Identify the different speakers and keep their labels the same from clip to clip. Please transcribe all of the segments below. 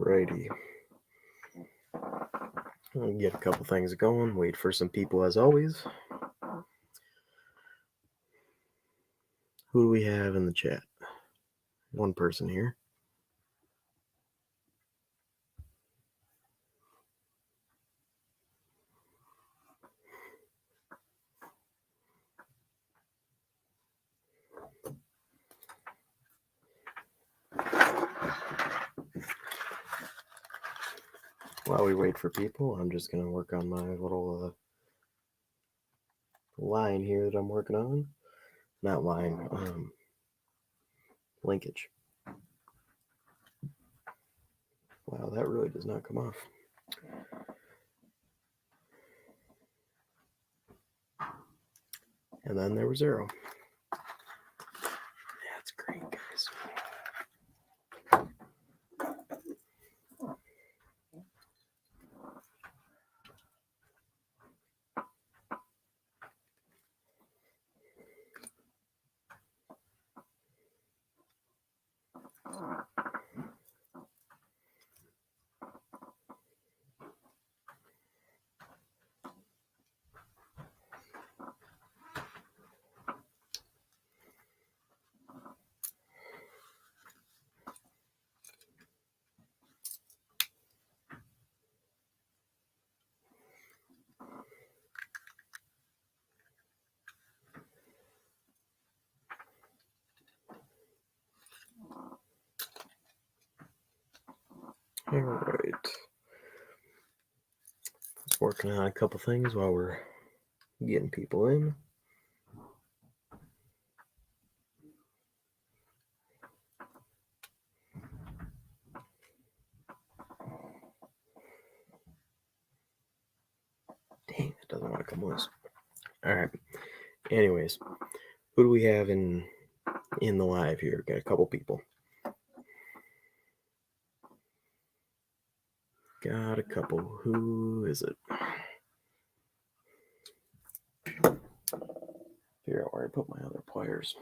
Speaker 1: Alrighty. I'll get a couple things going. Wait for some people as always. Who do we have in the chat? One person here. While we wait for people, I'm just going to work on my little line here that I'm working on. Not line, linkage. Wow, that really does not come off. And then there was 0. That's great, guys. All right. Just working on a couple things while we're getting people in. Dang, it doesn't want to come loose. All right. Anyways, who do we have in the live here? Got a couple people. Got a couple. Who is it? Figure out where I put my other pliers.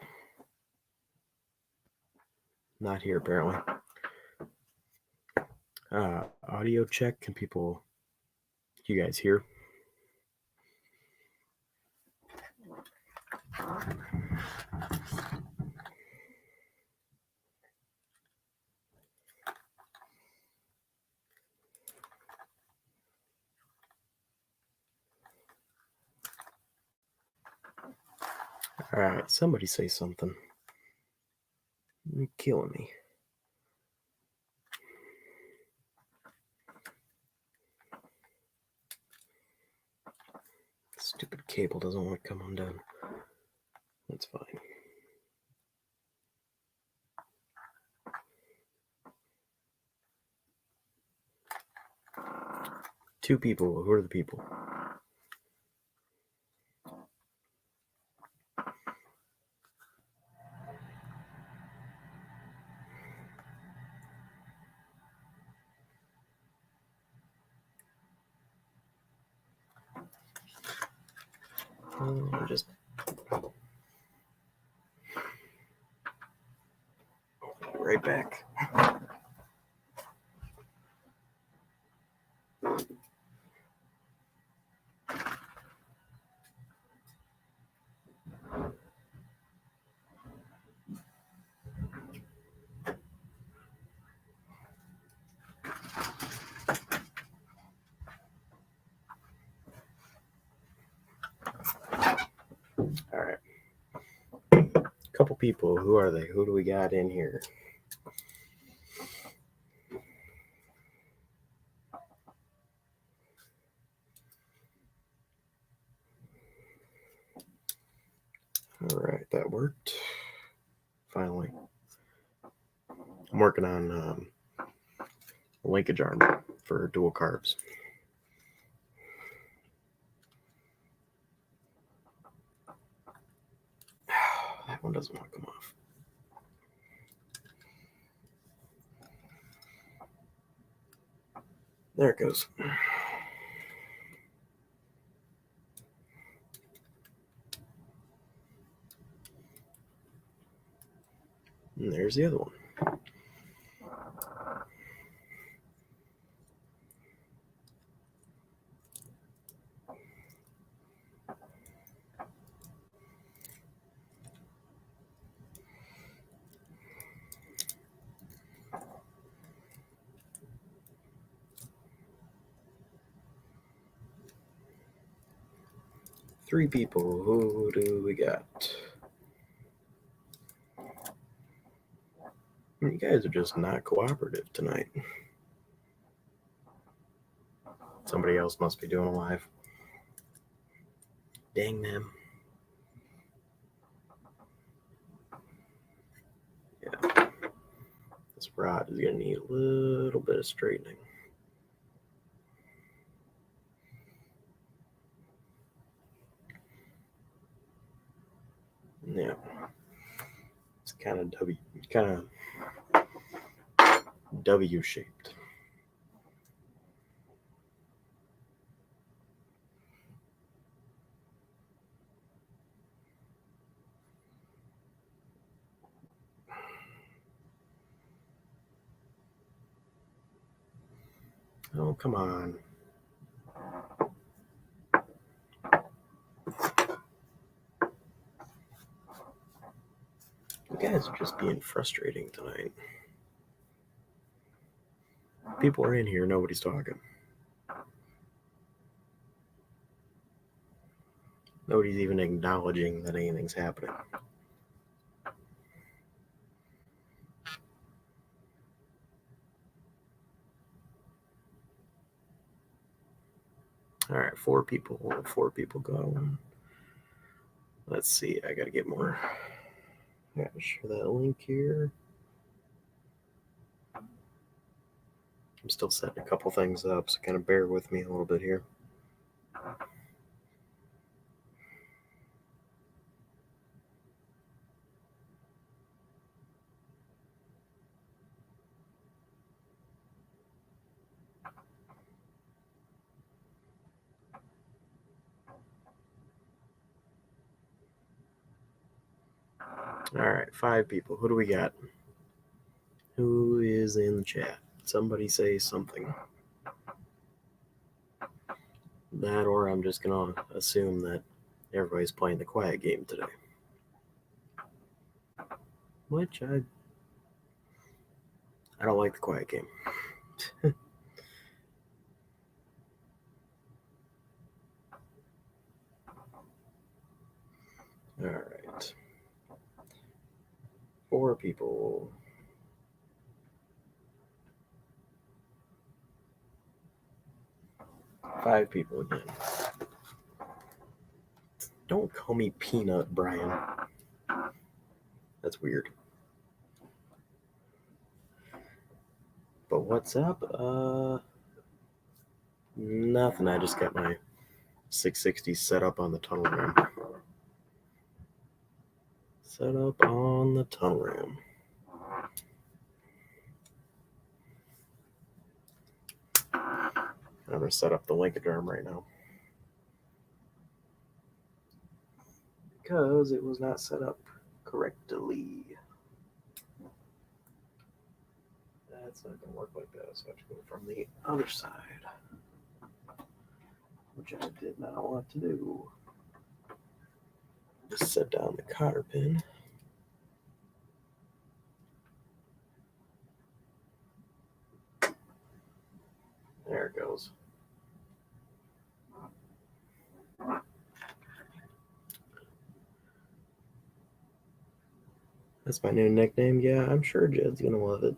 Speaker 1: Not here, apparently. Audio check. Can people, you guys hear? All right, somebody say something. You're killing me. Stupid cable doesn't want to come undone. That's fine. Two people. Who are the people? Just right back. All right. Couple people. Who are they? Who do we got in here? All right, that worked. Finally. I'm working on linkage arm for dual carbs. That one doesn't want to come off. There it goes. And there's the other one. 3 people. Who do we got? You guys are just not cooperative tonight. Somebody else must be doing a live. Dang them. Yeah. This rod is going to need a little bit of straightening. Yeah. It's kind of W shaped. Oh, come on. You guys are just being frustrating tonight. People are in here, nobody's talking. Nobody's even acknowledging that anything's happening. All right, 4 people. 4 people going. Let's see. I got to get more. I got to share that link here. I'm still setting a couple things up, so kind of bear with me a little bit here. All right, 5 people. Who do we got? Who is in the chat? Somebody say something. That, or I'm just going to assume that everybody's playing the quiet game today. Which I don't like the quiet game. All right. 4 people. Five people again. Don't call me Peanut, Brian. That's weird. But what's up? Nothing. I just got my 660 set up on the tunnel ram. Set up on the tunnel ram. I'm going to set up the linkage arm right now, because it was not set up correctly. That's not going to work like that, so I have to go from the other side, which I did not want to do. Just set down the cotter pin. There it goes. That's my new nickname. Yeah, I'm sure Jed's going to love it.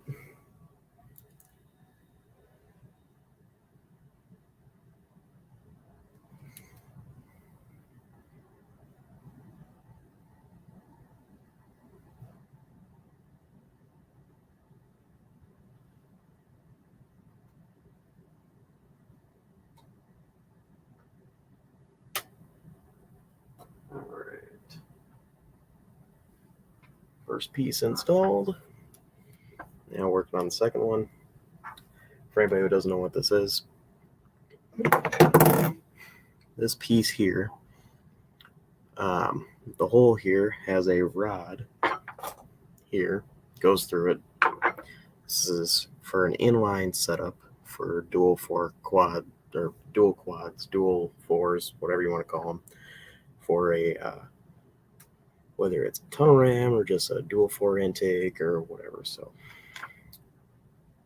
Speaker 1: All right. First piece installed. Now working on the second one. For anybody who doesn't know what this is, this piece here, the hole here has a rod here, goes through it. This is for an inline setup for dual quads, dual fours, whatever you want to call them, for a whether it's a tunnel ram or just a dual 4 intake or whatever. So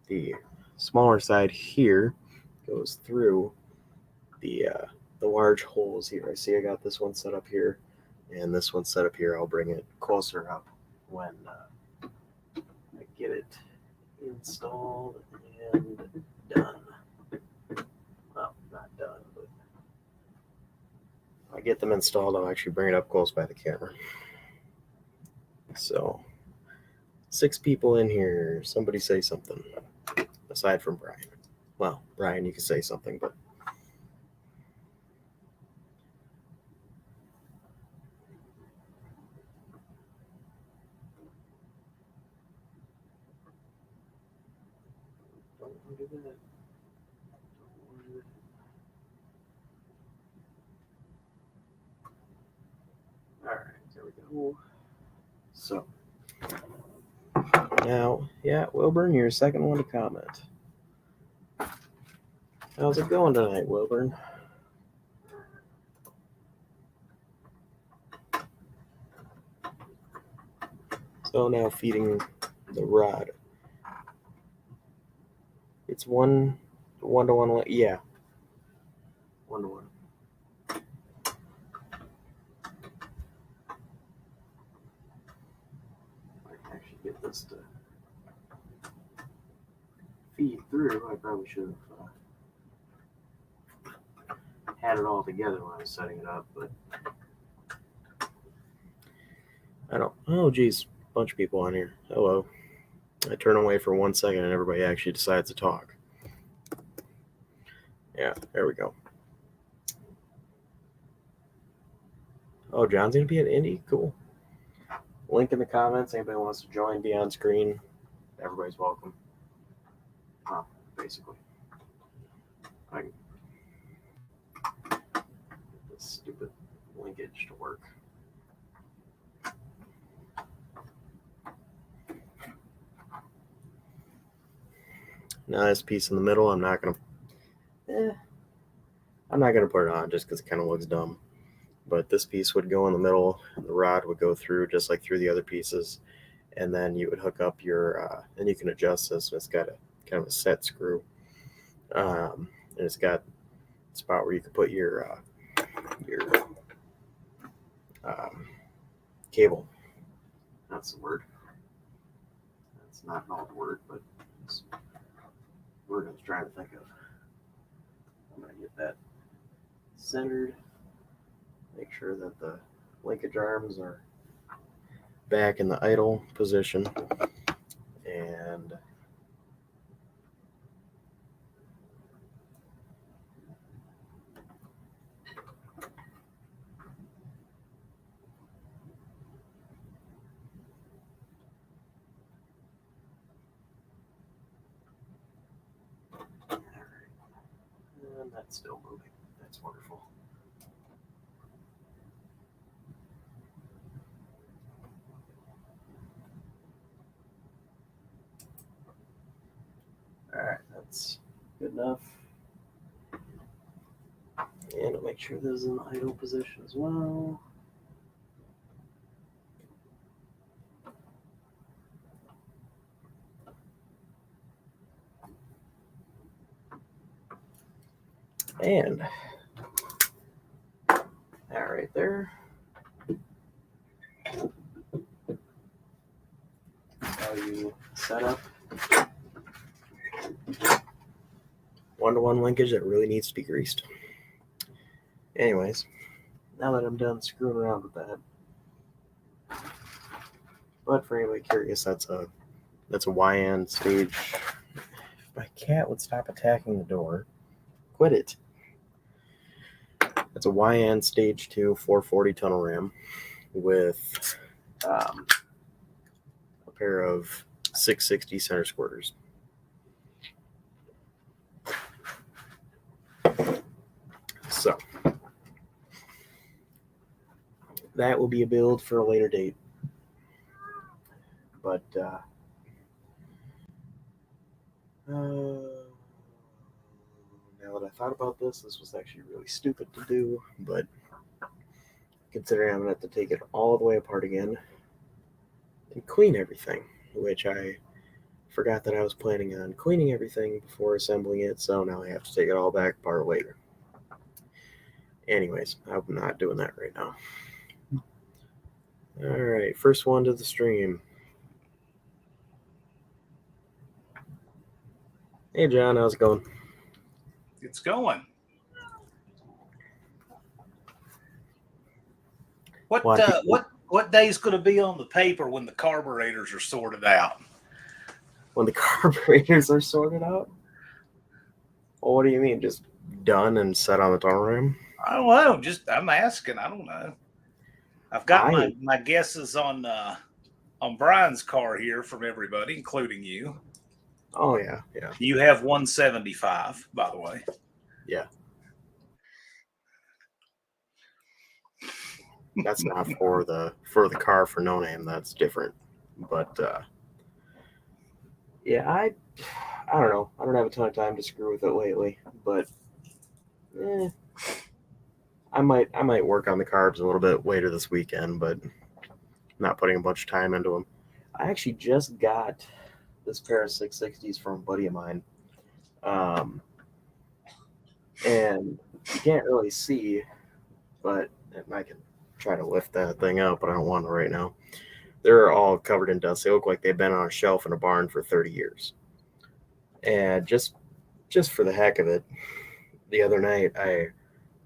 Speaker 1: the smaller side here goes through the the large holes here. I see I got this one set up here and this one set up here. I'll bring it closer up when I get it installed and done. Well, not done, but if I get them installed, I'll actually bring it up close by the camera. So, 6 people in here. Somebody say something. Aside from Brian. Well, Brian, you can say something, but don't want to do that. Don't want to do that. All right, there we go. So now, yeah, Wilburn, you're the second one to comment. How's it going tonight, Wilburn? So now feeding the rod. It's one to one. Yeah, 1 to 1. I can actually get this to feed through. I probably should have had it all together when I was setting it up, but I don't. Oh, geez, bunch of people on here. Hello. I turn away for 1 second and everybody actually decides to talk. Yeah, there we go. Oh, John's gonna be at Indy? Cool. Link in the comments. Anybody wants to join, be on screen. Everybody's welcome. Basically. I can get this stupid linkage to work. Now this piece in the middle, I'm not gonna put it on just because it kind of looks dumb. But this piece would go in the middle, and the rod would go through just like through the other pieces, and then you would hook up your, and you can adjust this. It's got a kind of a set screw, and it's got a spot where you can put your cable. That's the word. That's not an old word, but it's the word I was trying to think of. I'm going to get that centered. Make sure that the linkage arms are back in the idle position. And and that's still moving. That's wonderful. All right, that's good enough. And I'll make sure this is in the idle position as well. And that right there. How you set up 1-to-1 linkage that really needs to be greased. Anyways, now that I'm done screwing around with that, but for anybody curious, that's a YN stage. If my cat would stop attacking the door, quit it. It's a YN stage 2 440 tunnel ram with a pair of 660 center squirters. So that will be a build for a later date. But now that I thought about this was actually really stupid to do, but considering I'm going to have to take it all the way apart again and clean everything, which I forgot that I was planning on cleaning everything before assembling it, so now I have to take it all back apart later. Anyways, I'm not doing that right now. All right, first one to the stream. Hey, John, how's it going?
Speaker 2: It's going. What day is going to be on the paper when the carburetors are sorted out?
Speaker 1: When the carburetors are sorted out? Well, what do you mean? Just done and set on the tunnel ram?
Speaker 2: I don't know. I'm asking. I don't know. I've got my guesses on Brian's car here from everybody, including you.
Speaker 1: Oh yeah.
Speaker 2: You have 175, by the way.
Speaker 1: Yeah. That's not for the car for No Name. That's different. But yeah, I don't know. I don't have a ton of time to screw with it lately, but I might work on the carbs a little bit later this weekend, but not putting a bunch of time into them. I actually just got this pair of 660s from a buddy of mine, and you can't really see, but I can try to lift that thing up, but I don't want to right now. They're all covered in dust. They look like they've been on a shelf in a barn for 30 years. And just for the heck of it, the other night I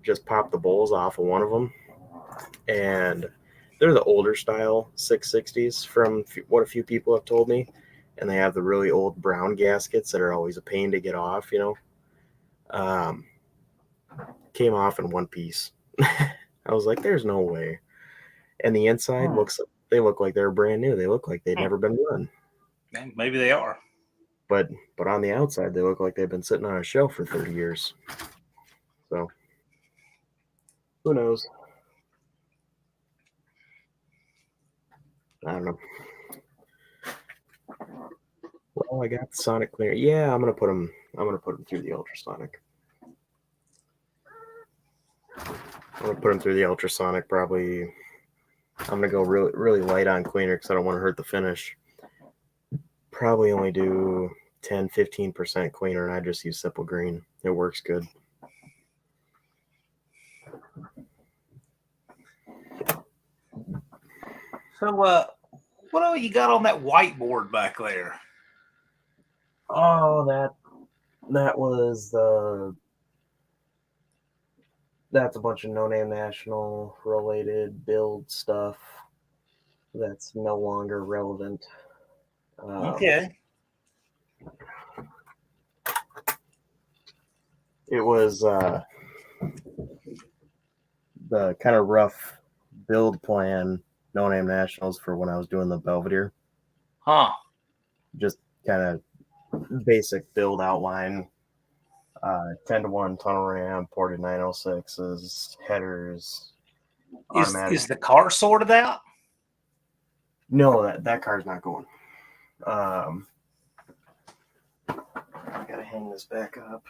Speaker 1: just popped the bowls off of one of them, and they're the older style 660s from what a few people have told me, and they have the really old brown gaskets that are always a pain to get off, came off in one piece. I was like, there's no way. And the inside they look like they're brand new. They look like they've never been run.
Speaker 2: Maybe they are.
Speaker 1: But on the outside, they look like they've been sitting on a shelf for 30 years. So, who knows? I don't know. Well, I got the Sonic cleaner. Yeah, I'm gonna put them through the ultrasonic. I'm gonna put them through the ultrasonic. Probably, I'm gonna go really light on cleaner because I don't want to hurt the finish. Probably only do 10-15% cleaner, and I just use Simple Green. It works good.
Speaker 2: So, what all you got on that whiteboard back there?
Speaker 1: Oh, that was that's a bunch of No Name National related build stuff that's no longer relevant.
Speaker 2: Okay.
Speaker 1: It was the kind of rough build plan No Name Nationals for when I was doing the Belvedere.
Speaker 2: Huh.
Speaker 1: Just kind of basic build outline. 10-to-1 tunnel ram, ported 906s, headers, automatic.
Speaker 2: Is the car sorted out?
Speaker 1: No, that car's not going. I gotta hang this back up.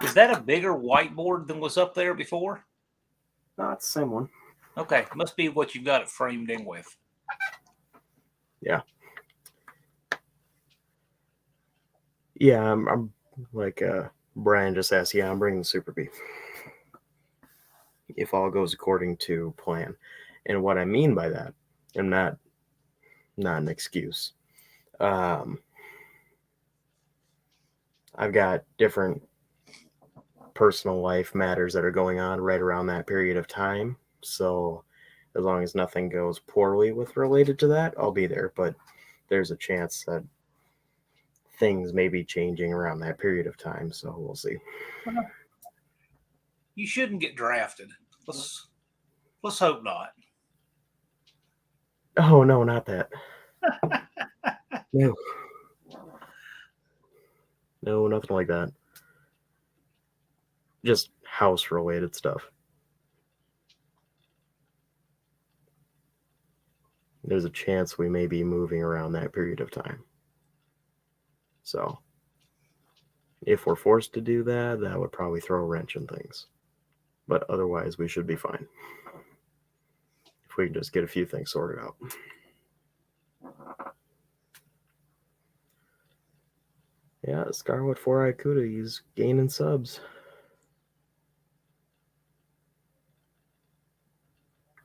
Speaker 2: Is that a bigger whiteboard than was up there before?
Speaker 1: No, it's the same one.
Speaker 2: Okay, must be what you've got it framed in with.
Speaker 1: Yeah. Yeah, I'm like Brian just asked. Yeah, I'm bringing the Super B if all goes according to plan. And what I mean by that, I'm not an excuse. I've got different personal life matters that are going on right around that period of time. So as long as nothing goes poorly with related to that, I'll be there. But there's a chance that things may be changing around that period of time. So we'll see.
Speaker 2: You shouldn't get drafted. Let's hope not.
Speaker 1: Oh no, not that. No, nothing like that. Just house related stuff. There's a chance we may be moving around that period of time. So if we're forced to do that, that would probably throw a wrench in things. But otherwise, we should be fine. If we can just get a few things sorted out. Yeah, Scarlet 4-Eye Cuda, he's gaining subs.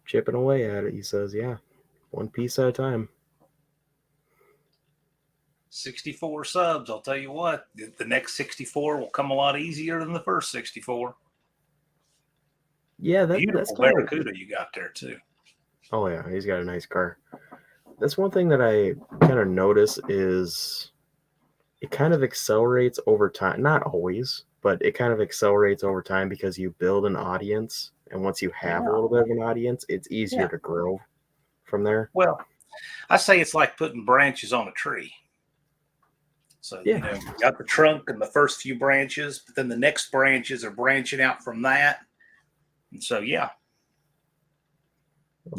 Speaker 1: Chipping away at it, he says, yeah. One piece at a time.
Speaker 2: 64 subs. I'll tell you what, the next 64 will come a lot easier than the first 64.
Speaker 1: Yeah, that's
Speaker 2: beautiful
Speaker 1: kind
Speaker 2: Barracuda you got there too.
Speaker 1: Oh yeah, he's got a nice car. That's one thing that I kind of notice is it kind of accelerates over time. Not always, but it kind of accelerates over time because you build an audience, and once you have a little bit of an audience, it's easier to grow from there.
Speaker 2: Well, I say it's like putting branches on a tree. So, you got the trunk and the first few branches, but then the next branches are branching out from that. And so, it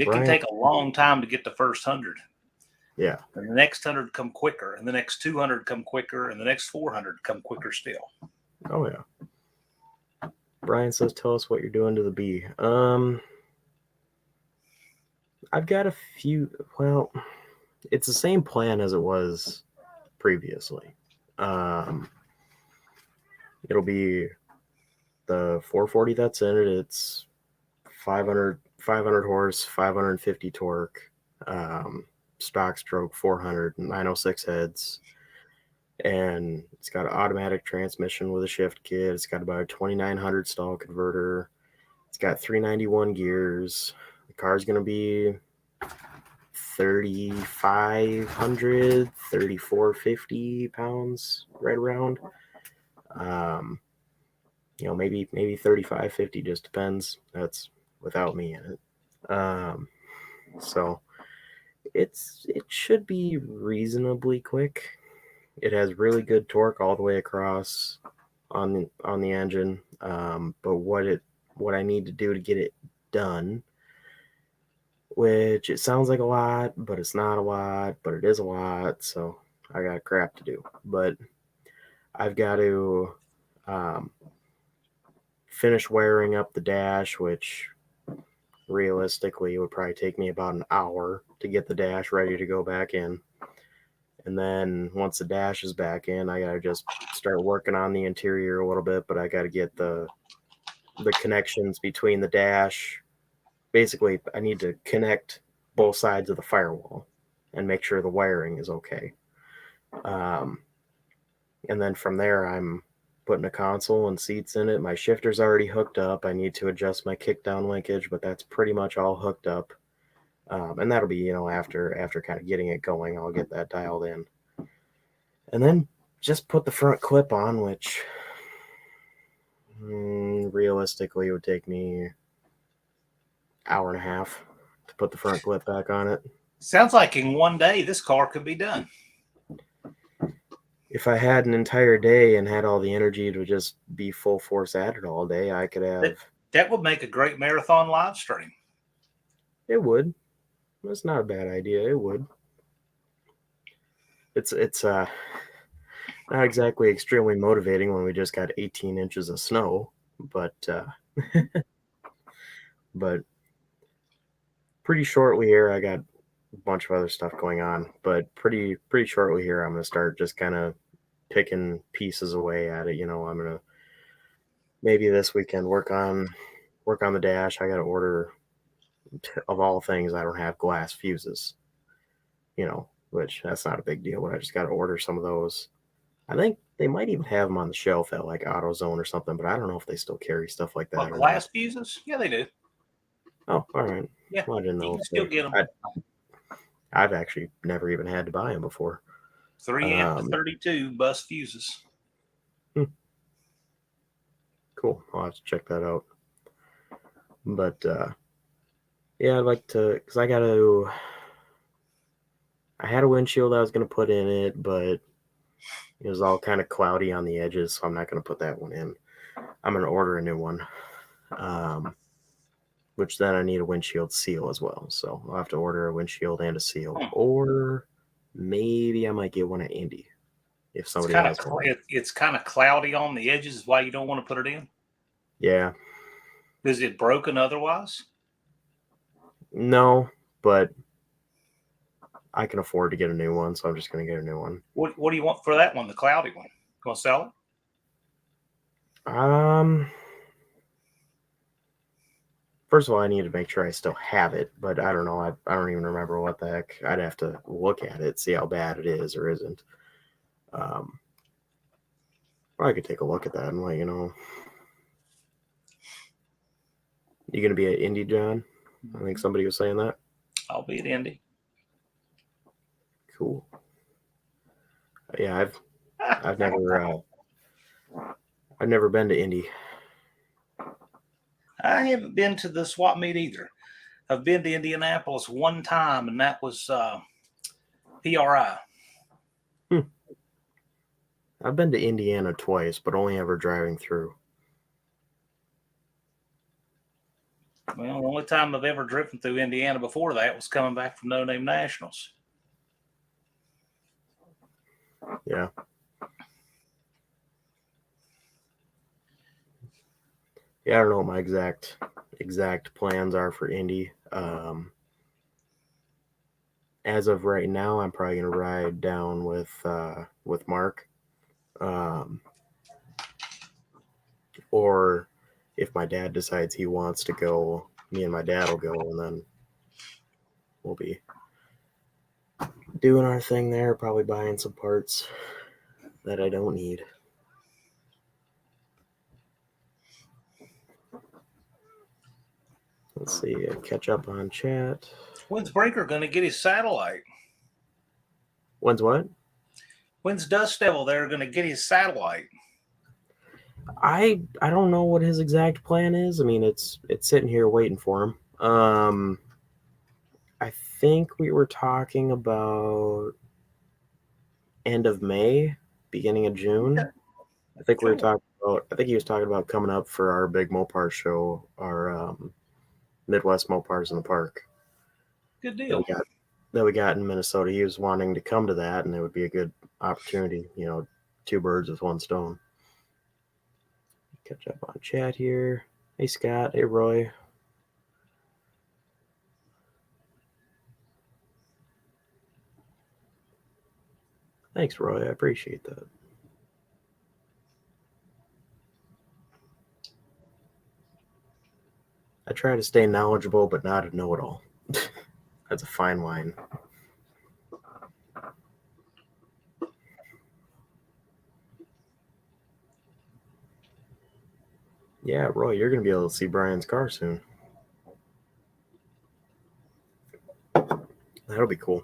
Speaker 2: can take a long time to get the first 100.
Speaker 1: Yeah.
Speaker 2: And the next 100 come quicker, and the next 200 come quicker, and the next 400 come quicker still.
Speaker 1: Oh, yeah. Brian says, tell us what you're doing to the bee. I've got a few. Well, it's the same plan as it was previously. It'll be the 440 that's in it. It's 500 horse, 550 torque, stock stroke 400, 906 heads. And it's got an automatic transmission with a shift kit. It's got about a 2900 stall converter. It's got 391 gears. The car's going to be 3,500, 3,450 pounds, right around. Maybe 3,550, just depends. That's without me in it. So it should be reasonably quick. It has really good torque all the way across on the engine. But what I need to do to get it done, which it sounds like a lot, but it's not a lot, but it is a lot. So I got crap to do. But I've got to finish wiring up the dash, which realistically would probably take me about an hour to get the dash ready to go back in. And then once the dash is back in, I gotta just start working on the interior a little bit, but I gotta get the connections between the dash. Basically, I need to connect both sides of the firewall and make sure the wiring is okay. And then from there, I'm putting a console and seats in it. My shifter's already hooked up. I need to adjust my kickdown linkage, but that's pretty much all hooked up. And that'll be, after kind of getting it going, I'll get that dialed in. And then just put the front clip on, which realistically would take me an hour and a half to put the front clip back on it.
Speaker 2: Sounds like in one day this car could be done.
Speaker 1: If I had an entire day and had all the energy to just be full force at it all day, I could have.
Speaker 2: That would make a great marathon live stream.
Speaker 1: It would. That's not a bad idea. It would. It's not exactly extremely motivating when we just got 18 inches of snow, but but pretty shortly here, I got a bunch of other stuff going on, but pretty shortly here, I'm going to start just kind of picking pieces away at it. I'm going to maybe this weekend work on the dash. I got to order, of all things, I don't have glass fuses, which that's not a big deal, but I just got to order some of those. I think they might even have them on the shelf at like AutoZone or something, but I don't know if they still carry stuff like that.
Speaker 2: What, glass fuses? Yeah, they do.
Speaker 1: Oh, all right.
Speaker 2: Yeah,
Speaker 1: well, I didn't know.
Speaker 2: You can still get them.
Speaker 1: I've actually never even had to buy them before.
Speaker 2: 3 amp to 32 bus fuses.
Speaker 1: Cool. I'll have to check that out. But yeah, I'd like to, because I had a windshield I was going to put in it, but it was all kind of cloudy on the edges, so I'm not going to put that one in. I'm going to order a new one, which then I need a windshield seal as well. So I'll have to order a windshield and a seal, or maybe I might get one at Indy if somebody has one.
Speaker 2: It's kind of cloudy on the edges, is why you don't want to put it in?
Speaker 1: Yeah.
Speaker 2: Is it broken otherwise?
Speaker 1: No, but I can afford to get a new one, so I'm just going to get a new one.
Speaker 2: What do you want for that one, the cloudy one? Gonna sell it?
Speaker 1: First of all, I need to make sure I still have it, but I don't know. I don't even remember what the heck. I'd have to look at it, see how bad it is or isn't. I could take a look at that and let you know. You gonna be at Indy, John? I think somebody was saying that.
Speaker 2: I'll be at Indy.
Speaker 1: Cool. Yeah, I've never been to Indy.
Speaker 2: I haven't been to the swap meet either. I've been to Indianapolis one time, and that was PRI.
Speaker 1: I've been to Indiana twice, but only ever driving through.
Speaker 2: Well, the only time I've ever driven through Indiana before that was coming back from No Name Nationals.
Speaker 1: Yeah. Yeah, I don't know what my exact plans are for Indy. As of right now, I'm probably gonna ride down with Mark. Or if my dad decides he wants to go, me and my dad will go, and then we'll be doing our thing there, probably buying some parts that I don't need. Let's see, catch up on chat.
Speaker 2: When's Brinker going to get his satellite?
Speaker 1: When's what?
Speaker 2: When's Dust Devil there going to get his satellite?
Speaker 1: I don't know what his exact plan is. I mean, it's sitting here waiting for him. I think we were talking about end of May, beginning of June.
Speaker 2: Yeah.
Speaker 1: I think we were talking about. I think he was talking about coming up for our big Mopar show, our Midwest Mopars in the Park.
Speaker 2: Good deal.
Speaker 1: That we got in Minnesota. He was wanting to come to that, and it would be a good opportunity. You know, two birds with one stone. Catch up on chat here. Hey Scott. Hey Roy. Thanks, Roy. I appreciate that. I try to stay knowledgeable, but not a know-it-all. That's a fine line. Yeah, Roy, you're going to be able to see Brian's car soon. That'll be cool.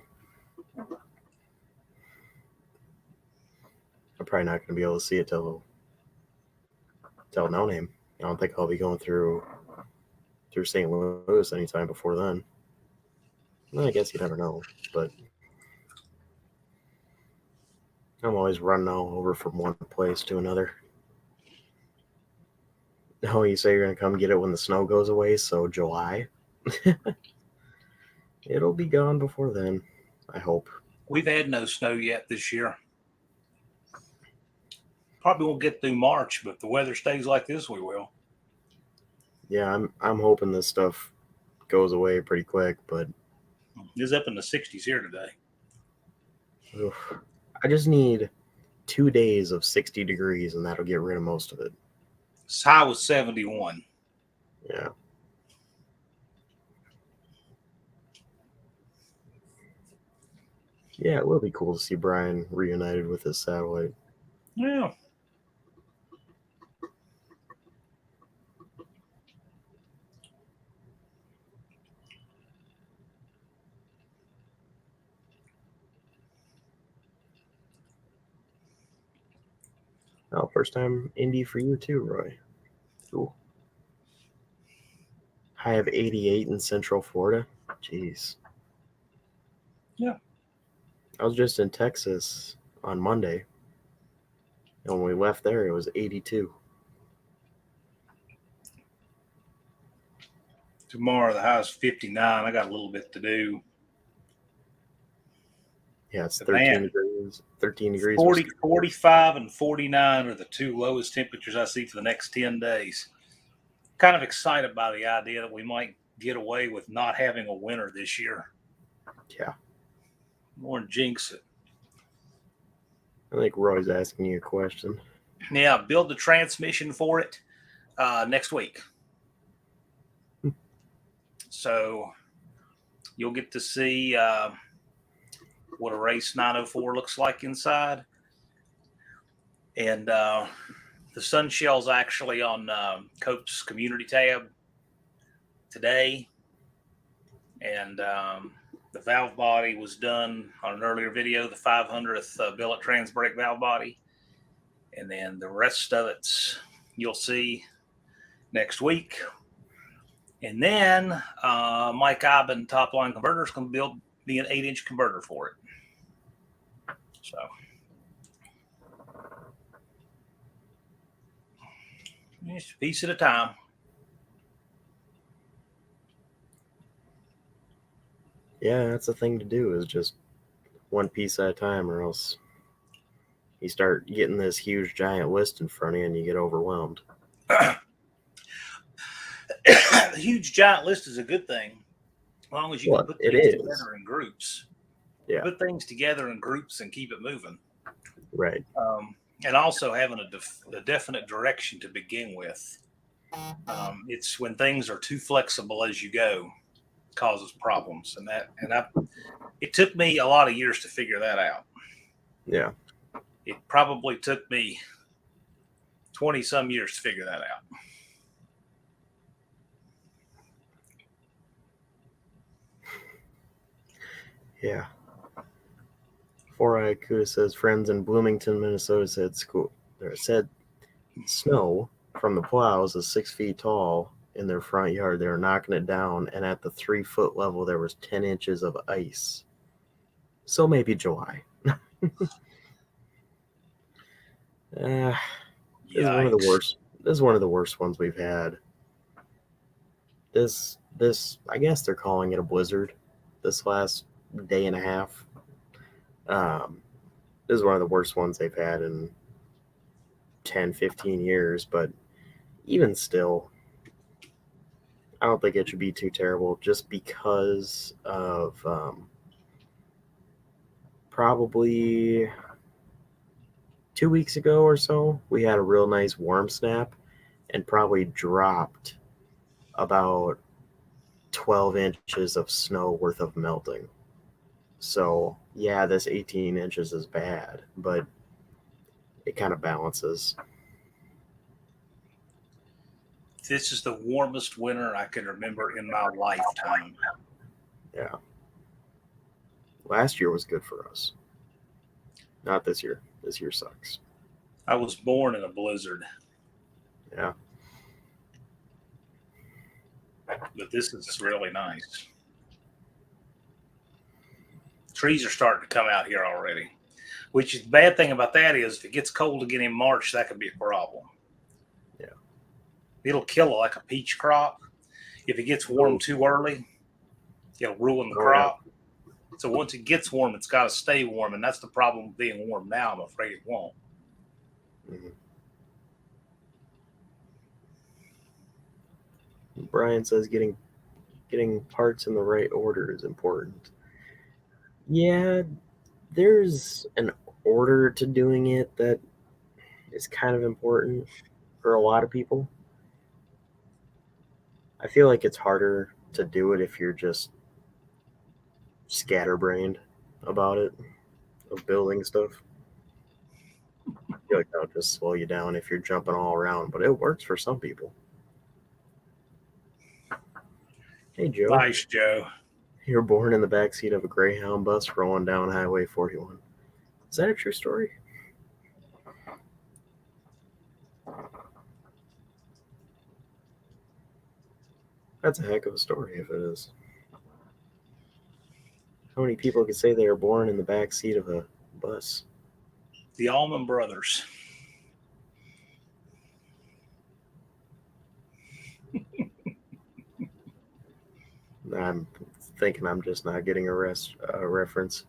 Speaker 1: I'm probably not going to be able to see it till No Name. I don't think I'll be going through St. Louis anytime before then. Well, I guess you never know, but I'm always running all over from one place to another. Oh, you say you're going to come get it when the snow goes away, so July? It'll be gone before then, I hope.
Speaker 2: We've had no snow yet this year. Probably won't get through March, but if the weather stays like this, we will.
Speaker 1: Yeah, I'm hoping this stuff goes away pretty quick, but
Speaker 2: It's up in the 60s here today.
Speaker 1: oof, I just need 2 days of 60 degrees, and that'll get rid of most of it.
Speaker 2: Its high was 71.
Speaker 1: Yeah. Yeah, it will be cool to see Brian reunited with his satellite.
Speaker 2: Yeah.
Speaker 1: Oh, first time Indy for you too, Roy. Cool. High of 88 in Central Florida. Jeez.
Speaker 2: Yeah.
Speaker 1: I was just in Texas on Monday. And when we left there, it was 82.
Speaker 2: Tomorrow, the high is 59. I got a little bit to do.
Speaker 1: Yeah, it's 13 degrees. 13 degrees.
Speaker 2: 40, 45, and 49 are the two lowest temperatures I see for the next 10 days. Kind of excited by the idea that we might get away with not having a winter this year.
Speaker 1: Yeah.
Speaker 2: More than jinx it.
Speaker 1: I think Roy's asking you a question.
Speaker 2: Yeah, build the transmission for it next week. So you'll get to see what a race 904 looks like inside. And the Sunshell's actually on Cope's community tab today. And the valve body was done on an earlier video, the 500th billet trans brake valve body. And then the rest of it's you'll see next week. And then Mike Iben, Top Line Converters, can build me an 8-inch converter for it. So just a piece at a time.
Speaker 1: Yeah, that's the thing to do, is just one piece at a time, or else you start getting this huge giant list in front of you and you get overwhelmed.
Speaker 2: The huge giant list is a good thing, as long as you can put things together in groups.
Speaker 1: Yeah.
Speaker 2: Put things together in groups and keep it moving.
Speaker 1: Right.
Speaker 2: And also having a definite direction to begin with. It's when things are too flexible as you go causes problems, it took me a lot of years to figure that out.
Speaker 1: Yeah.
Speaker 2: It probably took me 20 some years to figure that out.
Speaker 1: Yeah. 4i Kuda says friends in Bloomington, Minnesota said snow from the plows is 6 feet tall in their front yard. They were knocking it down, and at the 3-foot level there was 10 inches of ice. So maybe July. This is one of the worst. This is one of the worst ones we've had. This I guess they're calling it a blizzard. This last day and a half. This is one of the worst ones they've had in 10, 15 years, but even still, I don't think it should be too terrible, just because of probably 2 weeks ago or so, we had a real nice warm snap and probably dropped about 12 inches of snow worth of melting. So, yeah, this 18 inches is bad, but it kind of balances.
Speaker 2: This is the warmest winter I can remember in my lifetime.
Speaker 1: Yeah. Last year was good for us. Not this year. This year sucks.
Speaker 2: I was born in a blizzard.
Speaker 1: Yeah.
Speaker 2: But this is really nice. Trees are starting to come out here already. Which is the bad thing about that is if it gets cold again in March, that could be a problem.
Speaker 1: Yeah.
Speaker 2: It'll kill it like a peach crop. If it gets warm too early, it'll ruin the crop. Yeah. So once it gets warm, it's got to stay warm, and that's the problem with being warm now. I'm afraid it won't.
Speaker 1: Mm-hmm. Brian says getting parts in the right order is important. Yeah, there's an order to doing it that is kind of important for a lot of people. I feel like it's harder to do it if you're just scatterbrained about it, of building stuff. I feel like that'll just slow you down if you're jumping all around, but it works for some people. Hey, Joe.
Speaker 2: Nice, Joe.
Speaker 1: You were born in the backseat of a Greyhound bus rolling down Highway 41. Is that a true story? That's a heck of a story if it is. How many people could say they were born in the backseat of a bus?
Speaker 2: The Allman Brothers.
Speaker 1: I'm thinking I'm just not getting a reference.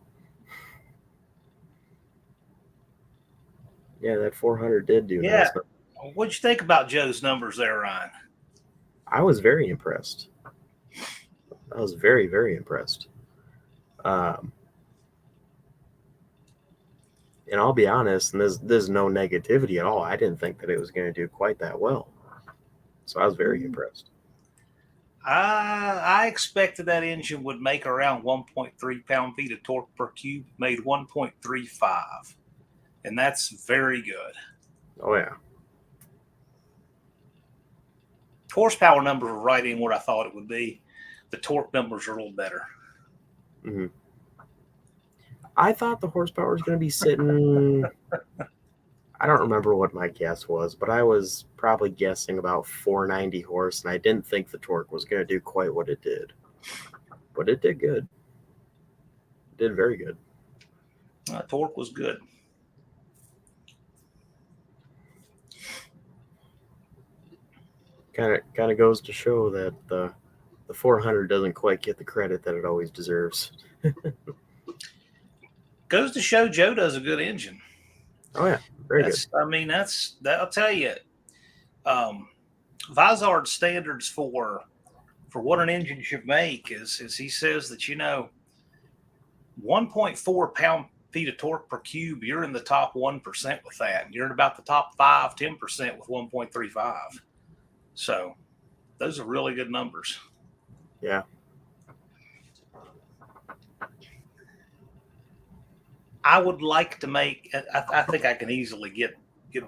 Speaker 1: Yeah, that 400 did do
Speaker 2: yeah.
Speaker 1: nice.
Speaker 2: What'd you think about Joe's numbers there, Ryan?
Speaker 1: I was very impressed. I was very, very impressed. And I'll be honest, and there's no negativity at all. I didn't think that it was going to do quite that well. So I was very impressed.
Speaker 2: I expected that engine would make around 1.3 pound-feet of torque per cube. Made 1.35, and that's very good.
Speaker 1: Oh yeah.
Speaker 2: Horsepower numbers are right in what I thought it would be. The torque numbers are a little better.
Speaker 1: Mm-hmm. I thought the horsepower was going to be sitting. I don't remember what my guess was, but I was probably guessing about 490 horse, and I didn't think the torque was going to do quite what it did. But it did good. It did very good.
Speaker 2: Torque was good.
Speaker 1: Kind of goes to show that the 400 doesn't quite get the credit that it always deserves.
Speaker 2: Goes to show Joe does a good engine.
Speaker 1: Oh yeah, very good.
Speaker 2: I mean, I'll tell you. Vizard standards for what an engine should make is he says that 1.4 pound-feet of torque per cube, you're in the top 1% with that. You're in about the top 5-10% with 1.35. So those are really good numbers.
Speaker 1: Yeah.
Speaker 2: I would like to make. I think I can easily get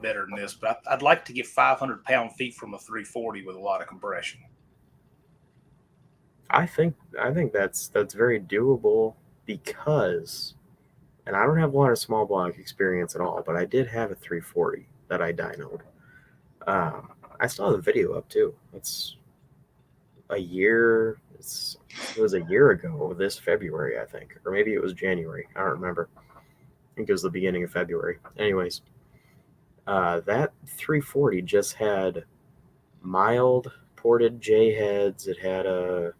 Speaker 2: better than this, but I'd like to get 500 pound-feet from a 340 with a lot of compression.
Speaker 1: I think that's very doable because, and I don't have a lot of small block experience at all, but I did have a 340 that I dynoed. I still have the video up too. It's a year. It was a year ago this February, I think, or maybe it was January. I don't remember. I think it was the beginning of February. Anyways, that 340 just had mild ported J heads. It had I'm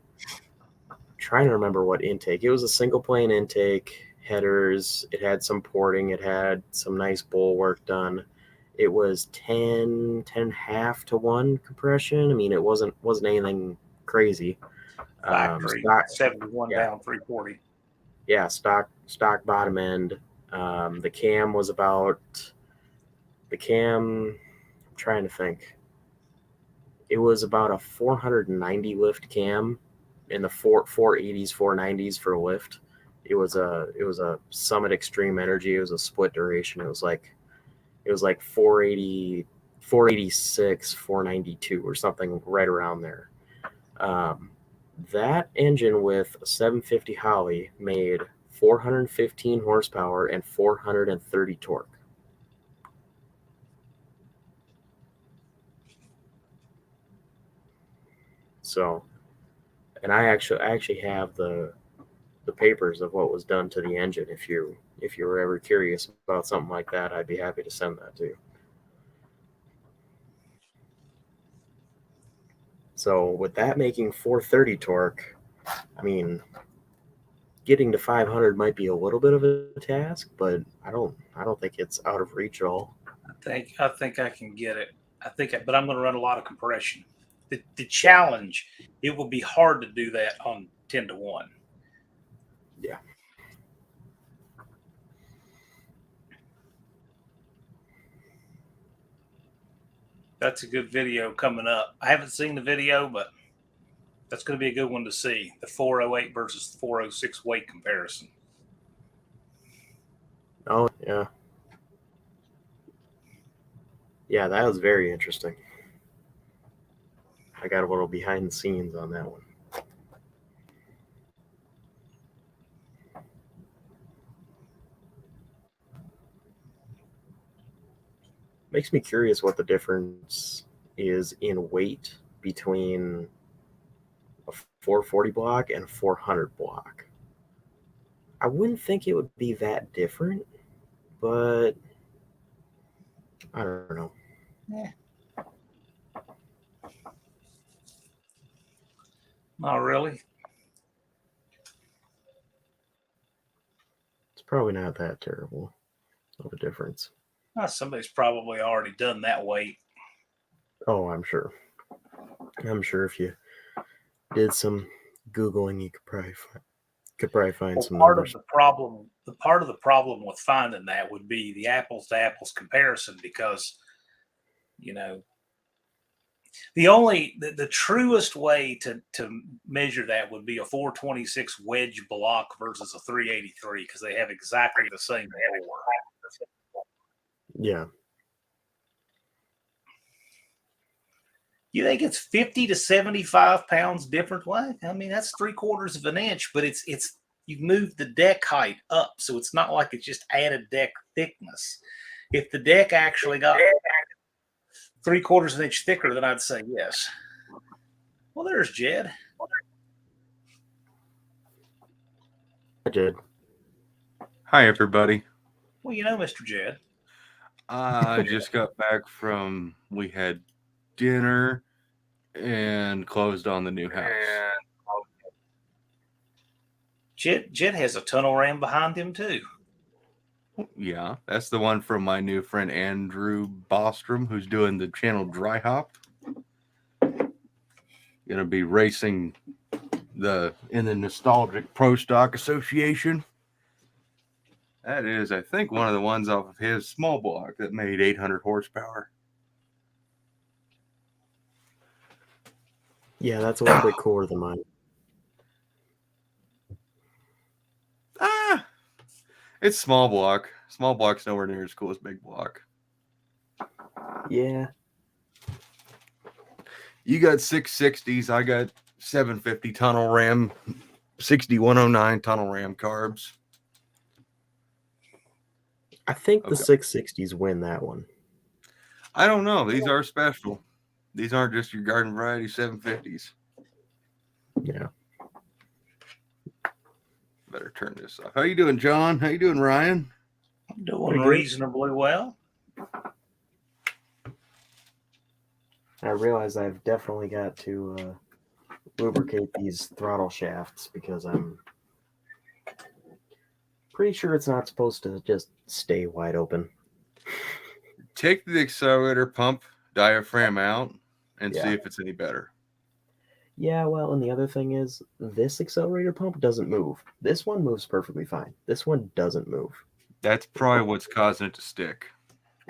Speaker 1: trying to remember what intake. It was a single plane intake, headers. It had some porting. It had some nice bowl work done. It was 10 half to 1 compression. I mean, it wasn't anything crazy.
Speaker 2: Factory 71 down 340.
Speaker 1: Yeah, stock bottom end. The cam was about I'm trying to think. It was about a 490 lift cam in the 480s, 490s for a lift. It was a Summit Extreme Energy. It was a split duration. It was like 480, 486, 492 or something right around there. That engine with a 750 Holley made 415 horsepower and 430 torque. So, and I actually have the papers of what was done to the engine. If you were ever curious about something like that, I'd be happy to send that to you. So with that making 430 torque, I mean, getting to 500 might be a little bit of a task, but I don't think it's out of reach at all.
Speaker 2: I think I can get it. But I'm going to run a lot of compression. The challenge, it will be hard to do that on 10 to 1.
Speaker 1: Yeah.
Speaker 2: That's a good video coming up. I haven't seen the video, but that's going to be a good one to see. The 408 versus 406 weight comparison.
Speaker 1: Oh, yeah. Yeah, that was very interesting. I got a little behind the scenes on that one. Makes me curious what the difference is in weight between a 440 block and a 400 block. I wouldn't think it would be that different, but I don't know.
Speaker 2: Yeah. Not really.
Speaker 1: It's probably not that terrible of a difference.
Speaker 2: Somebody's probably already done that weight.
Speaker 1: Oh, I'm sure. I'm sure if you did some Googling, you could probably Could probably find
Speaker 2: Well,
Speaker 1: some
Speaker 2: part of
Speaker 1: numbers.
Speaker 2: the problem with finding that would be the apples to apples comparison because, you know, the truest way to measure that would be a 426 wedge block versus a 383 because they have exactly the same bore.
Speaker 1: Yeah.
Speaker 2: You think it's 50 to 75 pounds different? Well, I mean, that's 3/4 of an inch, but it's you've moved the deck height up, so it's not like it's just added deck thickness. If the deck actually got 3/4 of an inch thicker, then I'd say yes. Well, there's Jed.
Speaker 1: I did.
Speaker 3: Hi, everybody.
Speaker 2: Well, you know, Mr. Jed.
Speaker 3: I just got back from, we had dinner and closed on the new house.
Speaker 2: Jed has a tunnel ram behind him too.
Speaker 3: Yeah, that's the one from my new friend Andrew Bostrom, who's doing the channel Dry Hop. Gonna be racing in the Nostalgic Pro Stock Association. That is, I think, one of the ones off of his small block that made 800 horsepower.
Speaker 1: Yeah, that's a little bit cooler than mine.
Speaker 3: It's small block. Small block's nowhere near as cool as big block.
Speaker 1: Yeah.
Speaker 3: You got 660s. I got 750 tunnel ram, 6109 tunnel ram carbs.
Speaker 1: I think the
Speaker 3: Okay.
Speaker 1: 660s win that one.
Speaker 3: I don't know. These are special. These aren't just your garden variety 750s.
Speaker 1: Yeah.
Speaker 3: Better turn this off. How you doing, John? How you doing, Ryan?
Speaker 2: I'm doing
Speaker 1: Pretty good.
Speaker 2: reasonably well.
Speaker 1: I realize I've definitely got to lubricate these throttle shafts because I'm pretty sure it's not supposed to just stay wide open.
Speaker 3: Take the accelerator pump diaphragm out and see
Speaker 1: Yeah.
Speaker 3: if it's any better.
Speaker 1: Yeah, well, and the other thing is this accelerator pump doesn't move. This one moves perfectly fine. This one doesn't move.
Speaker 3: That's probably what's causing it to stick.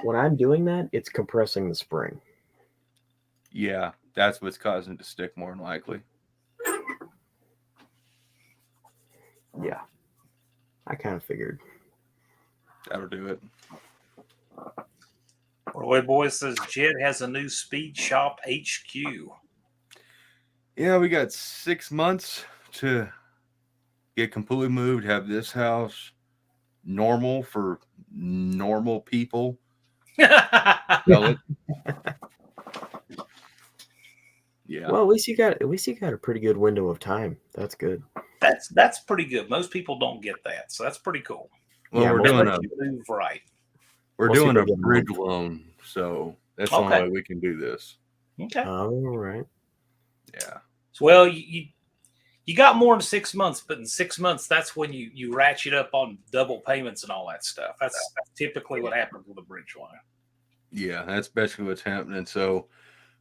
Speaker 1: When I'm doing that, it's compressing the spring.
Speaker 3: Yeah, that's what's causing it to stick more than likely.
Speaker 1: Yeah. I kind of figured.
Speaker 3: That'll do it.
Speaker 2: Roy Boy says Jed has a new Speed Shop HQ.
Speaker 3: Yeah, we got 6 months to get completely moved, have this house normal for normal people. Sell it. Yeah.
Speaker 1: Well, at least you got a pretty good window of time. That's good.
Speaker 2: That's pretty good. Most people don't get that, so that's pretty cool.
Speaker 3: Well,
Speaker 1: Yeah,
Speaker 3: we're
Speaker 1: most
Speaker 3: doing
Speaker 2: Especially if you move right.
Speaker 1: most
Speaker 3: doing
Speaker 1: people
Speaker 3: a
Speaker 1: get
Speaker 3: bridge
Speaker 1: month.
Speaker 3: loan, so that's the only
Speaker 2: Okay.
Speaker 3: way we can do this.
Speaker 2: Okay.
Speaker 1: All right.
Speaker 3: Yeah.
Speaker 2: Well, you got more than 6 months, but in 6 months, that's when you ratchet up on double payments and all that stuff. That's typically what happens with a bridge loan.
Speaker 3: Yeah, that's basically what's happening. So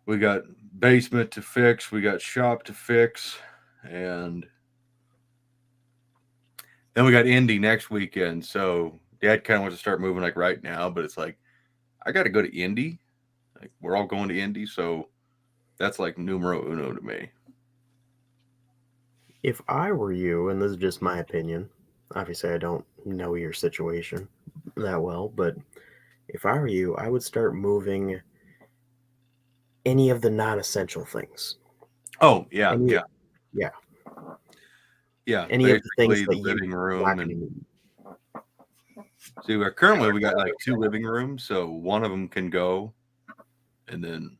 Speaker 3: we got basement to fix, we got shop to fix, and then we got Indy next weekend. So Dad kind of wants to start moving like right now, but it's like I got to go to Indy. Like we're all going to Indy, so that's like numero uno to me.
Speaker 1: If I were you, and this is just my opinion, obviously I don't know your situation that well, but if I were you, I would start moving any of the non-essential things.
Speaker 3: Oh yeah,
Speaker 1: Any-
Speaker 3: yeah.
Speaker 1: Any of the things
Speaker 3: basically
Speaker 1: that
Speaker 3: the living
Speaker 1: you're
Speaker 3: room
Speaker 1: not
Speaker 3: and
Speaker 1: gonna need.
Speaker 3: see, we're currently we got like 2 living rooms, so one of them can go, and then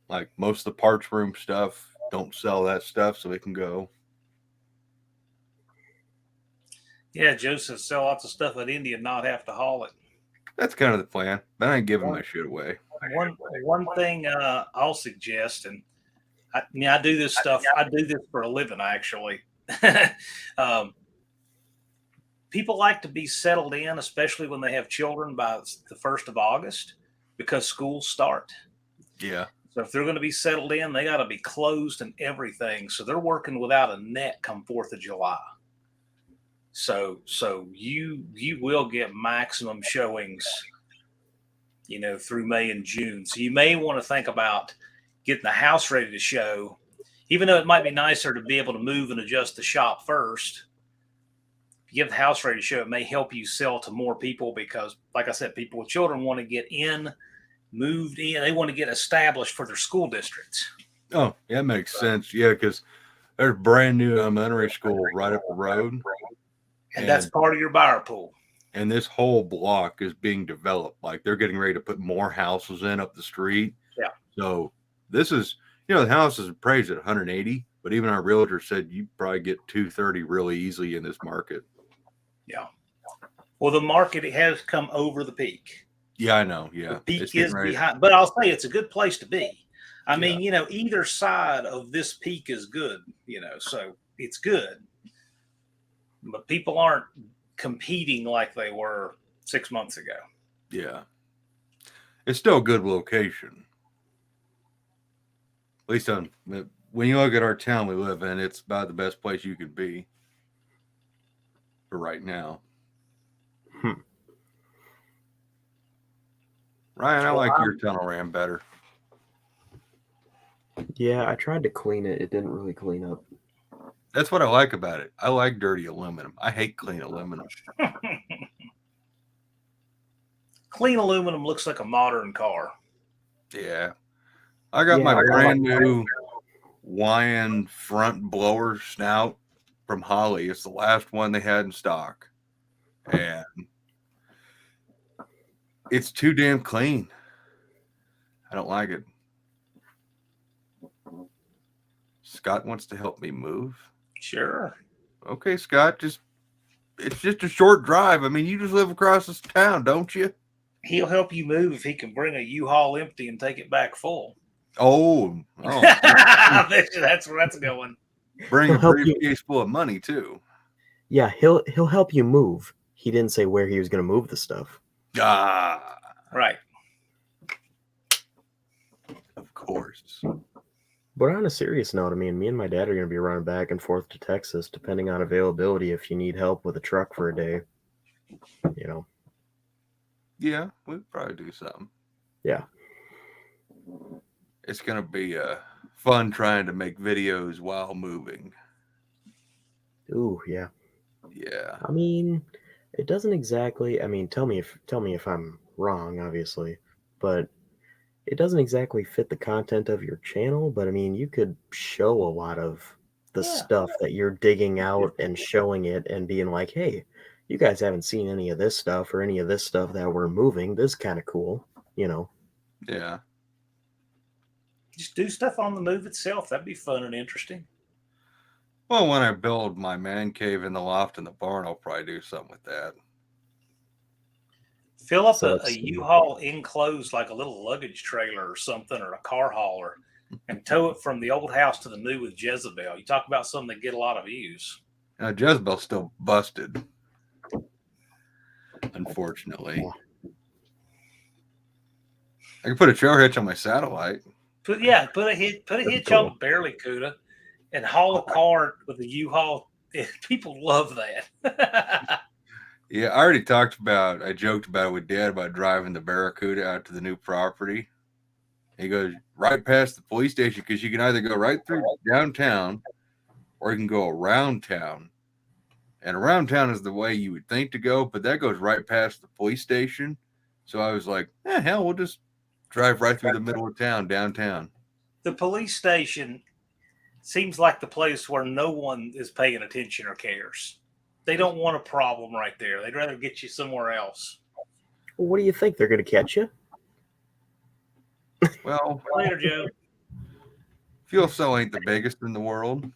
Speaker 3: like most of the parts room stuff don't sell that stuff, so it can go.
Speaker 2: Yeah, Joseph sell lots of stuff at Indy and not have to haul it.
Speaker 3: That's kind of the plan. But I ain't giving my shit away.
Speaker 2: One thing I'll suggest, and I do this stuff. I do this for a living, actually. People like to be settled in, especially when they have children by the 1st of August, because schools start.
Speaker 3: Yeah.
Speaker 2: So if they're going to be settled in, they got to be closed and everything. So they're working without a net come 4th of July. So you will get maximum showings, through May and June. So you may want to think about getting the house ready to show, even though it might be nicer to be able to move and adjust the shop first. If you get the house ready to show, it may help you sell to more people because, like I said, people with children want to get moved in. They want to get established for their school districts.
Speaker 3: Oh, that makes sense. Yeah, because there's a brand new elementary school right up the road.
Speaker 2: And that's part of your buyer pool.
Speaker 3: And this whole block is being developed. Like they're getting ready to put more houses in up the street.
Speaker 2: Yeah.
Speaker 3: So this is, the house is appraised at 180, but even our realtor said you probably get 230 really easily in this market.
Speaker 2: Yeah. Well, the market has come over the peak.
Speaker 3: Yeah, I know. Yeah.
Speaker 2: The peak is behind, but I'll say it's a good place to be. I mean,
Speaker 3: Yeah.
Speaker 2: Either side of this peak is good, so it's good. But people aren't competing like they were 6 months ago.
Speaker 3: Yeah. It's still a good location. At least when you look at our town we live in, it's about the best place you could be for right now. Ryan, I like your tunnel ram better.
Speaker 1: Yeah, I tried to clean it. It didn't really clean up.
Speaker 3: That's what I like about it. I like dirty aluminum. I hate clean aluminum.
Speaker 2: Clean aluminum looks like a modern car.
Speaker 3: Yeah. I got my brand new Wyand front blower snout from Holley. It's the last one they had in stock. And it's too damn clean. I don't like it. Scott wants to help me move.
Speaker 2: Sure.
Speaker 3: Okay, Scott, it's just a short drive. I mean, you just live across this town, don't you?
Speaker 2: He'll help you move if he can bring a U-Haul empty and take it back full.
Speaker 3: Oh.
Speaker 2: That's a good one.
Speaker 3: Bring a briefcase full of money too.
Speaker 1: Yeah, he'll help you move. He didn't say where he was going to move the stuff.
Speaker 2: Right.
Speaker 3: Of course.
Speaker 1: But on a serious note, I mean, me and my dad are going to be running back and forth to Texas, depending on availability. If you need help with a truck for a day,
Speaker 3: Yeah, we'd probably do something.
Speaker 1: Yeah.
Speaker 3: It's going to be fun trying to make videos while moving.
Speaker 1: Ooh, yeah.
Speaker 3: Yeah.
Speaker 1: I mean, it doesn't exactly. I mean, tell me if I'm wrong, obviously, but it doesn't exactly fit the content of your channel. But I mean, you could show a lot of the stuff that you're digging out and showing it and being like, hey, you guys haven't seen any of this stuff or any of this stuff that we're moving. This is kind of cool,
Speaker 3: Yeah.
Speaker 2: Just do stuff on the move itself. That'd be fun and interesting.
Speaker 3: Well, when I build my man cave in the loft in the barn, I'll probably do something with that.
Speaker 2: Fill up a U-Haul enclosed like a little luggage trailer or something, or a car hauler, and tow it from the old house to the new with Jezebel. You talk about something that get a lot of views.
Speaker 3: Jezebel's still busted, unfortunately. I can put a trail hitch on my satellite.
Speaker 2: Put a hitch on the Barracuda and haul a car with a U-Haul. People love that.
Speaker 3: Yeah, I joked about it with Dad about driving the Barracuda out to the new property. He goes right past the police station because you can either go right through downtown or you can go around town. And around town is the way you would think to go, but that goes right past the police station. So I was like, hell, we'll just drive right through the middle of town, downtown.
Speaker 2: The police station seems like the place where no one is paying attention or cares. They don't want a problem right there. They'd rather get you somewhere else.
Speaker 1: Well, what do you think? They're going to catch you?
Speaker 3: Well,
Speaker 2: later, Joe.
Speaker 3: Fuel Cell ain't the biggest in the world.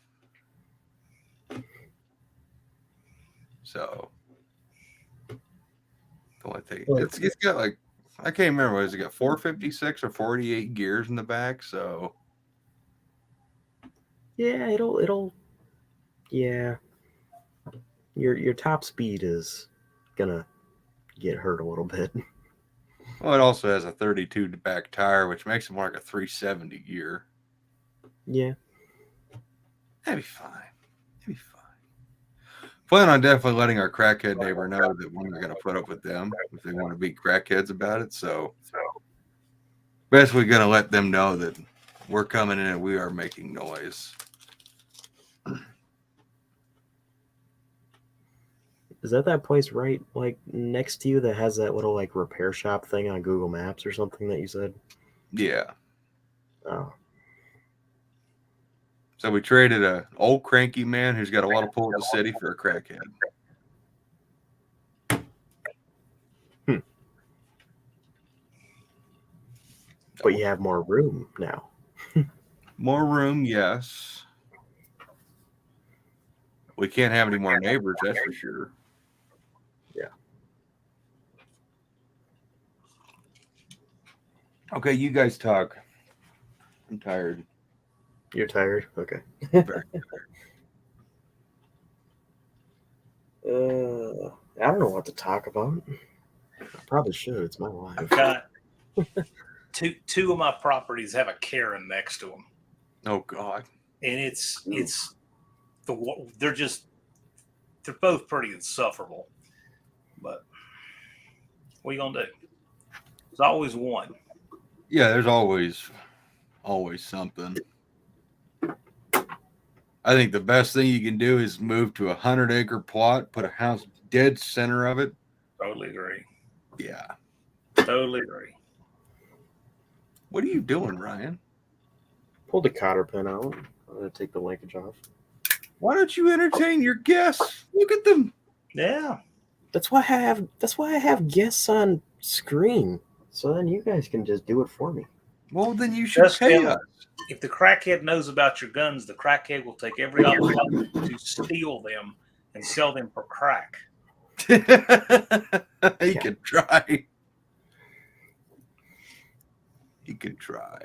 Speaker 3: So, the only thing, it's got like, I can't remember, has it got 456 or 48 gears in the back? So,
Speaker 1: yeah, your top speed is gonna get hurt a little bit.
Speaker 3: Well, it also has a 32 back tire, which makes it more like a 370 gear.
Speaker 1: Yeah,
Speaker 3: That'd be fine. Plan on definitely letting our crackhead neighbor know that we're not going to put up with them if they want to be crackheads about it. So, best we're going to let them know that we're coming in and we are making noise.
Speaker 1: Is that place right like next to you that has that little like repair shop thing on Google Maps or something that you said?
Speaker 3: Yeah.
Speaker 1: Oh,
Speaker 3: So we traded an old cranky man who's got a lot of pull at the city for a crackhead.
Speaker 1: but you have more room now.
Speaker 3: More room, yes. We can't have any more neighbors, that's for sure.
Speaker 1: Yeah.
Speaker 3: Okay, you guys talk. I'm tired.
Speaker 1: You're tired? Okay.
Speaker 3: Very
Speaker 1: I don't know what to talk about. I probably should. It's my life.
Speaker 2: I've got two of my properties have a Karen next to them,
Speaker 3: Oh God.
Speaker 2: and they're both pretty insufferable. But what are you gonna do? There's always one.
Speaker 3: Yeah, there's always something. I think the best thing you can do is move to 100-acre plot, put a house dead center of it.
Speaker 2: Totally agree.
Speaker 3: Yeah.
Speaker 2: Totally agree.
Speaker 3: What are you doing, Ryan?
Speaker 1: Pull the cotter pin out. I'm gonna take the linkage off.
Speaker 3: Why don't you entertain your guests? Look at them.
Speaker 2: Yeah.
Speaker 1: That's why I have guests on screen. So then you guys can just do it for me.
Speaker 3: Well, then you should
Speaker 2: Just
Speaker 3: pay
Speaker 2: tell
Speaker 3: us.
Speaker 2: if the crackhead knows about your guns, the crackhead will take every opportunity to steal them and sell them for crack.
Speaker 3: He can try. He can try.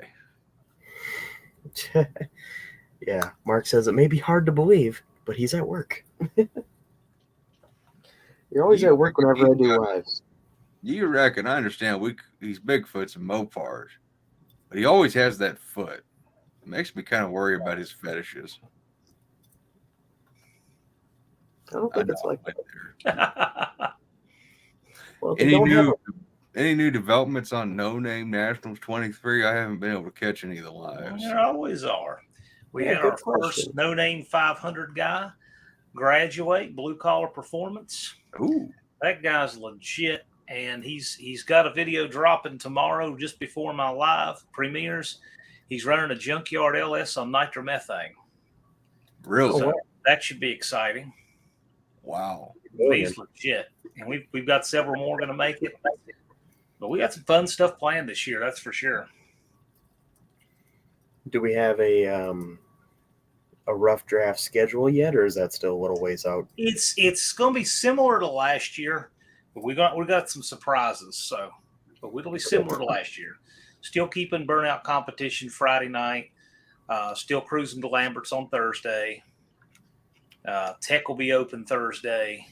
Speaker 1: Yeah, Mark says it may be hard to believe, but he's at work. You're always at work whenever I do lives.
Speaker 3: You reckon? I understand. He's Bigfoots and Mopars, but he always has that foot. It makes me kind of worry about his fetishes.
Speaker 1: I don't think it's like that. Well, they
Speaker 3: Any
Speaker 1: don't have
Speaker 3: new developments on No Name Nationals 23? I haven't been able to catch any of the lives.
Speaker 2: There always are. We
Speaker 1: Yeah,
Speaker 2: had
Speaker 1: good
Speaker 2: our
Speaker 1: question.
Speaker 2: first no-name 500 guy graduate, blue collar performance.
Speaker 3: Ooh,
Speaker 2: That guy's legit, and he's got a video dropping tomorrow just before my live premieres. He's running a junkyard LS on nitromethane.
Speaker 3: really?
Speaker 2: So that should be exciting.
Speaker 3: Wow.
Speaker 2: He's legit, and we've got several more going to make it. But we got some fun stuff planned this year, that's for sure.
Speaker 1: Do we have a rough draft schedule yet, or is that still a little ways out?
Speaker 2: It's going to be similar to last year, but we got some surprises. So, but it'll be similar to last year. Still keeping Burnout competition Friday night. Still cruising to Lambert's on Thursday. Tech will be open Thursday.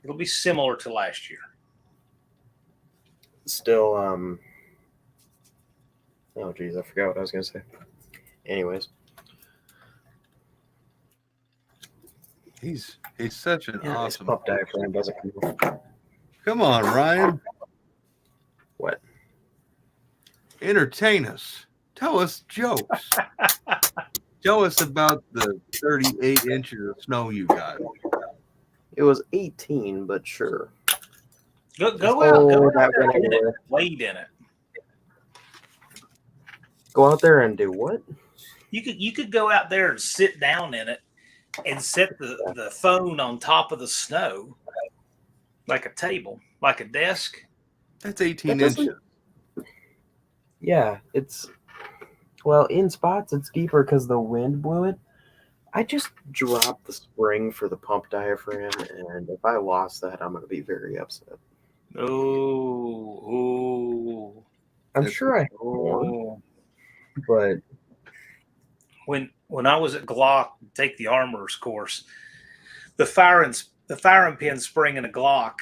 Speaker 2: It'll be similar to last year.
Speaker 1: Still, oh geez, I forgot what I was gonna say. Anyways,
Speaker 3: He's such an
Speaker 1: yeah, this
Speaker 3: awesome.
Speaker 1: pup diaphragm doesn't come off.
Speaker 3: Come on, Ryan.
Speaker 1: What?
Speaker 3: Entertain us. Tell us jokes. Tell us about the 38 inches of snow you got.
Speaker 1: It was 18, but sure.
Speaker 2: Go
Speaker 1: Oh,
Speaker 2: out, go out
Speaker 1: that
Speaker 2: there
Speaker 1: went
Speaker 2: in it,
Speaker 1: over.
Speaker 2: wade in it.
Speaker 1: Go out there and do what?
Speaker 2: You could go out there and sit down in it and set the phone on top of the snow like a table, like a desk.
Speaker 3: That's 18
Speaker 1: That doesn't-
Speaker 3: inches.
Speaker 1: Yeah, well, in spots it's deeper because the wind blew it. I just dropped the spring for the pump diaphragm, and if I lost that, I'm gonna be very upset.
Speaker 2: Oh.
Speaker 1: I'm
Speaker 3: That's-
Speaker 1: sure I have more, but
Speaker 2: When I was at Glock to take the armorer's course, the firing pin spring in a Glock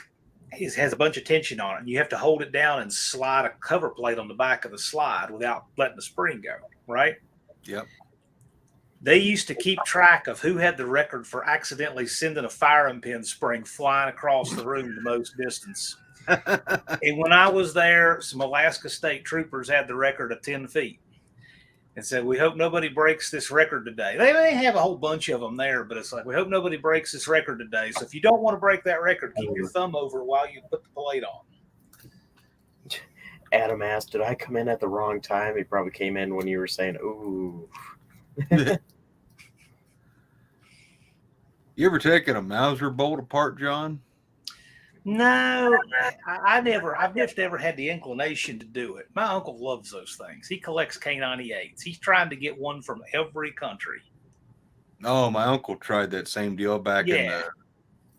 Speaker 2: has a bunch of tension on it, and you have to hold it down and slide a cover plate on the back of the slide without letting the spring go. Right?
Speaker 3: Yep.
Speaker 2: They used to keep track of who had the record for accidentally sending a firing pin spring flying across the room the most distance. And when I was there, some Alaska State troopers had the record of 10 feet and said, we hope nobody breaks this record today. They may have a whole bunch of them there, but it's like, we hope nobody breaks this record today. So if you don't want to break that record, keep your thumb over while you put the plate on.
Speaker 1: Adam asked, did I come in at the wrong time? He probably came in when you were saying, ooh.
Speaker 3: You ever taken a Mauser bolt apart, John?
Speaker 2: No, I've just never had the inclination to do it. My uncle loves those things. He collects K98s. He's trying to get one from every country.
Speaker 3: Oh, my uncle tried that same deal back in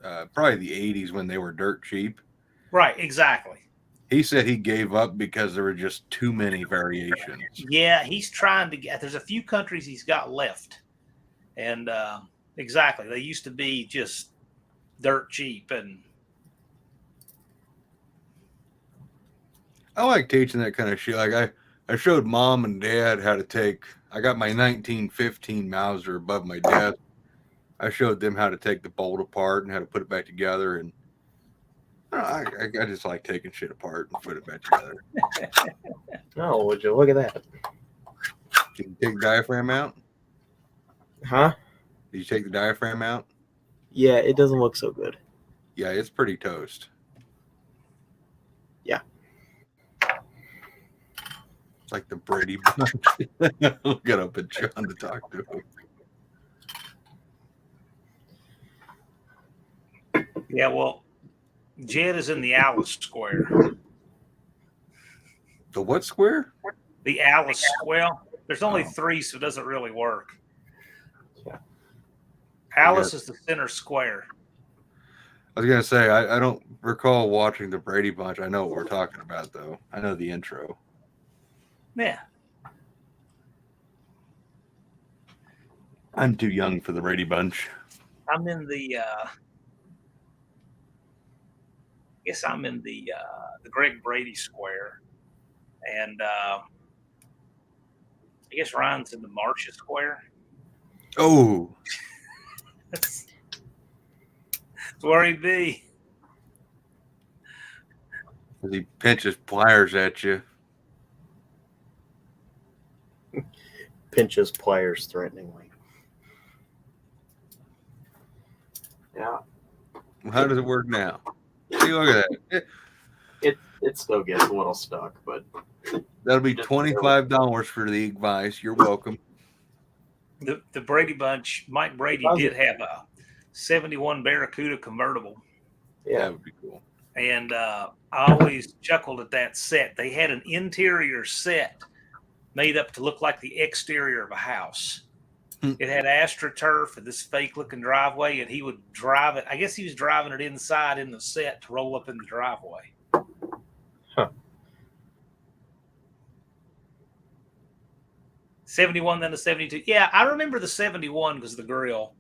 Speaker 3: the probably the 80s when they were dirt cheap.
Speaker 2: Right, exactly.
Speaker 3: He said he gave up because there were just too many variations.
Speaker 2: Yeah, he's trying to get. There's a few countries he's got left, and exactly, they used to be just dirt cheap. And
Speaker 3: I like teaching that kind of shit. Like I showed mom and dad how to take. I got my 1915 Mauser above my desk. I showed them how to take the bolt apart and how to put it back together. And I just like taking shit apart and put it back together.
Speaker 1: Oh, would you look at that?
Speaker 3: Did you take the diaphragm out?
Speaker 1: Huh?
Speaker 3: Did you take the diaphragm out?
Speaker 1: Yeah, it doesn't look so good.
Speaker 3: Yeah, it's pretty toast.
Speaker 1: Yeah.
Speaker 3: Like the Brady Bunch. I'll get up at John to talk to him.
Speaker 2: yeah, well, Jed is in the Alice Square.
Speaker 3: The what square?
Speaker 2: The Alice. Well, there's only three, so it doesn't really work.
Speaker 1: Yeah.
Speaker 2: Alice is the center square.
Speaker 3: I was gonna say I don't recall watching the Brady Bunch. I know what we're talking about though. I know the intro.
Speaker 2: Yeah.
Speaker 3: I'm too young for the Brady Bunch.
Speaker 2: I'm in the I'm in the Greg Brady Square, and I guess Ryan's in the Marcia Square.
Speaker 3: Oh,
Speaker 2: That's where he'd be.
Speaker 3: he pinches pliers at you.
Speaker 1: Pinches pliers threateningly. Yeah.
Speaker 3: How does it work now? See, look at that.
Speaker 1: It still gets a little stuck, but
Speaker 3: That'll be $25 for the advice. You're welcome.
Speaker 2: The Brady Bunch, Mike Brady did have a 71 Barracuda convertible.
Speaker 1: yeah.
Speaker 3: That would be cool.
Speaker 2: And I always chuckled at that set. They had an interior set made up to look like the exterior of a house. It had AstroTurf and this fake looking driveway, and he would drive it. I guess he was driving it inside in the set to roll up in the driveway.
Speaker 1: Huh.
Speaker 2: 71, then the 72. Yeah, I remember the 71 because of the grill.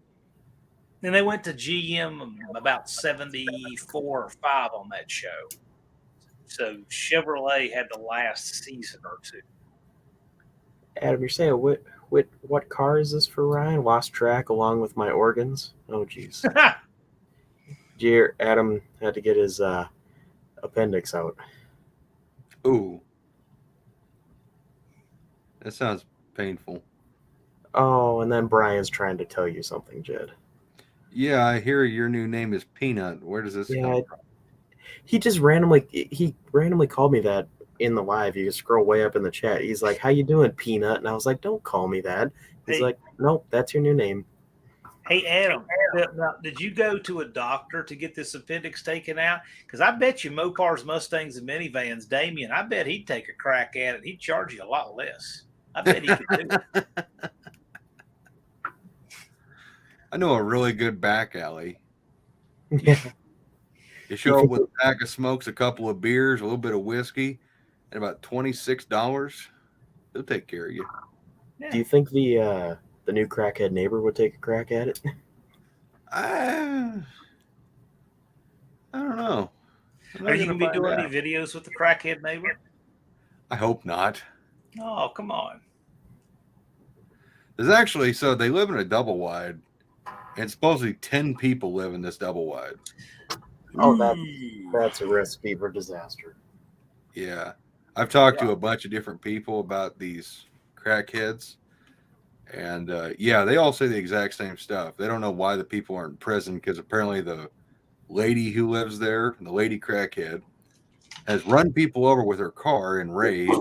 Speaker 2: Then they went to GM about 74 or 5 on that show. So Chevrolet had the last season or two.
Speaker 1: Adam, you're saying what car is this for Ryan? Lost track along with my organs. Oh, jeez. Dear Adam had to get his appendix out.
Speaker 3: Ooh. That sounds painful.
Speaker 1: Oh, and then Brian's trying to tell you something, Jed.
Speaker 3: Yeah, I hear your new name is Peanut. Where does this come from?
Speaker 1: He just randomly called me that in the live. You can scroll way up in the chat. He's like, "How you doing, Peanut?" And I was like, "Don't call me that." He's like, "Nope, that's your new name."
Speaker 2: Hey, Adam, now, did you go to a doctor to get this appendix taken out? Because I bet you Mopar's Mustangs and minivans, Damien, I bet he'd take a crack at it. He'd charge you a lot less. I bet he could do it.
Speaker 3: I know a really good back alley.
Speaker 1: Yeah.
Speaker 3: You show up with a pack of smokes, a couple of beers, a little bit of whiskey, and about $26. They'll take care of you.
Speaker 1: Do you think the new crackhead neighbor would take a crack at it?
Speaker 3: I don't know.
Speaker 2: Are you going to be doing any videos with the crackhead neighbor?
Speaker 3: I hope not.
Speaker 2: Oh, come on.
Speaker 3: There's actually, so they live in a double wide, and supposedly 10 people live in this double wide.
Speaker 1: Oh, that's a recipe for disaster.
Speaker 3: Yeah. I've talked to a bunch of different people about these crackheads. And yeah, they all say the exact same stuff. They don't know why the people aren't in prison because apparently the lady who lives there, the lady crackhead, has run people over with her car in rage.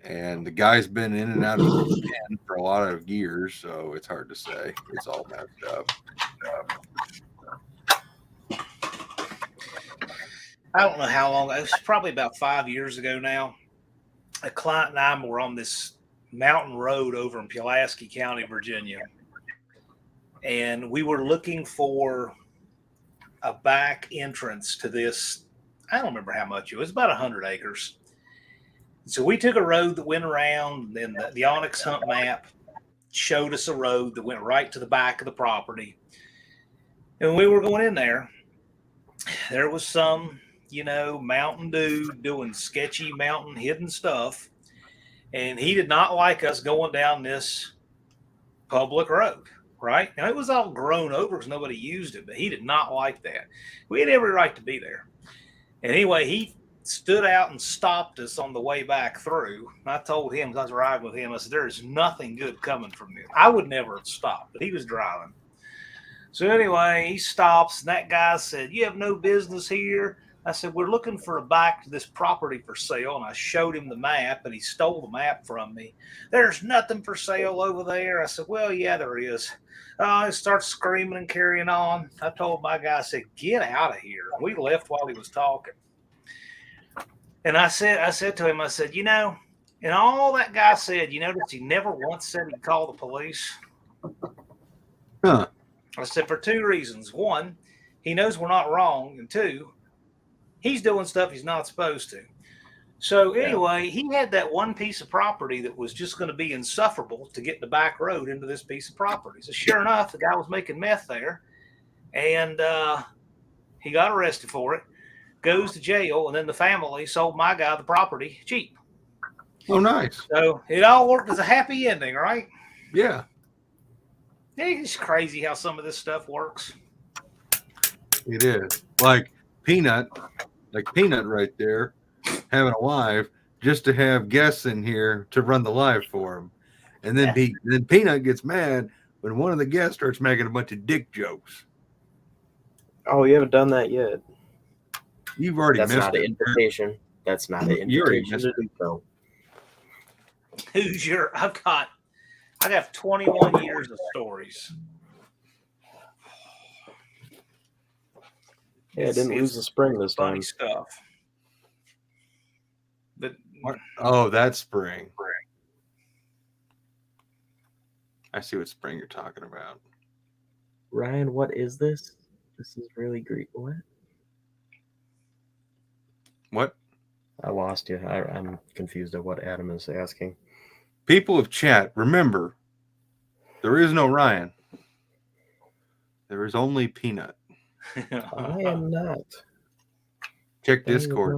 Speaker 3: And the guy's been in and out of the pen for a lot of years, so it's hard to say. It's all messed up.
Speaker 2: I don't know how long. It was probably about 5 years ago now. A client and I were on this mountain road over in Pulaski County, Virginia. And we were looking for a back entrance to this. I don't remember how much it was, about 100 acres. So we took a road that went around, and then the Onyx Hunt map showed us a road that went right to the back of the property. And we were going in there. There was some, mountain dude doing sketchy mountain hidden stuff. And he did not like us going down this public road, right? Now, it was all grown over because nobody used it, but he did not like that. We had every right to be there. And anyway, he stood out and stopped us on the way back through. And I told him, because I was riding with him, I said, there's nothing good coming from this. I would never have stopped, but he was driving. So anyway, he stops, and that guy said, you have no business here. I said, we're looking for a back to this property for sale. And I showed him the map, and he stole the map from me. There's nothing for sale over there. I said, well, yeah, there is. He starts screaming and carrying on. I told my guy, I said, get out of here. We left while he was talking. And I said to him, I said, and all that guy said, you notice he never once said he'd call the police.
Speaker 3: Huh.
Speaker 2: I said, for two reasons. One, he knows we're not wrong. And two, he's doing stuff he's not supposed to. So anyway, he had that one piece of property that was just going to be insufferable to get the back road into this piece of property. So sure enough, the guy was making meth there, and he got arrested for it, goes to jail, and then the family sold my guy the property cheap.
Speaker 3: Oh, nice.
Speaker 2: So it all worked as a happy ending, right?
Speaker 3: Yeah.
Speaker 2: It's crazy how some of this stuff works.
Speaker 3: It is. Like Peanut right there, having a live just to have guests in here to run the live for him. And then, then Peanut gets mad when one of the guests starts making a bunch of dick jokes.
Speaker 1: Oh, you haven't done that yet.
Speaker 3: You've already
Speaker 1: That's
Speaker 3: missed
Speaker 1: not
Speaker 3: it.
Speaker 1: an invitation. That's not an invitation to do so.
Speaker 2: Who's your? I have 21 years of stories.
Speaker 1: Yeah, I didn't lose the spring this
Speaker 2: Funny
Speaker 1: time.
Speaker 2: stuff. But
Speaker 3: oh, that's spring. I see what spring you're talking about.
Speaker 1: Ryan, what is this? This is really great. What?
Speaker 3: What?
Speaker 1: I lost you. I'm confused at what Adam is asking.
Speaker 3: People of chat, remember, there is no Ryan. There is only Peanut.
Speaker 1: I am not.
Speaker 3: Check Discord.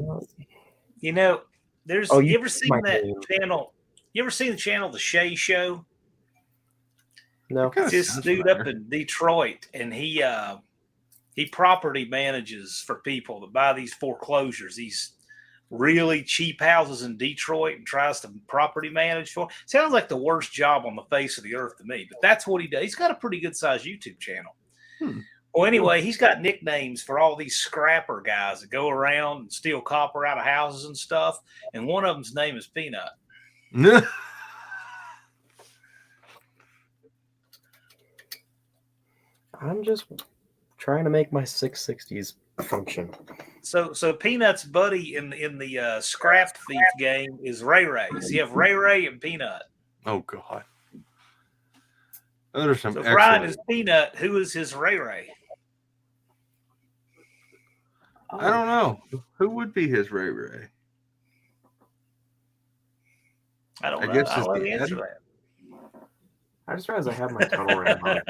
Speaker 2: There's.
Speaker 1: Oh,
Speaker 2: you ever seen that
Speaker 1: name.
Speaker 2: channel? You ever seen the channel The Shay Show?
Speaker 1: No.
Speaker 2: This dude up in Detroit, and he property manages for people that buy these foreclosures, these really cheap houses in Detroit, and tries to property manage for. Sounds like the worst job on the face of the earth to me, but that's what he does. He's got a pretty good sized YouTube channel. Well, anyway, he's got nicknames for all these scrapper guys that go around and steal copper out of houses and stuff, and one of them's name is Peanut.
Speaker 1: I'm just trying to make my 660s function.
Speaker 2: So Peanut's buddy in the scrap thief game is Ray Ray. So you have Ray Ray and Peanut.
Speaker 3: Oh God. Those are some
Speaker 2: So
Speaker 3: excellent.
Speaker 2: Brian is Peanut. Who is his Ray Ray?
Speaker 3: I don't know. Who would be his Ray Ray?
Speaker 2: I don't know.
Speaker 3: guess
Speaker 2: I
Speaker 3: it's
Speaker 2: don't know
Speaker 3: the
Speaker 2: the answer to
Speaker 3: Ed.
Speaker 2: that.
Speaker 1: I just realized I have my tunnel ring on.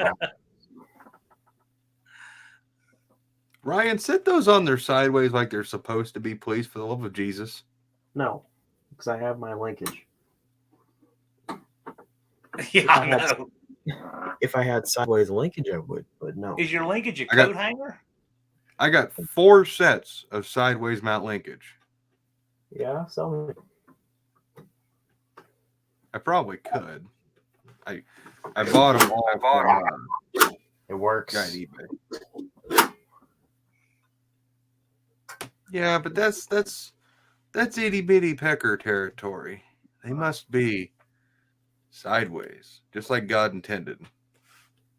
Speaker 3: Ryan, set those on their sideways like they're supposed to be, please, for the love of Jesus.
Speaker 1: No, because I have my linkage.
Speaker 2: Yeah, I
Speaker 1: I had-
Speaker 2: know.
Speaker 1: If I had sideways linkage, I would, but no.
Speaker 2: Is your linkage a
Speaker 3: I got-
Speaker 2: coat hanger?
Speaker 3: I got 4 sets of sideways mount linkage.
Speaker 1: Yeah, so
Speaker 3: I probably could. I bought them all.
Speaker 1: it works.
Speaker 3: Got eBay. Yeah, but that's itty bitty pecker territory. They must be sideways, just like God intended.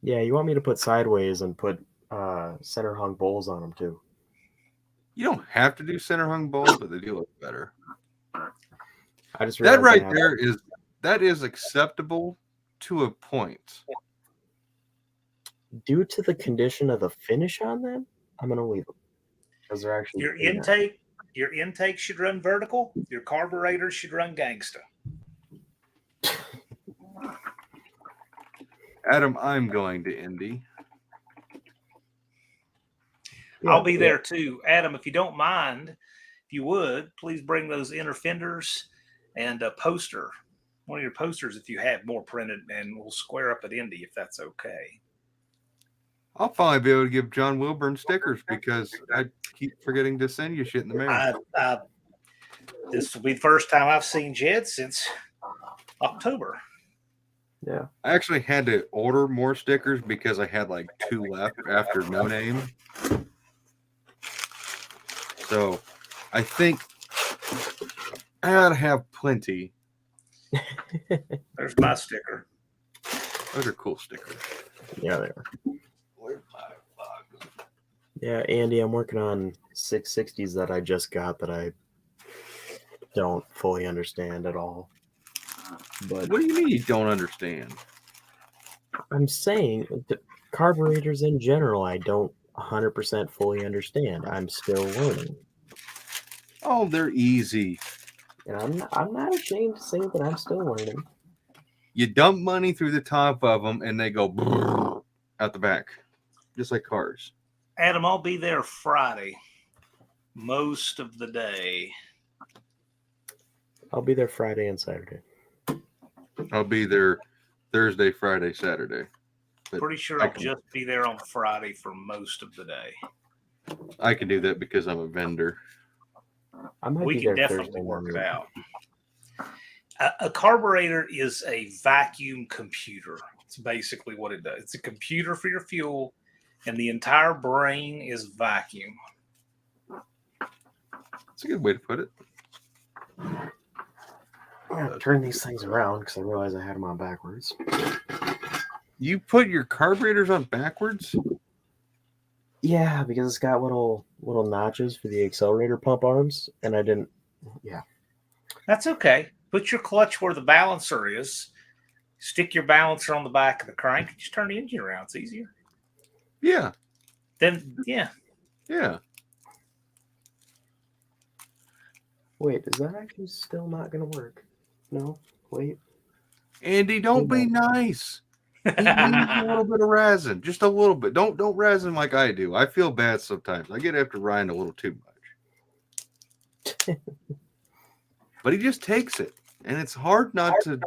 Speaker 1: Yeah, you want me to put sideways and put center hung bowls on them too.
Speaker 3: You don't have to do center hung bowls, but they do look better.
Speaker 1: I just
Speaker 3: That
Speaker 1: realized
Speaker 3: right
Speaker 1: I have-
Speaker 3: there is acceptable to a point.
Speaker 1: due to the condition of the finish on them, I'm gonna leave them because they're actually
Speaker 2: Your
Speaker 1: cleaner.
Speaker 2: intake should run vertical. Your carburetor should run gangsta.
Speaker 3: Adam, I'm going to Indy.
Speaker 1: Yeah,
Speaker 2: I'll be
Speaker 1: yeah.
Speaker 2: there too. Adam, if you don't mind, if you would, please bring those inner fenders and a poster, one of your posters if you have more printed, and we'll square up at Indy if that's okay.
Speaker 3: I'll finally be able to give John Wilburn stickers because I keep forgetting to send you shit in the mail.
Speaker 2: This will be the first time I've seen Jed since October.
Speaker 1: Yeah.
Speaker 3: I actually had to order more stickers because I had like 2 left after No Name. So I think I ought to have plenty.
Speaker 2: There's my sticker.
Speaker 3: Those are cool stickers.
Speaker 1: Yeah, they are.
Speaker 3: Where's my box?
Speaker 1: Yeah, Andy, I'm working on 660s that I just got that I don't fully understand at all. But
Speaker 3: What do you mean you don't understand?
Speaker 1: I'm saying the carburetors in general, I don't 100% fully understand. I'm still learning.
Speaker 3: Oh, they're easy.
Speaker 1: And I'm not ashamed to say that I'm still learning.
Speaker 3: You dump money through the top of them and they go brrr out the back, just like cars.
Speaker 2: Adam, I'll be there Friday, most of the day.
Speaker 1: I'll be there Friday and Saturday.
Speaker 3: I'll be there Thursday, Friday, Saturday. But
Speaker 2: Pretty sure
Speaker 3: I
Speaker 2: I'll
Speaker 3: can-
Speaker 2: just be there on Friday for most of the day.
Speaker 3: I can do that because I'm a vendor.
Speaker 1: I might
Speaker 2: We
Speaker 1: be
Speaker 2: can
Speaker 1: there
Speaker 2: definitely
Speaker 1: Thursday
Speaker 2: work it
Speaker 1: morning.
Speaker 2: out. A carburetor is a vacuum computer. It's basically what it does. It's a computer for your fuel, and the entire brain is vacuum.
Speaker 3: That's a good way to put it.
Speaker 1: I'm gonna turn these things around because I realized I had them on backwards.
Speaker 3: You put your carburetors on backwards?
Speaker 1: Yeah, because it's got little notches for the accelerator pump arms, and I didn't. Yeah,
Speaker 2: That's okay. Put your clutch where the balancer is. Stick your balancer on the back of the crank and just turn the engine around. It's easier.
Speaker 3: Yeah.
Speaker 2: Then, yeah.
Speaker 3: Yeah.
Speaker 1: wait, is that actually still not gonna work? No, wait.
Speaker 3: Andy, don't be nice. He needs a little bit of resin, just a little bit. Don't resin like I do. I feel bad sometimes. I get after Ryan a little too much. But he just takes it, and it's hard not to.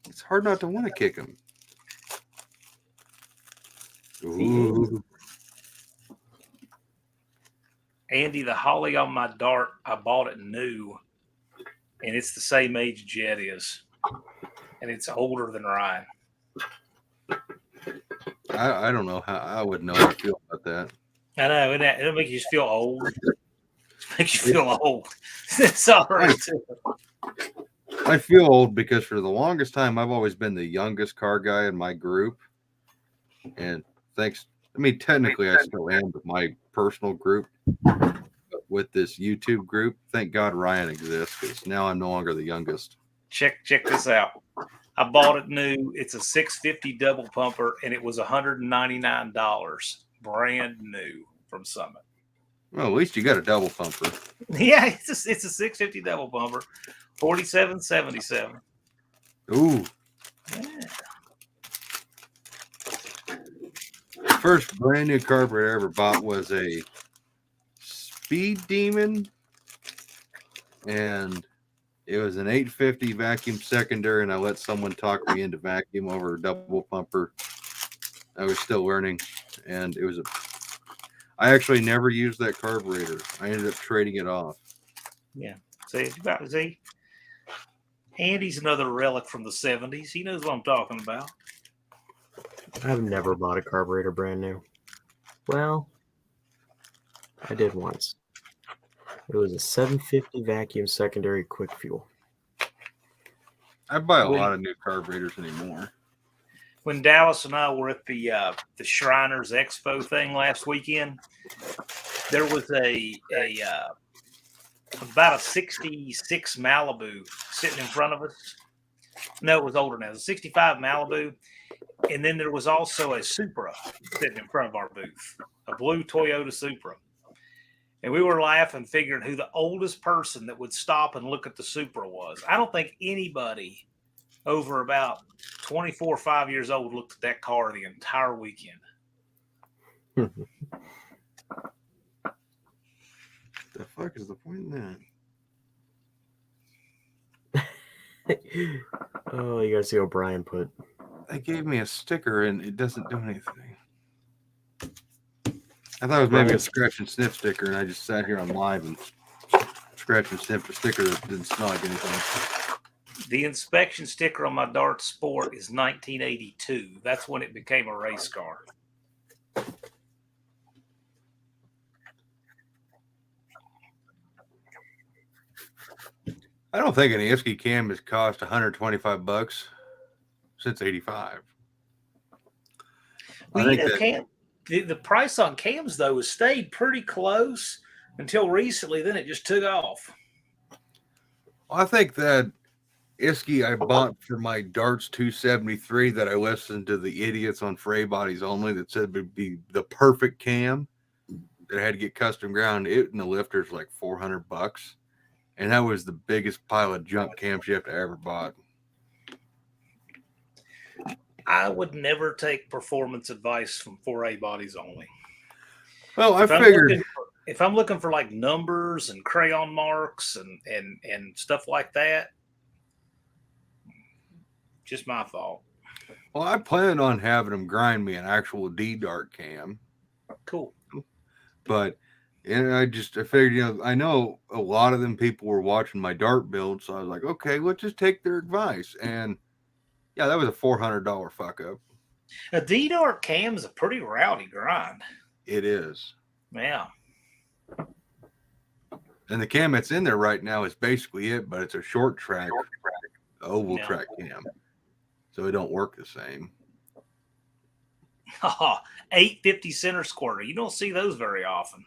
Speaker 3: It's hard not to want to kick him. Ooh.
Speaker 2: Andy, the Holly on my Dart, I bought it new, and it's the same age Jet is, and it's older than Ryan.
Speaker 3: I don't know how I would know how I feel about that.
Speaker 2: I know, and it'll make you just feel old. Makes you feel old. It's all right too.
Speaker 3: I feel old because for the longest time I've always been the youngest car guy in my group, and technically I still am with my personal group. But with this YouTube group, thank God Ryan exists because now I'm no longer the youngest.
Speaker 2: Check this out. I bought it new. It's a 650 double pumper, and it was $199, brand new from Summit.
Speaker 3: Well, at least you got a double pumper.
Speaker 2: Yeah, it's a 650 double pumper, 4777.
Speaker 3: Ooh,
Speaker 2: Yeah.
Speaker 3: first brand new carburetor I ever bought was a Speed Demon, and It was an 850 vacuum secondary, and I let someone talk me into vacuum over a double pumper. I was still learning, and it was I actually never used that carburetor. I ended up trading it off.
Speaker 2: Yeah. See, Andy's another relic from the 70s. He knows what I'm talking about.
Speaker 1: I've never bought a carburetor brand new. Well, I did once. It was a 750 vacuum secondary quick fuel.
Speaker 3: I buy a lot of new carburetors anymore.
Speaker 2: When Dallas and I were at the Shriners Expo thing last weekend, there was about a 66 Malibu sitting in front of us. No, it was older now. It was a 65 Malibu. And then there was also a Supra sitting in front of our booth, a blue Toyota Supra. And we were laughing, figuring who the oldest person that would stop and look at the Supra was. I don't think anybody over about 24 or 5 years old looked at that car the entire weekend.
Speaker 3: The fuck is the point in
Speaker 1: that? Oh, you guys see what Brian put.
Speaker 3: They gave me a sticker and it doesn't do anything. I thought it was maybe a scratch and sniff sticker, and I just sat here on live and scratch and sniffed a sticker that didn't smell like anything.
Speaker 2: The inspection sticker on my Dart Sport is 1982. That's when it became a race car.
Speaker 3: I don't think an Isky cam has cost $125 since '85.
Speaker 2: Well, the price on cams, though, has stayed pretty close until recently. Then it just took off.
Speaker 3: Well, I think that Isky I bought for my Darts 273 that I listened to the idiots on Fray Bodies Only that said would be the perfect cam that I had to get custom ground. It and the lifter's like $400. And that was the biggest pile of junk cams you have to ever bought.
Speaker 2: I would never take performance advice from 4A Bodies Only.
Speaker 3: Well, I figured
Speaker 2: if I'm looking for like numbers and crayon marks and stuff like that, just my fault.
Speaker 3: Well, I planned on having them grind me an actual D-Dart cam.
Speaker 2: Cool.
Speaker 3: But and I figured, I know a lot of them people were watching my Dart build, so I was like, okay, let's just take their advice. And yeah, that was a $400 fuck up.
Speaker 2: A D-Dart cam is a pretty rowdy grind.
Speaker 3: It is.
Speaker 2: Yeah.
Speaker 3: And the cam that's in there right now is basically it, but it's a short track, oval track cam. So it don't work the same.
Speaker 2: 850 center squirter. You don't see those very often.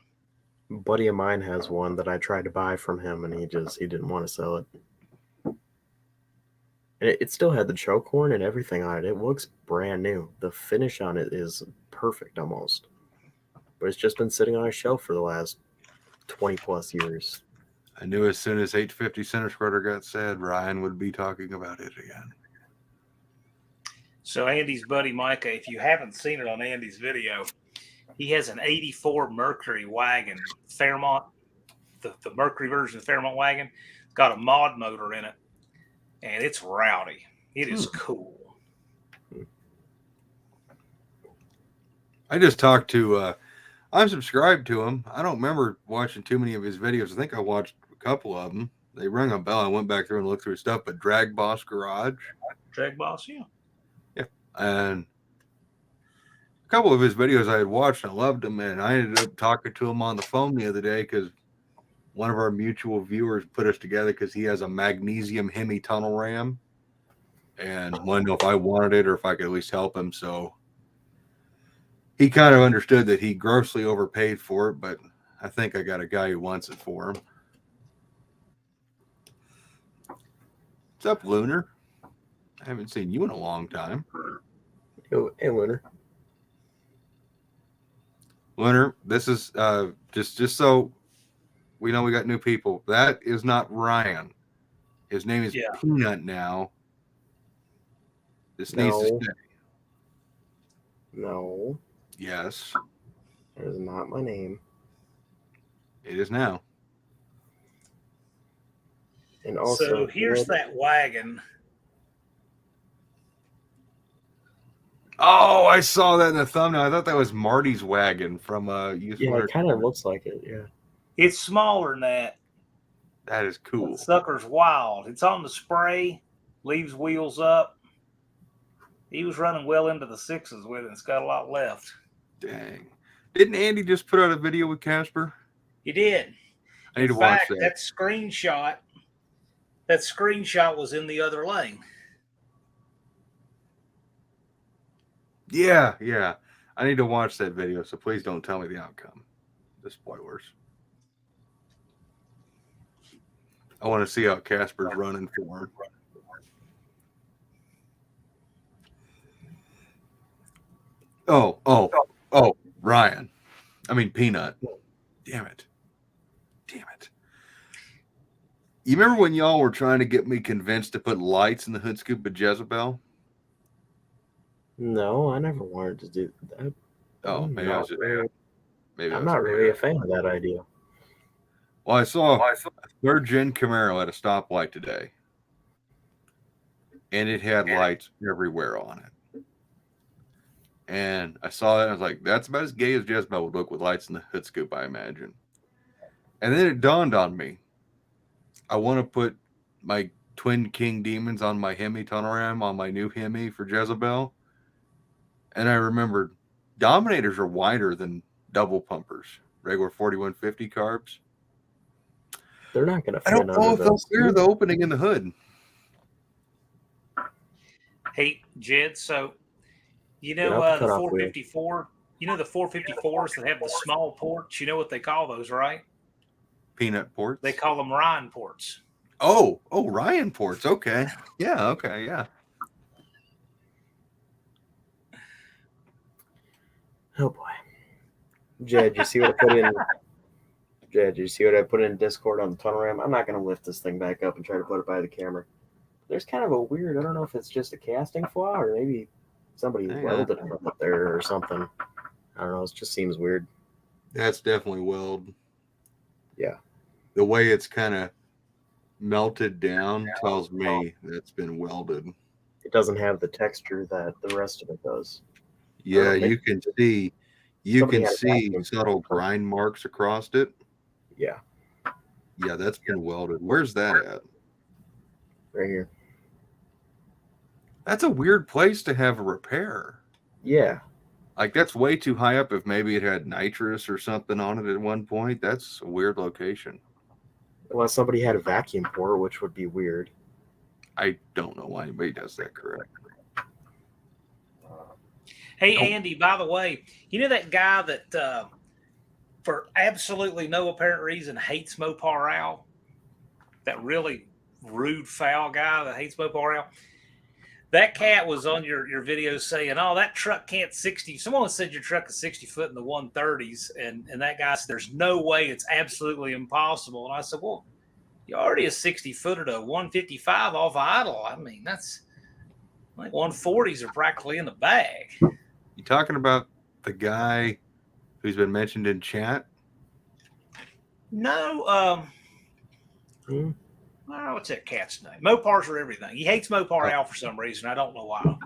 Speaker 1: A buddy of mine has one that I tried to buy from him, and he didn't want to sell it. And it still had the choke horn and everything on it. It looks brand new. The finish on it is perfect almost. But it's just been sitting on a shelf for the last 20 plus years.
Speaker 3: I knew as soon as 850 center squirter got said, Ryan would be talking about it again.
Speaker 2: So Andy's buddy Micah, if you haven't seen it on Andy's video, he has an 84 Mercury wagon, Fairmont, the Mercury version of the Fairmont wagon. It's got a mod motor in it, and it's rowdy. It is cool.
Speaker 3: I just talked to, I'm subscribed to him. I don't remember watching too many of his videos. I think I watched a couple of them. They rang a bell. I went back through and looked through his stuff, but Drag Boss Garage.
Speaker 2: Drag Boss, yeah.
Speaker 3: Yeah. And a couple of his videos I had watched, I loved them, and I ended up talking to him on the phone the other day because one of our mutual viewers put us together because he has a magnesium Hemi tunnel ram and wanted to know if I wanted it or if I could at least help him. So he kind of understood that he grossly overpaid for it, but I think I got a guy who wants it for him. What's up, Lunar? I haven't seen you in a long time.
Speaker 1: Hey, Lunar.
Speaker 3: Lunar, this is just so we know we got new people. That is not Ryan. His name is Peanut now. This needs to stay.
Speaker 1: No.
Speaker 3: Yes.
Speaker 1: That is not my name.
Speaker 3: It is now.
Speaker 1: And also,
Speaker 2: So here's that wagon.
Speaker 3: Oh, I saw that in the thumbnail. I thought that was Marty's wagon from Youth
Speaker 1: yeah,
Speaker 3: Winter
Speaker 1: it kind of
Speaker 3: Tournament.
Speaker 1: looks like it. Yeah.
Speaker 2: It's smaller than that.
Speaker 3: That is cool.
Speaker 2: That sucker's wild. It's on the spray, leaves wheels up. He was running well into the sixes with it. It's got a lot left.
Speaker 3: Dang. Didn't Andy just put out a video with Casper?
Speaker 2: He did.
Speaker 3: I need to
Speaker 2: In
Speaker 3: watch
Speaker 2: fact,
Speaker 3: that.
Speaker 2: that screenshot was in the other lane.
Speaker 3: Yeah, yeah. I need to watch that video, so please don't tell me the outcome. The spoilers. I want to see how Casper's running for him. Oh, Ryan. I mean, Peanut. Damn it. You remember when y'all were trying to get me convinced to put lights in the hood scoop of Jezebel?
Speaker 1: No, I never wanted to do that.
Speaker 3: Oh,
Speaker 1: I'm
Speaker 3: maybe I was just maybe I
Speaker 1: I'm
Speaker 3: was
Speaker 1: not really a fan of that idea.
Speaker 3: Well, I saw a third gen Camaro at a stoplight today, and it had lights everywhere on it. And I saw that, and I was like, that's about as gay as Jezebel would look with lights in the hood scoop, I imagine. And then it dawned on me, I want to put my Twin King Demons on my Hemi tunnel ram, on my new Hemi for Jezebel. And I remembered Dominators are wider than double pumpers, regular 4150 carbs.
Speaker 1: They're not going to
Speaker 3: I
Speaker 1: fit
Speaker 3: don't know if they'll clear
Speaker 1: seat.
Speaker 3: the opening in the hood.
Speaker 2: Hey, Jed, so you know
Speaker 1: Yeah,
Speaker 2: the
Speaker 1: cut off
Speaker 2: 454, you know the 454s that have the small ports, you know what they call those, right?
Speaker 3: Peanut ports.
Speaker 2: They call them Ryan ports.
Speaker 3: Oh, Ryan ports. Okay. Yeah, okay, yeah.
Speaker 1: Oh boy. Jed, you see what I put in? Jed, you see what I put in Discord on the tunnel ram? I'm not going to lift this thing back up and try to put it by the camera. There's kind of a weird, I don't know if it's just a casting flaw or maybe somebody welded it up there or something. I don't know. It just seems weird.
Speaker 3: That's definitely weld.
Speaker 1: Yeah.
Speaker 3: The way it's kind of melted down tells me that's been welded.
Speaker 1: It doesn't have the texture that the rest of it does.
Speaker 3: Yeah, you can see
Speaker 1: vacuum
Speaker 3: subtle grind marks across it.
Speaker 1: Yeah.
Speaker 3: Yeah, that's been welded. Where's that at?
Speaker 1: Right here.
Speaker 3: That's a weird place to have a repair.
Speaker 1: Yeah.
Speaker 3: Like, that's way too high up. If maybe it had nitrous or something on it at one point, that's a weird location.
Speaker 1: Unless somebody had a vacuum pour, which would be weird.
Speaker 3: I don't know why anybody does that correct.
Speaker 2: Hey, Andy, by the way, you know that guy that for absolutely no apparent reason hates Mopar Al? That really rude, foul guy that hates Mopar Al? That cat was on your video saying, oh, that truck can't 60. Someone said your truck is 60 foot in the 130s. And that guy said, there's no way, it's absolutely impossible. And I said, well, you already a 60 footer to 155 off idle. I mean, that's like 140s are practically in the bag.
Speaker 3: You talking about the guy who's been mentioned in chat?
Speaker 2: No, what's that cat's name? Mopars are everything. He hates Mopar Al for some reason. I don't know why.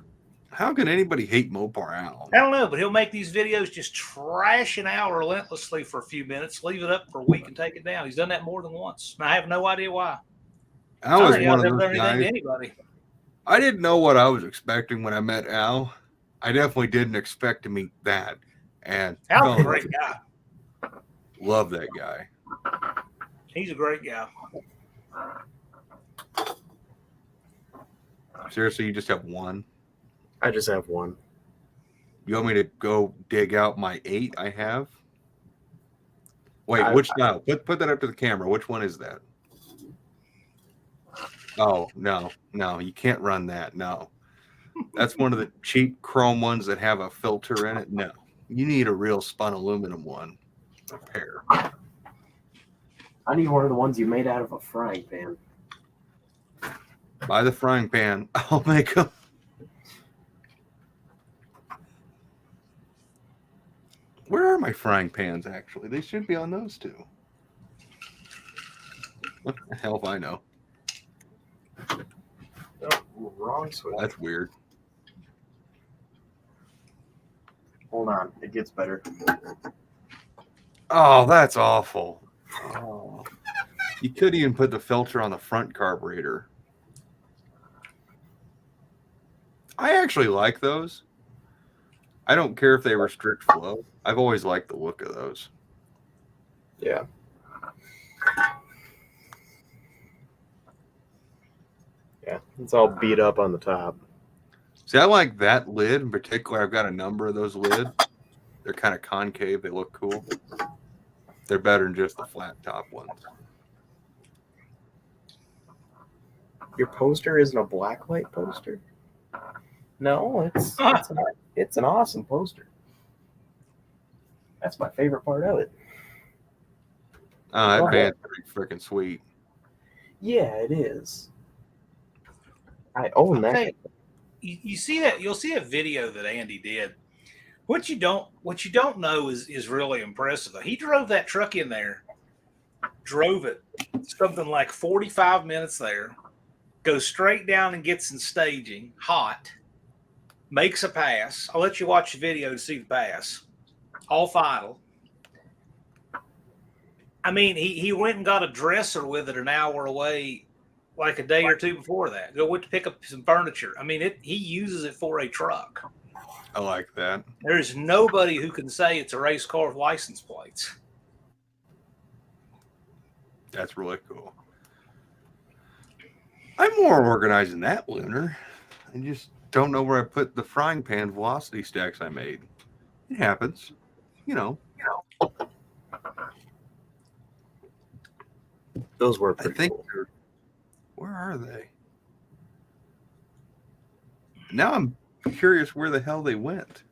Speaker 3: How can anybody hate Mopar Al?
Speaker 2: I don't know, but he'll make these videos just trashing Al relentlessly for a few minutes, leave it up for a week and take it down. He's done that more than once. And I have no idea why.
Speaker 3: Al was one of those guys.
Speaker 2: To anybody.
Speaker 3: I didn't know what I was expecting when I met Al. I definitely didn't expect to meet that. And
Speaker 2: Al's a great guy.
Speaker 3: Love that guy.
Speaker 2: He's a great guy.
Speaker 3: Seriously, you just have one?
Speaker 1: I just have one.
Speaker 3: You want me to go dig out my 8 I have? Wait, which now? Put that up to the camera. Which one is that? Oh, no, you can't run that. No. That's one of the cheap chrome ones that have a filter in it. No. You need a real spun aluminum one. A pair.
Speaker 1: I need one of the ones you made out of a frying pan.
Speaker 3: Buy the frying pan. I'll make them. Where are my frying pans, actually? They should be on those two. What the hell if I know?
Speaker 1: Ooh, wrong switch.
Speaker 3: That's weird.
Speaker 1: Hold on, it gets better.
Speaker 3: Oh, that's awful. Oh. You could even put the filter on the front carburetor. I actually like those. I don't care if they restrict flow. I've always liked the look of those.
Speaker 1: Yeah. Yeah, it's all beat up on the top.
Speaker 3: See, I like that lid in particular. I've got a number of those lids. They're kind of concave. They look cool. They're better than just the flat top ones.
Speaker 1: Your poster isn't a blacklight poster? No, it's an awesome poster. That's my favorite part of it.
Speaker 3: Oh, that
Speaker 1: Go ahead.
Speaker 3: band's pretty freaking sweet.
Speaker 1: Yeah, it is. I own that.
Speaker 2: Okay. You see that? You'll see a video that Andy did. What you don't know is really impressive. He drove that truck in there, drove it something like 45 minutes there, goes straight down and gets in staging, hot, makes a pass. I'll let you watch the video to see the pass. All final. I mean, he went and got a dresser with it an hour away, like a day or two before that. Went to pick up some furniture. I mean, he uses it for a truck.
Speaker 3: I like that.
Speaker 2: There's nobody who can say it's a race car with license plates.
Speaker 3: That's really cool. I'm more organized than that, Lunar. I just don't know where I put the frying pan velocity stacks I made. It happens. You know.
Speaker 1: Those were
Speaker 3: I
Speaker 1: pretty
Speaker 3: think
Speaker 1: cool.
Speaker 3: they're, where are they? Now I'm curious where the hell they went.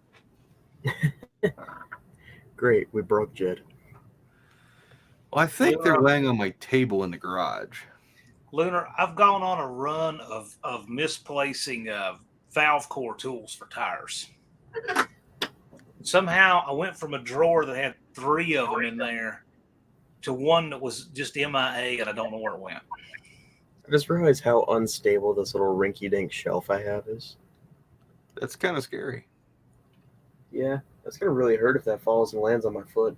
Speaker 1: Great, we broke Jed.
Speaker 3: Well, I think they're laying on my table in the garage.
Speaker 2: Lunar, I've gone on a run of misplacing valve core tools for tires. Somehow I went from a drawer that had 3 of them in there to one that was just MIA, and I don't know where it went.
Speaker 1: I just realized how unstable this little rinky-dink shelf I have is.
Speaker 3: That's kind of scary.
Speaker 1: Yeah, that's gonna really hurt if that falls and lands on my foot.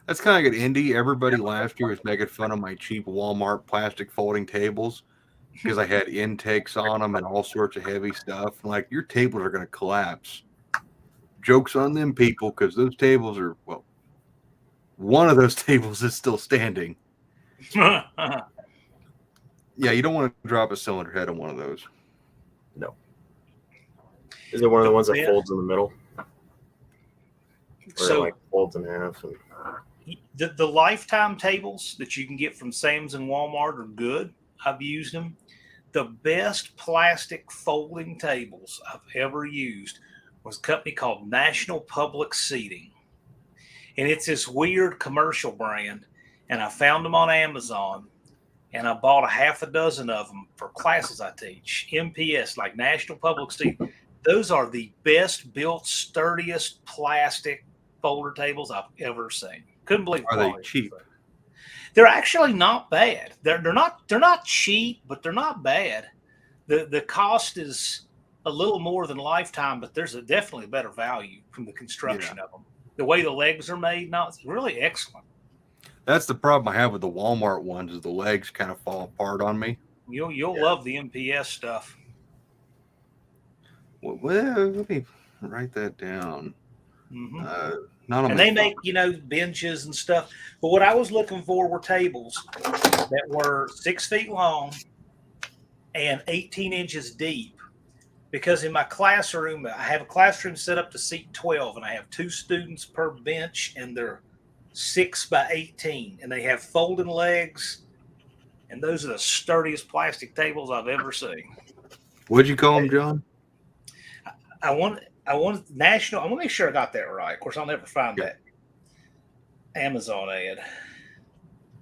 Speaker 3: That's kind of like an indie. Everybody last year was making fun of my cheap Walmart plastic folding tables because I had intakes on them and all sorts of heavy stuff. Like, your tables are going to collapse. Joke's on them people, because those tables are, well, one of those tables is still standing. Yeah, you don't want to drop a cylinder head on one of those.
Speaker 1: No. Is it one of the ones that folds in the middle? Or
Speaker 2: So
Speaker 1: like folds in half? And...
Speaker 2: the lifetime tables that you can get from Sam's and Walmart are good. I've used them. The best plastic folding tables I've ever used was a company called National Public Seating. And it's this weird commercial brand. And I found them on Amazon. And I bought a half a dozen of them for classes I teach. MPS, like National Public Seating. Those are the best built, sturdiest plastic folder tables I've ever seen. Couldn't believe.
Speaker 3: Are they cheap?
Speaker 2: They're actually not bad. They're not cheap, but they're not bad. The cost is a little more than Lifetime, but there's definitely a better value from the construction of them. The way the legs are made, it's really excellent.
Speaker 3: That's the problem I have with the Walmart ones, is the legs kind of fall apart on me.
Speaker 2: You'll love the MPS stuff.
Speaker 3: Well, let me write that down.
Speaker 2: Mm-hmm.
Speaker 3: Not on
Speaker 2: and
Speaker 3: my
Speaker 2: they make, benches and stuff. But what I was looking for were tables that were 6 feet long and 18 inches deep. Because in my classroom, I have a classroom set up to seat 12, and I have 2 students per bench, and they're 6 by 18, and they have folding legs. And those are the sturdiest plastic tables I've ever seen.
Speaker 3: What'd you call them, John?
Speaker 2: I want National. I want to make sure I got that right. Of course, I'll never find that Amazon ad.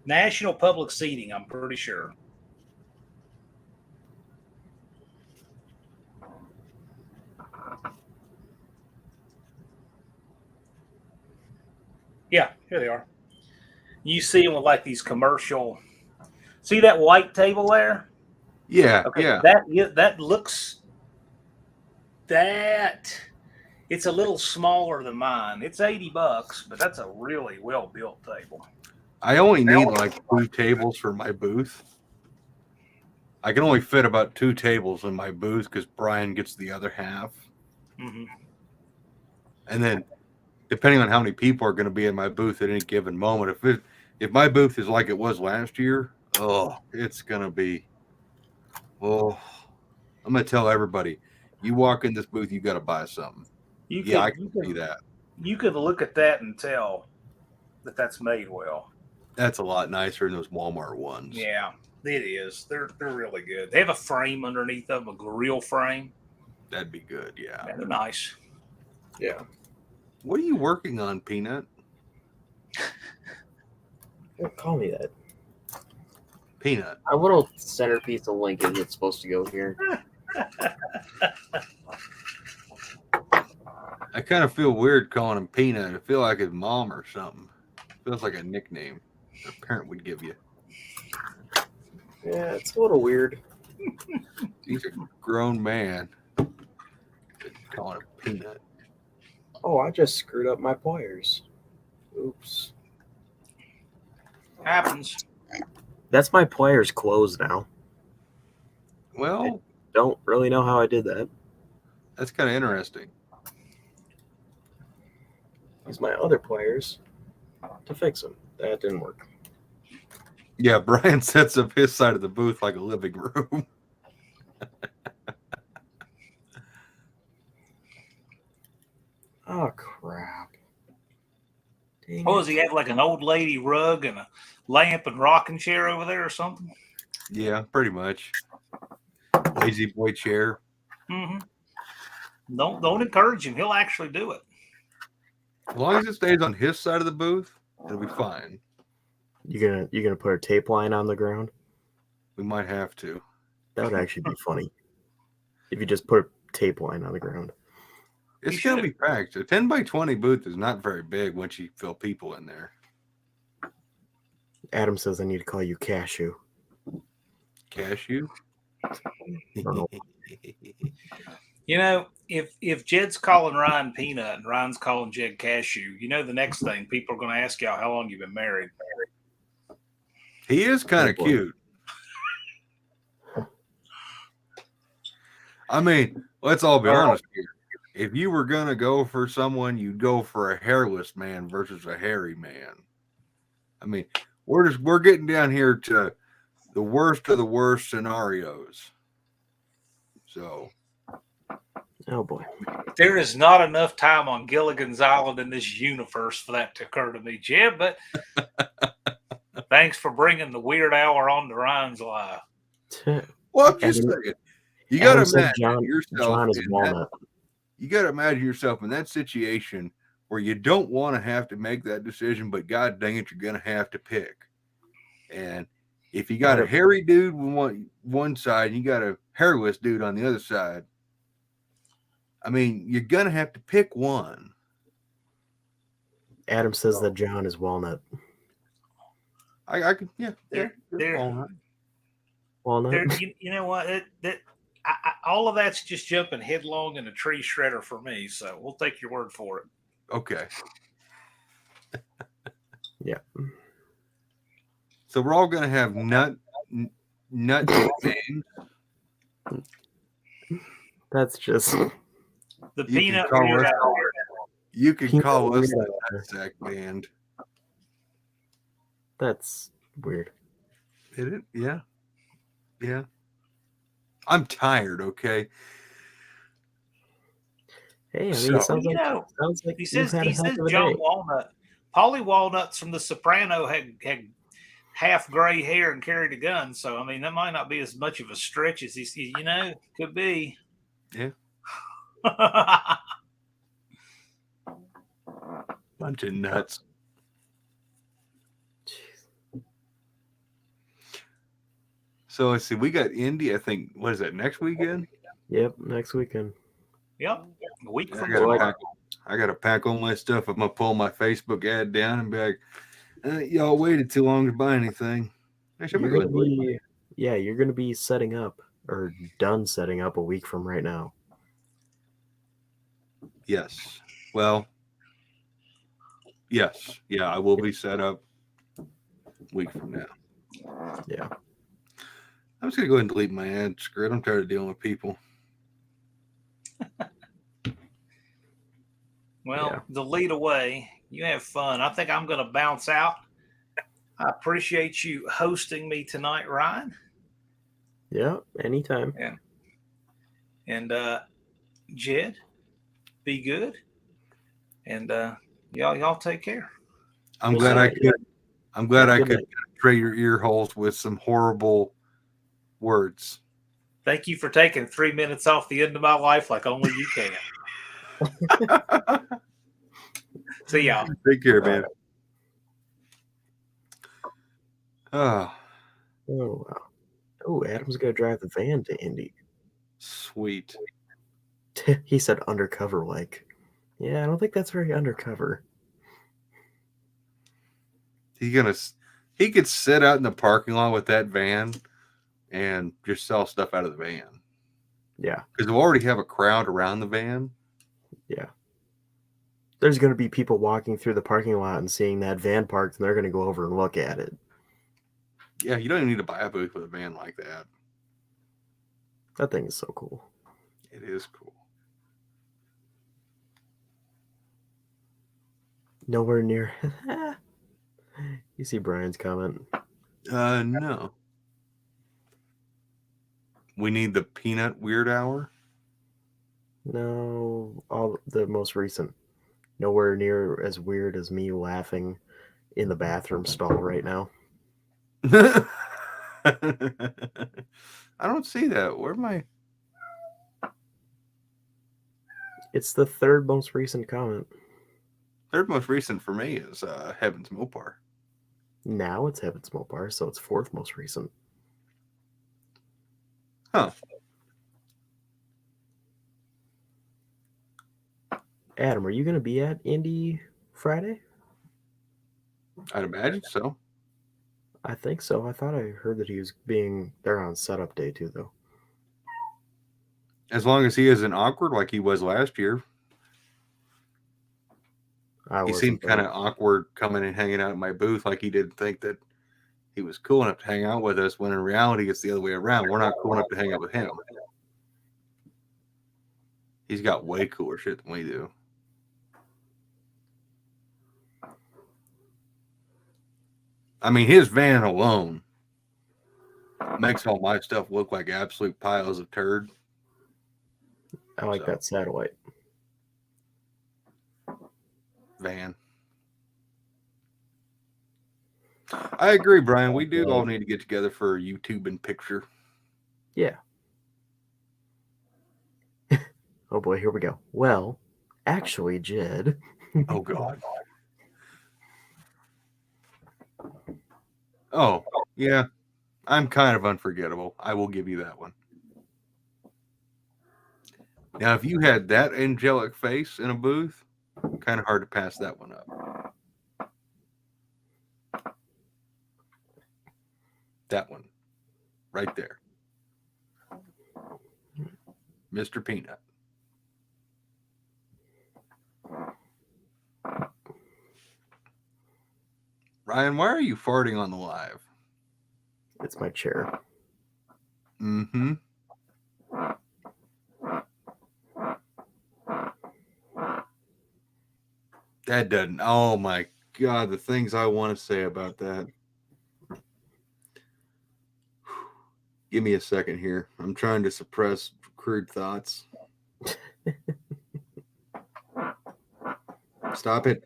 Speaker 2: National Public Seating, I'm pretty sure. Yeah, here they are. You see them with like these commercial. See that white table there?
Speaker 3: Yeah,
Speaker 2: Okay,
Speaker 3: yeah.
Speaker 2: that looks that it's a little smaller than mine. It's $80, but that's a really well built table.
Speaker 3: I only need like 2 tables for my booth. I can only fit about 2 tables in my booth because Brian gets the other half.
Speaker 2: Mm-hmm.
Speaker 3: And then, depending on how many people are going to be in my booth at any given moment, if my booth is like it was last year, it's going to be. Oh, I'm going to tell everybody, you walk in this booth, you got to buy something. I can see that.
Speaker 2: You could look at that and tell that that's made well.
Speaker 3: That's a lot nicer than those Walmart ones.
Speaker 2: Yeah, it is. They're really good. They have a frame underneath them, a grill frame.
Speaker 3: That'd be good. Yeah.
Speaker 2: They're nice.
Speaker 1: Yeah.
Speaker 3: What are you working on, Peanut?
Speaker 1: Don't call me that.
Speaker 3: Peanut.
Speaker 1: A little centerpiece of Lincoln that's supposed to go here.
Speaker 3: I kind of feel weird calling him Peanut. I feel like his mom or something. Feels like a nickname a parent would give you.
Speaker 1: Yeah, it's a little weird.
Speaker 3: He's a grown man. Calling him Peanut.
Speaker 1: Oh, I just screwed up my pliers. Oops.
Speaker 2: Happens.
Speaker 1: That's my pliers closed now.
Speaker 3: Well,
Speaker 1: Don't really know how I did that.
Speaker 3: that's kind of interesting.
Speaker 1: Use my other pliers to fix them. That didn't work.
Speaker 3: Yeah, Brian sets up his side of the booth like a living room.
Speaker 1: Oh, crap. Dang
Speaker 2: Oh,
Speaker 1: it.
Speaker 2: does he have like an old lady rug and a lamp and rocking chair over there or something?
Speaker 3: Yeah, pretty much. Lazy boy chair.
Speaker 2: Mm-hmm. Don't encourage him. He'll actually do it.
Speaker 3: As long as it stays on his side of the booth, it'll be fine.
Speaker 1: You gonna put a tape line on the ground?
Speaker 3: We might have to.
Speaker 1: That would actually be funny. If you just put a tape line on the ground.
Speaker 3: It's going to be packed. A 10 by 20 booth is not very big once you fill people in there.
Speaker 1: Adam says I need to call you Cashew.
Speaker 3: Cashew?
Speaker 1: know.
Speaker 2: You know, if Jed's calling Ryan Peanut and Ryan's calling Jed Cashew, you know the next thing people are going to ask y'all how long you've been married.
Speaker 3: He is kind of
Speaker 1: boy.
Speaker 3: cute. I mean, let's all be honest here. If you were going to go for someone, you'd go for a hairless man versus a hairy man. I mean, we're getting down here to the worst of the worst scenarios. So,
Speaker 1: Oh boy.
Speaker 2: There is not enough time on Gilligan's Island in this universe for that to occur to me, Jed, but thanks for bringing the weird hour on to Ryan's life.
Speaker 3: well, I'm just
Speaker 1: Adam-
Speaker 3: saying, you got to
Speaker 1: Adam said
Speaker 3: imagine yourself.
Speaker 1: John is
Speaker 3: in that-
Speaker 1: walnut.
Speaker 3: You got to imagine yourself in that situation where you don't want to have to make that decision, but God dang it, you're going to have to pick. And if you got a hairy dude on one side and you got a hairless dude on the other side, I mean, you're going to have to pick one.
Speaker 1: Adam says that John is walnut.
Speaker 3: I could, yeah.
Speaker 2: There,
Speaker 1: Walnut?
Speaker 2: you know what? All of that's just jumping headlong in a tree shredder for me, so we'll take your word for it.
Speaker 3: Okay.
Speaker 1: Yeah.
Speaker 3: So we're all going to have nut names.
Speaker 1: That's just
Speaker 2: The
Speaker 3: You
Speaker 2: peanut
Speaker 3: can call
Speaker 2: weird
Speaker 3: us-
Speaker 2: hour.
Speaker 3: You can
Speaker 1: Peanut
Speaker 3: call us
Speaker 1: weird
Speaker 3: the
Speaker 1: hour.
Speaker 3: Nutsack Band.
Speaker 1: that's weird.
Speaker 3: Is it? Yeah. Yeah. I'm tired, okay?
Speaker 1: Hey, I mean,
Speaker 3: So-
Speaker 1: it sounds
Speaker 2: You
Speaker 1: like,
Speaker 2: know,
Speaker 1: you've
Speaker 2: He says
Speaker 1: had a heck of a
Speaker 2: John
Speaker 1: day.
Speaker 2: Walnut. Polly Walnuts from The Soprano had half gray hair and carried a gun, so I mean that might not be as much of a stretch as he, could be.
Speaker 3: Yeah. Bunch of nuts. So let's see. We got Indy. I think. What is that? Next weekend?
Speaker 1: Yep, next weekend.
Speaker 2: Yep, a week
Speaker 3: I
Speaker 2: from
Speaker 3: gotta
Speaker 2: tomorrow.
Speaker 3: pack. I gotta pack all my stuff. I'm gonna pull my Facebook ad down and be like, "Y'all waited too long to buy anything." I should be
Speaker 1: You're
Speaker 3: good.
Speaker 1: Yeah, you're going to be setting up or done setting up a week from right now.
Speaker 3: Yes. Well, yes. Yeah, I will be set up a week from now.
Speaker 1: Yeah.
Speaker 3: I'm just going to go ahead and delete my ad. Screw it. I'm tired of dealing with people.
Speaker 2: Well,
Speaker 1: Yeah.
Speaker 2: the lead away. You have fun. I think I'm going to bounce out. I appreciate you hosting me tonight, Ryan.
Speaker 1: Yeah, anytime.
Speaker 2: And Jed, be good. And y'all take care.
Speaker 3: I'm
Speaker 2: We'll
Speaker 3: glad
Speaker 2: see.
Speaker 3: I could. I'm glad
Speaker 1: Yeah,
Speaker 3: I
Speaker 1: good
Speaker 3: could
Speaker 1: night.
Speaker 3: penetrate your ear holes with some horrible words.
Speaker 2: Thank you for taking 3 minutes off the end of my life like only you can. See y'all.
Speaker 3: Take care, man. Oh,
Speaker 1: Oh, wow. Oh, Adam's going to drive the van to Indy.
Speaker 3: sweet.
Speaker 1: He said undercover like. Yeah, I don't think that's very undercover.
Speaker 3: He could sit out in the parking lot with that van and just sell stuff out of the van.
Speaker 1: Yeah,
Speaker 3: Because we already have a crowd around the van.
Speaker 1: yeah. There's going to be people walking through the parking lot and seeing that van parked, and they're going to go over and look at it.
Speaker 3: Yeah, you don't even need to buy a booth with a van like that.
Speaker 1: That thing is so cool.
Speaker 3: It is cool.
Speaker 1: Nowhere near. You see Brian's comment.
Speaker 3: No. We need the peanut weird hour.
Speaker 1: No, all the most recent. Nowhere near as weird as me laughing in the bathroom stall right now.
Speaker 3: I don't see that. Where am I?
Speaker 1: It's the third most recent comment.
Speaker 3: Third most recent for me is Heaven's Mopar.
Speaker 1: Now it's Heaven's Mopar, so it's fourth most recent.
Speaker 3: Huh.
Speaker 1: Adam, are you going to be at Indy Friday?
Speaker 3: I'd imagine so.
Speaker 1: I think so. I thought I heard that he was being there on setup day too, though.
Speaker 3: As long as he isn't awkward like he was last year. He seemed kind of awkward coming and hanging out at my booth like he didn't think that he was cool enough to hang out with us, when in reality it's the other way around. We're not cool enough to hang out with him. He's got way cooler shit than we do. I mean, his van alone makes all my stuff look like absolute piles of turd.
Speaker 1: I like that satellite
Speaker 3: van. I agree, Brian. We do all need to get together for a YouTube and picture.
Speaker 1: Yeah. Oh boy, here we go. Well, actually, Jed.
Speaker 3: Oh God. Oh, yeah. I'm kind of unforgettable. I will give you that one. Now, if you had that angelic face in a booth, kind of hard to pass that one up. That one. Right there. Mr. Peanut. Ryan, why are you farting on the live?
Speaker 1: It's my chair.
Speaker 3: Mm-hmm. That doesn't. Oh my God, the things I want to say about that. Give me a second here. I'm trying to suppress crude thoughts. Stop it.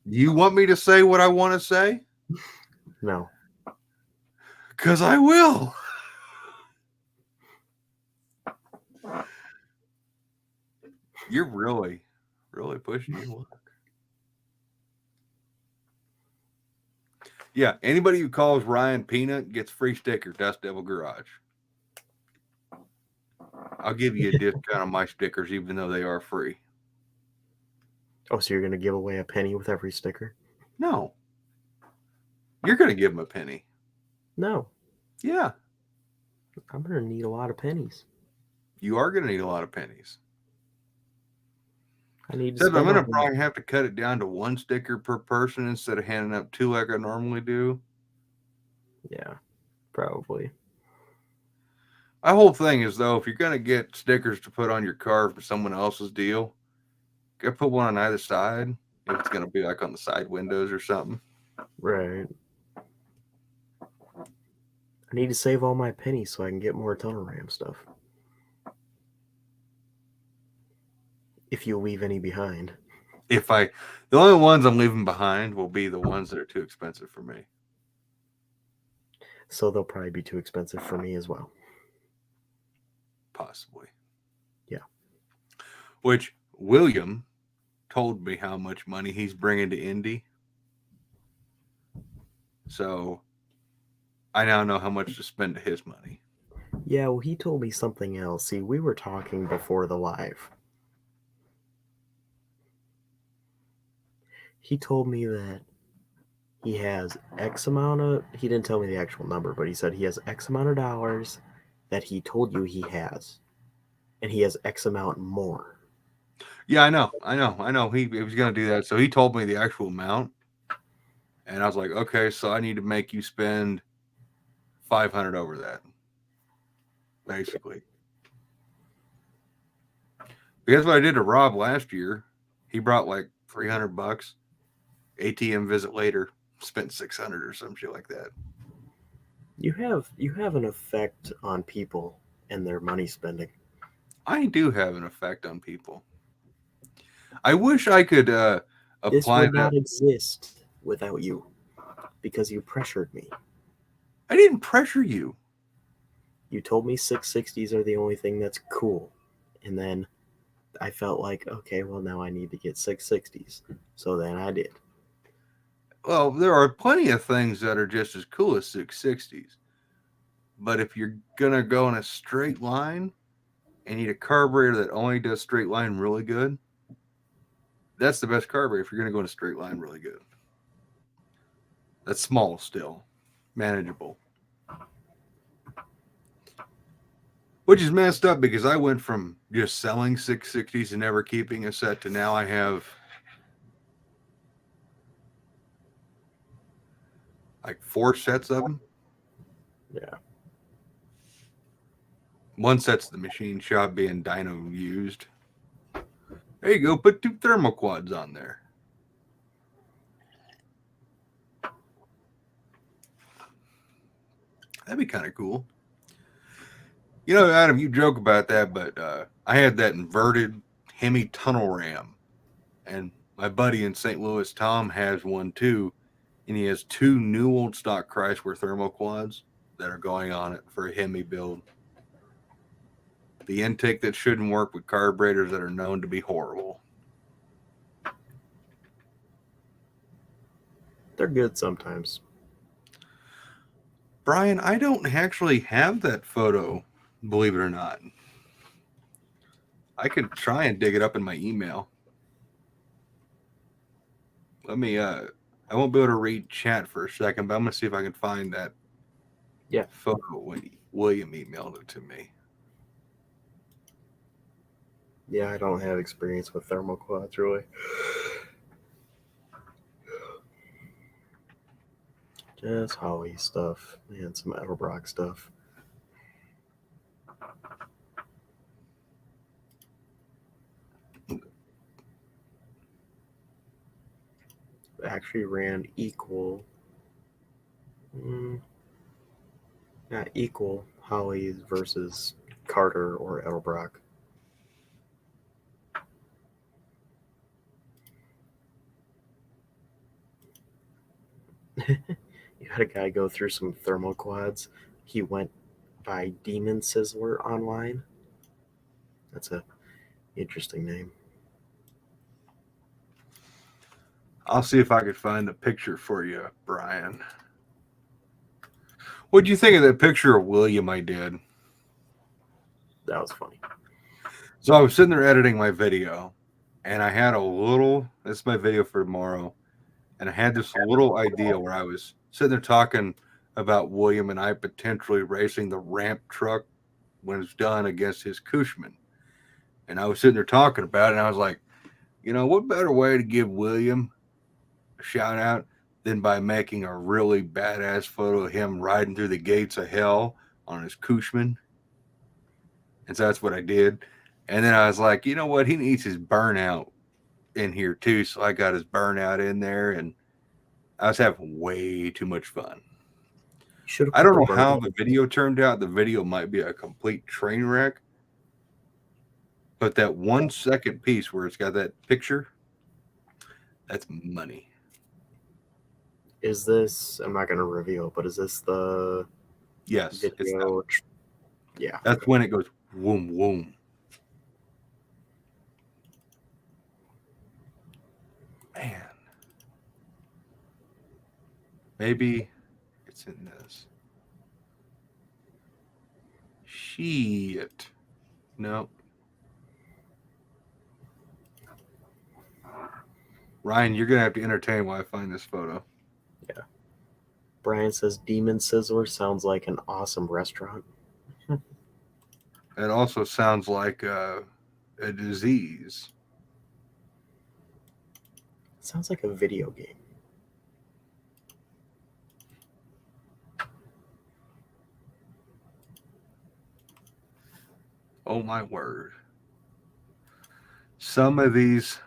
Speaker 3: You want me to say what I want to say?
Speaker 1: No.
Speaker 3: Because I will. You're really pushing your luck. Yeah, anybody who calls Ryan Peanut gets free sticker, Dust Devil Garage. I'll give you a discount on my stickers, even though they are free.
Speaker 1: Oh, so you're going to give away a penny with every sticker?
Speaker 3: No. You're going to give him a penny.
Speaker 1: No.
Speaker 3: Yeah,
Speaker 1: I'm gonna need a lot of pennies.
Speaker 3: you are going to need a lot of pennies.
Speaker 1: I need to
Speaker 3: Except I'm
Speaker 1: spend
Speaker 3: going to
Speaker 1: all them.
Speaker 3: probably have to cut it down to 1 sticker per person instead of handing up 2 like I normally do.
Speaker 1: Yeah, probably.
Speaker 3: My whole thing is, though, if you're going to get stickers to put on your car for someone else's deal, go put one on either side. If it's going to be like on the side windows or something.
Speaker 1: Right. I need to save all my pennies so I can get more Tunnel Ram stuff. If you leave any behind.
Speaker 3: The only ones I'm leaving behind will be the ones that are too expensive for me.
Speaker 1: So they'll probably be too expensive for me as well.
Speaker 3: Possibly.
Speaker 1: Yeah.
Speaker 3: Which William told me how much money he's bringing to Indy. So I now know how much to spend to his money.
Speaker 1: Yeah, well, he told me something else. See, we were talking before the live. He told me that he has X amount of, he didn't tell me the actual number, but he said he has X amount of dollars that he told you he has. And he has X amount more.
Speaker 3: Yeah, I know. He was going to do that. So he told me the actual amount. And I was like, okay, so I need to make you spend $500 over that. Basically. Because what I did to Rob last year, he brought like $300. ATM visit later, spent $600 or some shit like that.
Speaker 1: You have an effect on people and their money spending.
Speaker 3: I do have an effect on people. I wish I could
Speaker 1: This
Speaker 3: apply
Speaker 1: would
Speaker 3: that.
Speaker 1: not exist without you because you pressured me.
Speaker 3: I didn't pressure you.
Speaker 1: You told me 660s are the only thing that's cool. And then I felt like, okay, well, now I need to get 660s. So then I did.
Speaker 3: Well, there are plenty of things that are just as cool as 660s. But if you're going to go in a straight line and need a carburetor that only does straight line really good, that's the best carburetor if you're going to go in a straight line really good. That's small still, manageable. Which is messed up because I went from just selling 660s and never keeping a set to now I have like 4 sets of them.
Speaker 1: Yeah.
Speaker 3: One set's the machine shop being dyno used. There you go. Put 2 thermoquads on there. That'd be kind of cool. You know, Adam, you joke about that, but I had that inverted Hemi tunnel ram. And my buddy in St. Louis, Tom, has one too. And he has 2 new old stock Chrysler thermoquads that are going on it for a Hemi build. The intake that shouldn't work with carburetors that are known to be horrible.
Speaker 1: They're good sometimes.
Speaker 3: Brian, I don't actually have that photo, believe it or not. I could try and dig it up in my email. Let me, I won't be able to read chat for a second, but I'm going to see if I can find that photo when William emailed it to me.
Speaker 1: Yeah, I don't have experience with thermoquads, really. Just Holley stuff and some Edelbrock stuff. Actually ran equal. Not equal Holley versus Carter or Edelbrock. You had a guy go through some thermoquads. He went by Demon Sizzler online. That's a interesting name.
Speaker 3: I'll see if I could find the picture for you, Brian. What'd you think of that picture of William I did?
Speaker 1: That was funny.
Speaker 3: So I was sitting there editing my video, and I had that's my video for tomorrow, and I had this little idea where I was sitting there talking about William and I potentially racing the ramp truck when it's done against his Cushman. And I was sitting there talking about it, and I was like, you know, what better way to give William a shout out than by making a really badass photo of him riding through the gates of hell on his Cushman? And so that's what I did. And then I was like, you know what? He needs his burnout in here too. So I got his burnout in there, and I was having way too much fun. I don't know how the video turned out. The video might be a complete train wreck. But that 1 second piece where it's got that picture, that's money.
Speaker 1: Is this, I'm not going to reveal, but is this the
Speaker 3: Yes.
Speaker 1: video? Yeah.
Speaker 3: That's when it goes whoom, whoom. Man. Maybe it's in this. Shit. No. Ryan, you're going to have to entertain while I find this photo.
Speaker 1: Yeah. Brian says Demon Sizzler sounds like an awesome restaurant.
Speaker 3: It also sounds like a disease.
Speaker 1: It sounds like a video game.
Speaker 3: Oh my word. Some of these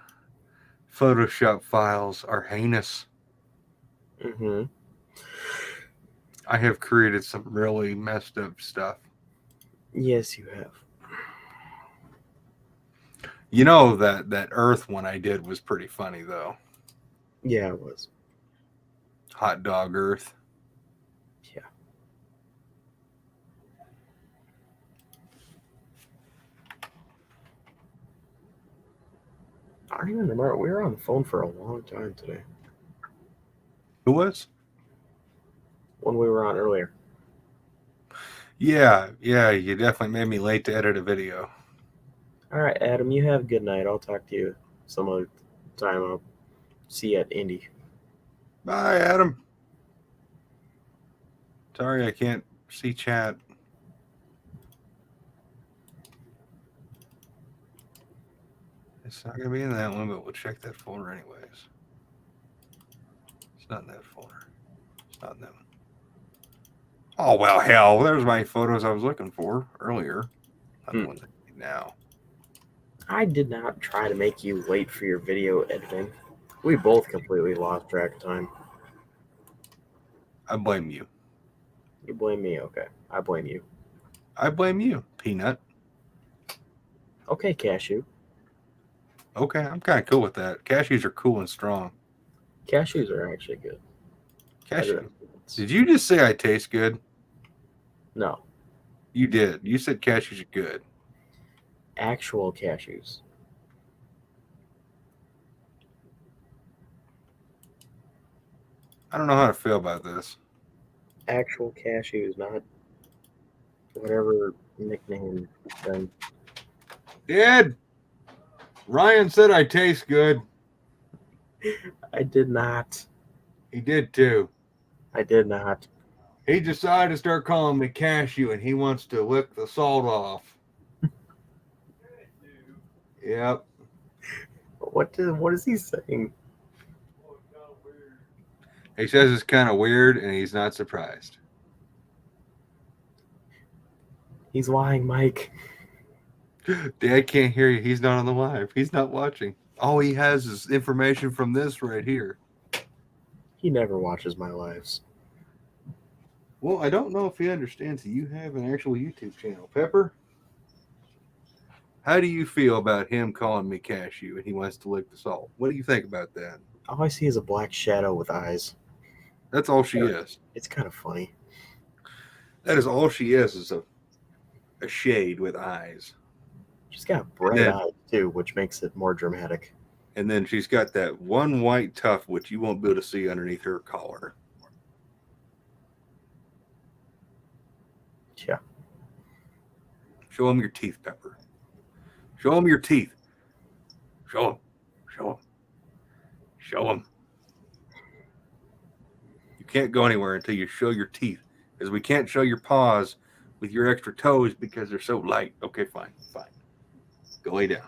Speaker 3: Photoshop files are heinous.
Speaker 1: Mm-hmm.
Speaker 3: I have created some really messed up stuff.
Speaker 1: Yes, you have.
Speaker 3: You know that Earth one I did was pretty funny though.
Speaker 1: Yeah, it was.
Speaker 3: Hot dog Earth.
Speaker 1: Yeah. I don't even remember. We were on the phone for a long time today.
Speaker 3: Who was?
Speaker 1: When we were on earlier.
Speaker 3: Yeah, you definitely made me late to edit a video.
Speaker 1: All right, Adam, you have a good night. I'll talk to you some other time. I'll see you at Indy.
Speaker 3: Bye, Adam. Sorry I can't see chat. It's not going to be in that one, but we'll check that folder anyways. It's not in that folder. It's not in that one. Oh, well, hell. There's my photos I was looking for earlier. Not the ones I need now.
Speaker 1: I did not try to make you wait for your video editing. We both completely lost track of time.
Speaker 3: I blame you.
Speaker 1: You blame me? Okay. I blame you.
Speaker 3: I blame you, Peanut.
Speaker 1: Okay, Cashew.
Speaker 3: Okay, I'm kind of cool with that. Cashews are cool and strong.
Speaker 1: Cashews are actually good.
Speaker 3: Cashew. Did you just say I taste good?
Speaker 1: No.
Speaker 3: You did. You said cashews are good.
Speaker 1: Actual cashews.
Speaker 3: I don't know how to feel about this.
Speaker 1: Actual cashews, not whatever nickname thing.
Speaker 3: Dad, Ryan said I taste good.
Speaker 1: I did not.
Speaker 3: He did too.
Speaker 1: I did not.
Speaker 3: He decided to start calling me Cashew, and he wants to lick the salt off. Yep.
Speaker 1: What is he saying?
Speaker 3: He says it's kind of weird, and he's not surprised.
Speaker 1: He's lying, Mike.
Speaker 3: Dad can't hear you. He's not on the live. He's not watching. All he has is information from this right here.
Speaker 1: He never watches my lives.
Speaker 3: Well, I don't know if he understands that you have an actual YouTube channel. Pepper, how do you feel about him calling me Cashew and he wants to lick the salt? What do you think about that?
Speaker 1: All I see is a black shadow with eyes.
Speaker 3: That's all she is.
Speaker 1: It's kind of funny.
Speaker 3: That is all she is a shade with eyes.
Speaker 1: She's got bright eyes, too, which makes it more dramatic.
Speaker 3: And then she's got that one white tuft, which you won't be able to see underneath her collar.
Speaker 1: Yeah.
Speaker 3: Show him your teeth, Pepper. Show him your teeth. Show him. Show him. Show him. You can't go anywhere until you show your teeth, because we can't show your paws with your extra toes because they're so light. Okay, fine. Go lay down.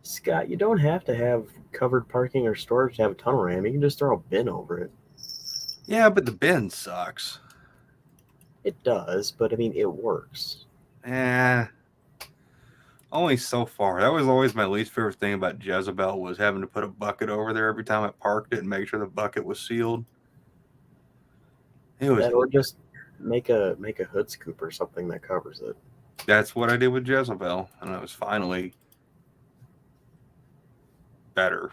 Speaker 1: Scott, you don't have to have covered parking or storage to have a tunnel ram. You can just throw a bin over it.
Speaker 3: Yeah, but the bin sucks.
Speaker 1: It does, but I mean, it works.
Speaker 3: Only so far. That was always my least favorite thing about Jezebel, was having to put a bucket over there every time I parked it and make sure the bucket was sealed. It was.
Speaker 1: Or just make a hood scoop or something that covers it.
Speaker 3: That's what I did with Jezebel, and it was finally better.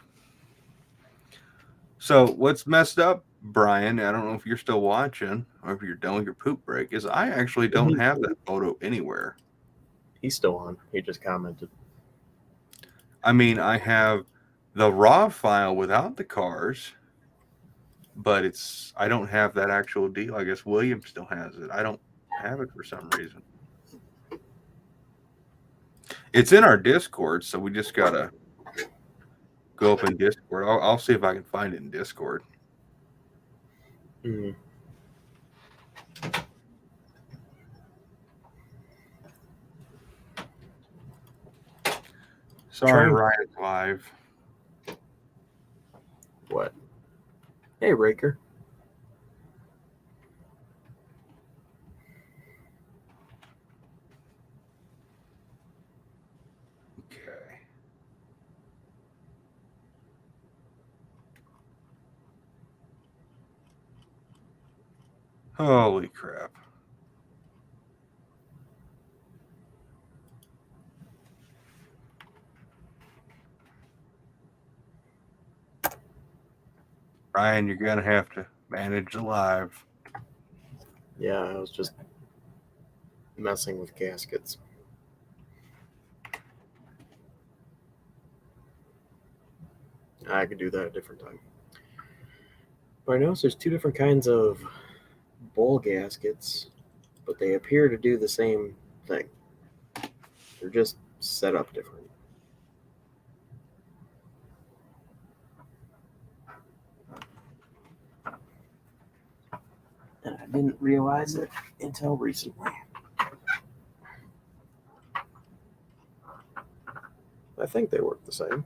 Speaker 3: So what's messed up, Brian, I don't know if you're still watching or if you're done with your poop break, is I actually don't have that photo anywhere.
Speaker 1: He's still on. He just commented.
Speaker 3: I mean, I have the raw file without the cars, but I don't have that actual deal. I guess William still has it. I don't have it for some reason. It's in our Discord, so we just gotta go up in Discord. I'll see if I can find it in Discord.
Speaker 1: Mm.
Speaker 3: Sorry, Ryan's live.
Speaker 1: What? Hey, Raker.
Speaker 3: Okay. Holy crap. Ryan, you're going to have to manage the live.
Speaker 1: Yeah, I was just messing with gaskets. I could do that at a different time. But I noticed there's two different kinds of bowl gaskets, but they appear to do the same thing. They're just set up different. And I didn't realize it until recently. I think they work the same.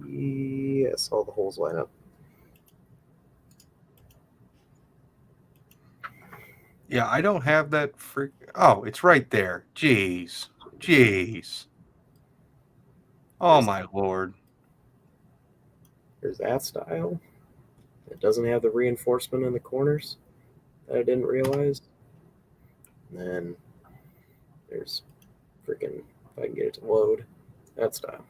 Speaker 1: Yes, all the holes line up.
Speaker 3: Yeah, I don't have that freak. Oh, it's right there. Jeez. Oh, my Lord.
Speaker 1: There's that style. It doesn't have the reinforcement in the corners that I didn't realize. And then there's freaking, if I can get it to load, that style.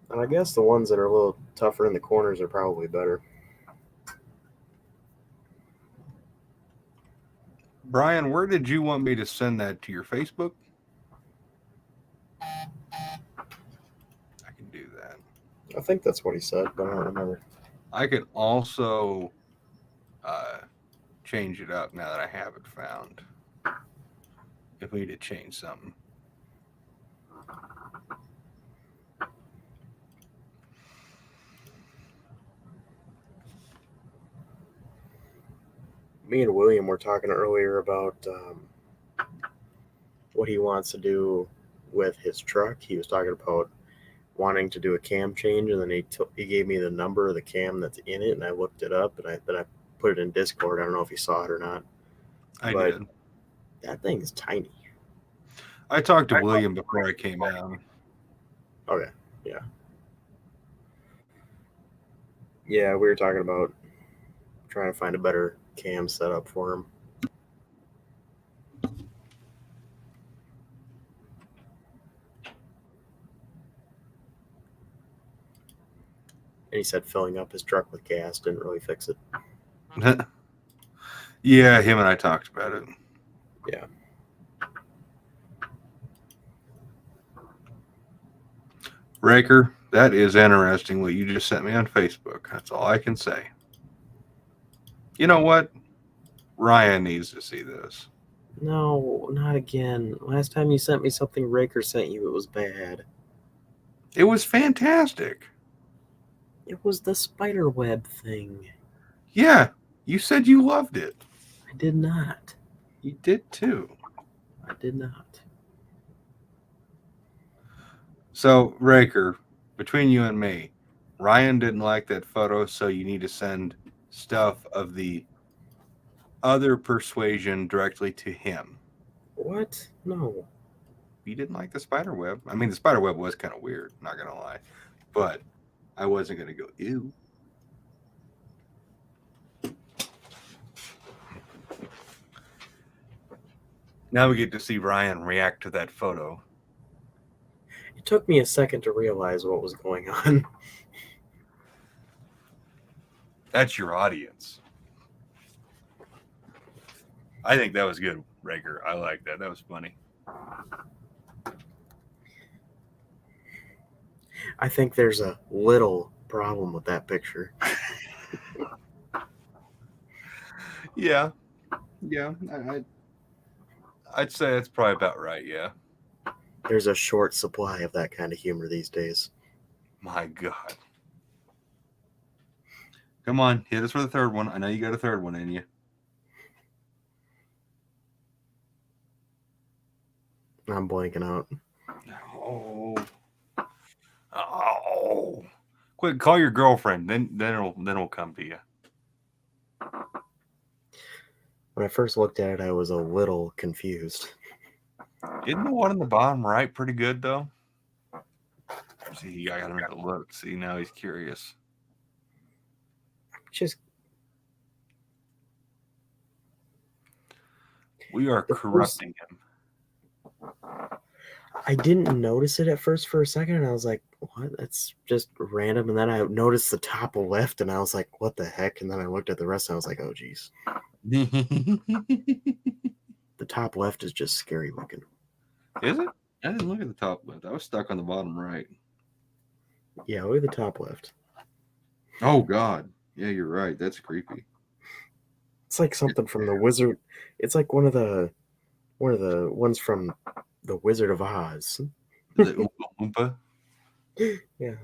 Speaker 1: And I guess the ones that are a little tougher in the corners are probably better.
Speaker 3: Brian, where did you want me to send that to your Facebook? I can do that.
Speaker 1: I think that's what he said, but I don't remember.
Speaker 3: I could also change it up now that I have it found. If we need to change something.
Speaker 1: Me and William were talking earlier about what he wants to do with his truck. He was talking about wanting to do a cam change, and then he gave me the number of the cam that's in it, and I looked it up, and I put it in Discord. I don't know if he saw it or not.
Speaker 3: I
Speaker 1: But
Speaker 3: did.
Speaker 1: that thing is tiny.
Speaker 3: I talked to William before I came out.
Speaker 1: Okay, yeah. Yeah, we were talking about trying to find a better cam setup for him. And he said filling up his truck with gas didn't really fix it.
Speaker 3: Yeah, him and I talked about it.
Speaker 1: Yeah.
Speaker 3: Raker, that is interesting what you just sent me on Facebook. That's all I can say. You know what? Ryan needs to see this.
Speaker 1: No, not again. Last time you sent me something Raker sent you, it was bad.
Speaker 3: It was fantastic.
Speaker 1: It was the spider web thing.
Speaker 3: Yeah, you said you loved it.
Speaker 1: I did not.
Speaker 3: You did too.
Speaker 1: I did not.
Speaker 3: So, Raker, between you and me, Ryan didn't like that photo, so you need to send stuff of the other persuasion directly to him.
Speaker 1: What? No.
Speaker 3: You didn't like the spider web. I mean, the spider web was kind of weird, not gonna lie, but I wasn't gonna go ew. Now we get to see Ryan react to that photo.
Speaker 1: It took me a second to realize what was going on.
Speaker 3: That's your audience. I think that was good, Raker. I like that. That was funny.
Speaker 1: I think there's a little problem with that picture.
Speaker 3: Yeah, I'd say that's probably about right. Yeah.
Speaker 1: There's a short supply of that kind of humor these days.
Speaker 3: My God. Come on, hit us for the third one. I know you got a third one in you.
Speaker 1: I'm blanking out.
Speaker 3: Oh. Quick, call your girlfriend. Then it'll come to you.
Speaker 1: When I first looked at it, I was a little confused.
Speaker 3: Isn't the one in the bottom right pretty good though? See, I gotta make a look. See, now he's curious.
Speaker 1: Just
Speaker 3: We are corrupting him.
Speaker 1: I didn't notice it at first for a second, and I was like, what? That's just random. And then I noticed the top left, and I was like, what the heck? And then I looked at the rest, and I was like, oh, geez. The top left is just scary looking.
Speaker 3: Is it? I didn't look at the top left. I was stuck on the bottom right.
Speaker 1: Yeah, look at the top left.
Speaker 3: Oh, God. Yeah, you're right. That's creepy.
Speaker 1: It's like something from the Wizard. It's like one of the ones from the Wizard of Oz.
Speaker 3: The Oompa Loompa?
Speaker 1: Yeah.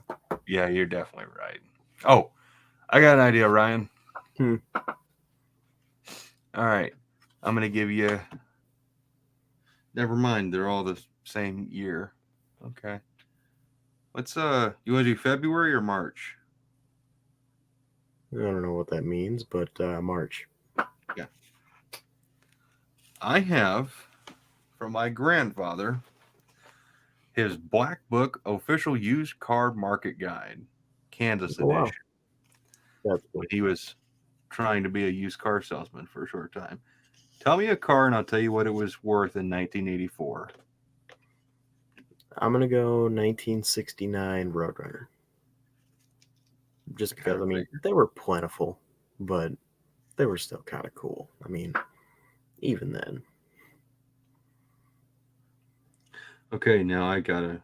Speaker 3: Yeah, you're definitely right. Oh, I got an idea, Ryan.
Speaker 1: Hmm.
Speaker 3: All right. I'm going to give you. Never mind. They're all the same year. Okay. Let's, you want to do February or March?
Speaker 1: I don't know what that means, but March.
Speaker 3: Yeah. I have from my grandfather his Black Book Official Used Car Market Guide, Kansas
Speaker 1: Oh, wow.
Speaker 3: edition.
Speaker 1: That's cool.
Speaker 3: When he was trying to be a used car salesman for a short time. Tell me a car and I'll tell you what it was worth in 1984.
Speaker 1: I'm gonna go 1969 Roadrunner. Just because, I mean, they were plentiful, but they were still kind of cool. I mean, even then.
Speaker 3: Okay, now I gotta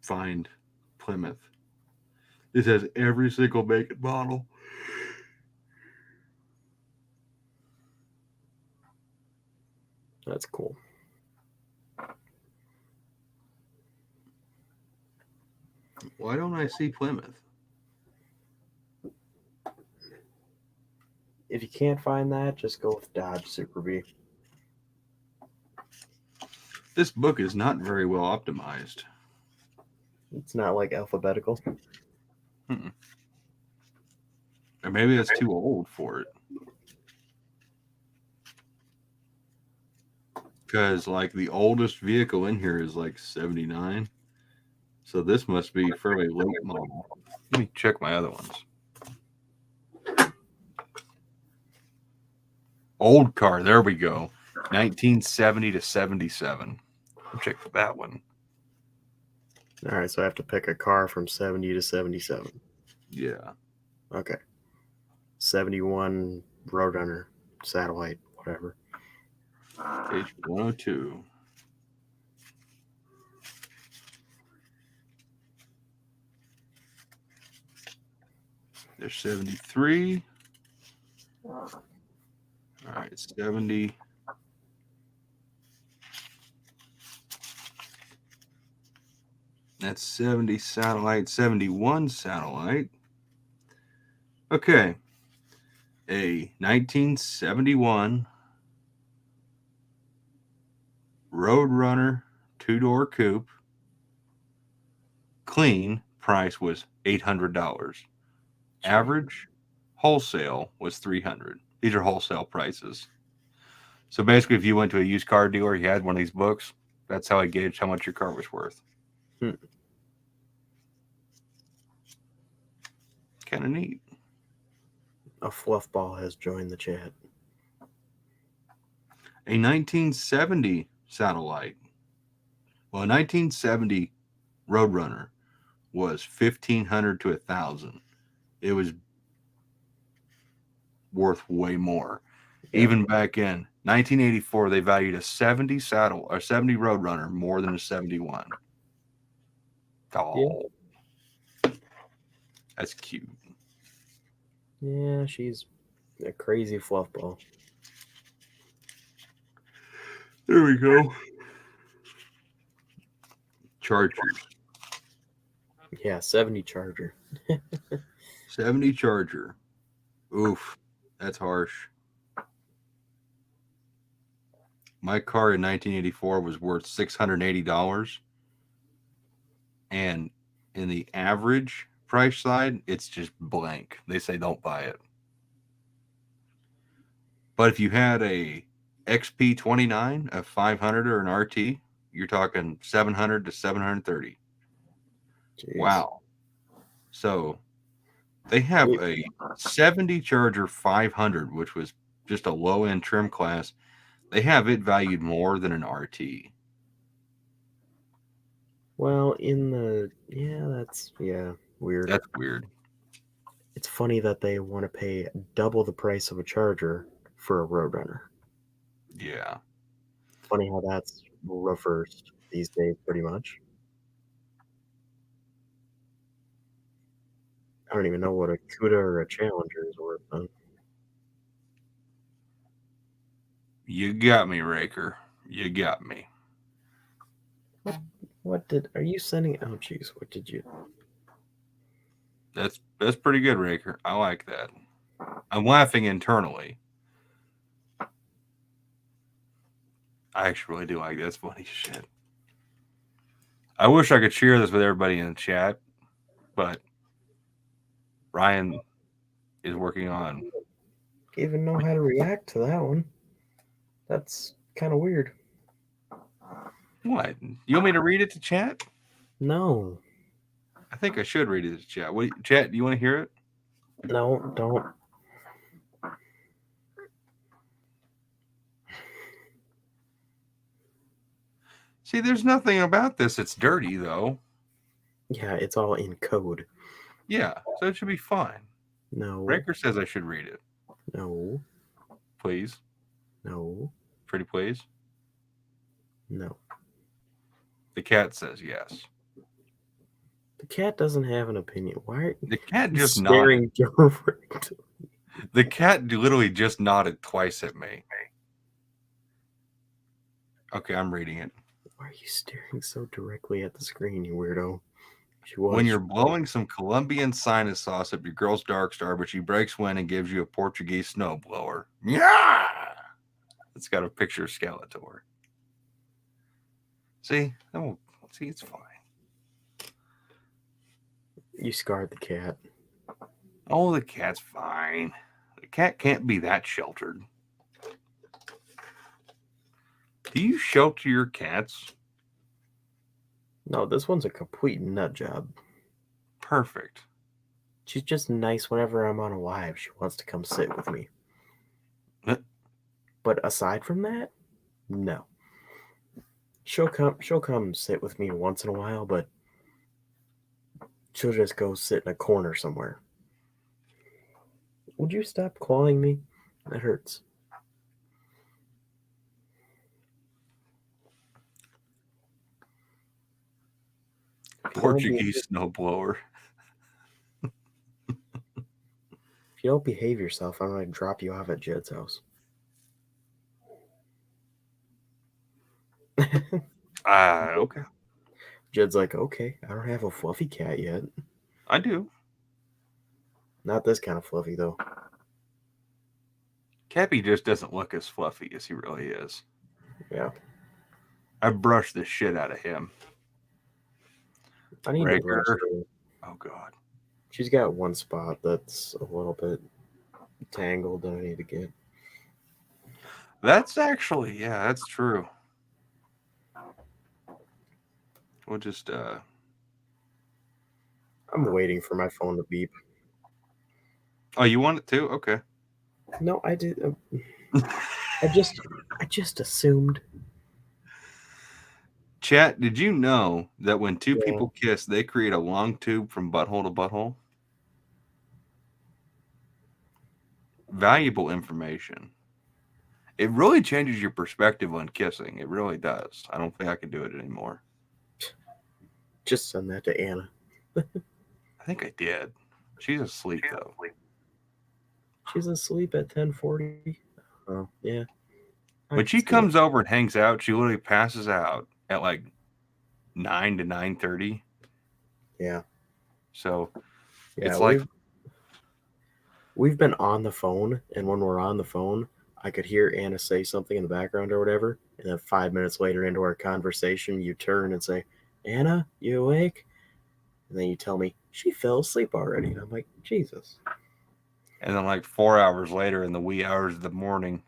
Speaker 3: find Plymouth. This has every single make and model.
Speaker 1: That's cool.
Speaker 3: Why don't I see Plymouth?
Speaker 1: If you can't find that, just go with Dodge Super B.
Speaker 3: This book is not very well optimized.
Speaker 1: It's not like alphabetical.
Speaker 3: Or maybe that's too old for it. Because like the oldest vehicle in here is like 79. So this must be fairly late model. Let me check my other ones. Old car, there we go. 1970 to 77. I'll check for that one.
Speaker 1: All right, so I have to pick a car from 70 to 77.
Speaker 3: Yeah.
Speaker 1: Okay. 71 Roadrunner, Satellite, whatever.
Speaker 3: Page 102. There's 73. All right, 70. That's 70 satellite, 71 satellite. Okay. A 1971 Roadrunner 2-door coupe. Clean price was $800. Average wholesale was $300. These are wholesale prices. So basically, if you went to a used car dealer, you had one of these books, that's how I gauged how much your car was worth.
Speaker 1: Hmm.
Speaker 3: Kind of neat.
Speaker 1: A fluff ball has joined the chat.
Speaker 3: A 1970 satellite. Well, a 1970 Roadrunner was $1,500 to $1,000. It was worth way more.
Speaker 1: Yeah.
Speaker 3: Even back in 1984, they valued a 70 Roadrunner more than a 71. Oh, that's cute.
Speaker 1: Yeah, she's a crazy fluff ball.
Speaker 3: There we go. Chargers.
Speaker 1: Yeah, 70 Charger.
Speaker 3: 70 Charger. Oof, that's harsh. My car in 1984 was worth $680. And in the average price side, it's just blank. They say don't buy it. But if you had a XP29, a 500 or an RT, you're talking 700 to 730.
Speaker 1: Jeez.
Speaker 3: Wow. So they have a 70 Charger 500, which was just a low-end trim class. They have it valued more than an RT.
Speaker 1: Well, that's weird.
Speaker 3: That's weird.
Speaker 1: It's funny that they want to pay double the price of a Charger for a Roadrunner.
Speaker 3: Yeah.
Speaker 1: Funny how that's reversed these days, pretty much. I don't even know what a CUDA or a Challenger is worth. Huh?
Speaker 3: You got me, Raker. You got me.
Speaker 1: Are you sending? Oh, jeez, what did you?
Speaker 3: That's pretty good, Raker. I like that. I'm laughing internally. I actually really do like that. That's funny shit. I wish I could share this with everybody in the chat, but Ryan is working on.
Speaker 1: Even know how to react to that one. That's kind of weird.
Speaker 3: What? You want me to read it to chat?
Speaker 1: No.
Speaker 3: I think I should read it to chat. Chat, do you want to hear it?
Speaker 1: No, don't.
Speaker 3: See, there's nothing about this. It's dirty, though.
Speaker 1: Yeah, it's all in code.
Speaker 3: Yeah, so it should be fine.
Speaker 1: No.
Speaker 3: Raker says I should read it.
Speaker 1: No.
Speaker 3: Please.
Speaker 1: No.
Speaker 3: Pretty please.
Speaker 1: No.
Speaker 3: The cat says yes.
Speaker 1: The cat doesn't have an opinion. Why are
Speaker 3: The cat
Speaker 1: you
Speaker 3: just
Speaker 1: staring
Speaker 3: nodded. The cat literally just nodded twice at me. Okay, I'm reading it.
Speaker 1: Why are you staring so directly at the screen, you weirdo?
Speaker 3: When you're blowing some Colombian sinus sauce up your girl's Dark Star, but she breaks wind and gives you a Portuguese snowblower. Yeah! It's got a picture of Skeletor. See? Oh, see, it's fine.
Speaker 1: You scarred the cat.
Speaker 3: Oh, the cat's fine. The cat can't be that sheltered. Do you shelter your cats?
Speaker 1: No, this one's a complete nut job.
Speaker 3: Perfect.
Speaker 1: She's just nice whenever I'm on a live. She wants to come sit with me. But aside from that, no. She'll come sit with me once in a while, but she'll just go sit in a corner somewhere. Would you stop clawing me? That hurts.
Speaker 3: Portuguese snowblower.
Speaker 1: If you don't behave yourself, I'm going to drop you off at Jed's house.
Speaker 3: Okay.
Speaker 1: Jed's like, okay, I don't have a fluffy cat yet.
Speaker 3: I do.
Speaker 1: Not this kind of fluffy, though.
Speaker 3: Cappy just doesn't look as fluffy as he really is.
Speaker 1: Yeah.
Speaker 3: I brushed the shit out of him.
Speaker 1: I need to brush
Speaker 3: Raker.
Speaker 1: her.
Speaker 3: Oh, God.
Speaker 1: She's got one spot that's a little bit tangled that I need to get.
Speaker 3: That's actually, yeah, that's true. We'll just,
Speaker 1: I'm waiting for my phone to beep.
Speaker 3: Oh, you want it too? Okay.
Speaker 1: No, I did. I just assumed.
Speaker 3: Chat, did you know that when two
Speaker 1: Yeah.
Speaker 3: people kiss, they create a long tube from butthole to butthole? Valuable information. It really changes your perspective on kissing. It really does. I don't think I can do it anymore.
Speaker 1: Just send that to Anna.
Speaker 3: I think I did. She's asleep, though.
Speaker 1: She's asleep at 10:40. Oh, yeah.
Speaker 3: When she comes over and hangs out, she literally passes out at like 9 to 9:30.
Speaker 1: Yeah.
Speaker 3: So
Speaker 1: Yeah,
Speaker 3: it's like
Speaker 1: we've been on the phone, and when we're on the phone, I could hear Anna say something in the background or whatever, and then 5 minutes later into our conversation, you turn and say, Anna, you awake? And then you tell me, she fell asleep already. And I'm like, Jesus.
Speaker 3: And then like 4 hours later in the wee hours of the morning,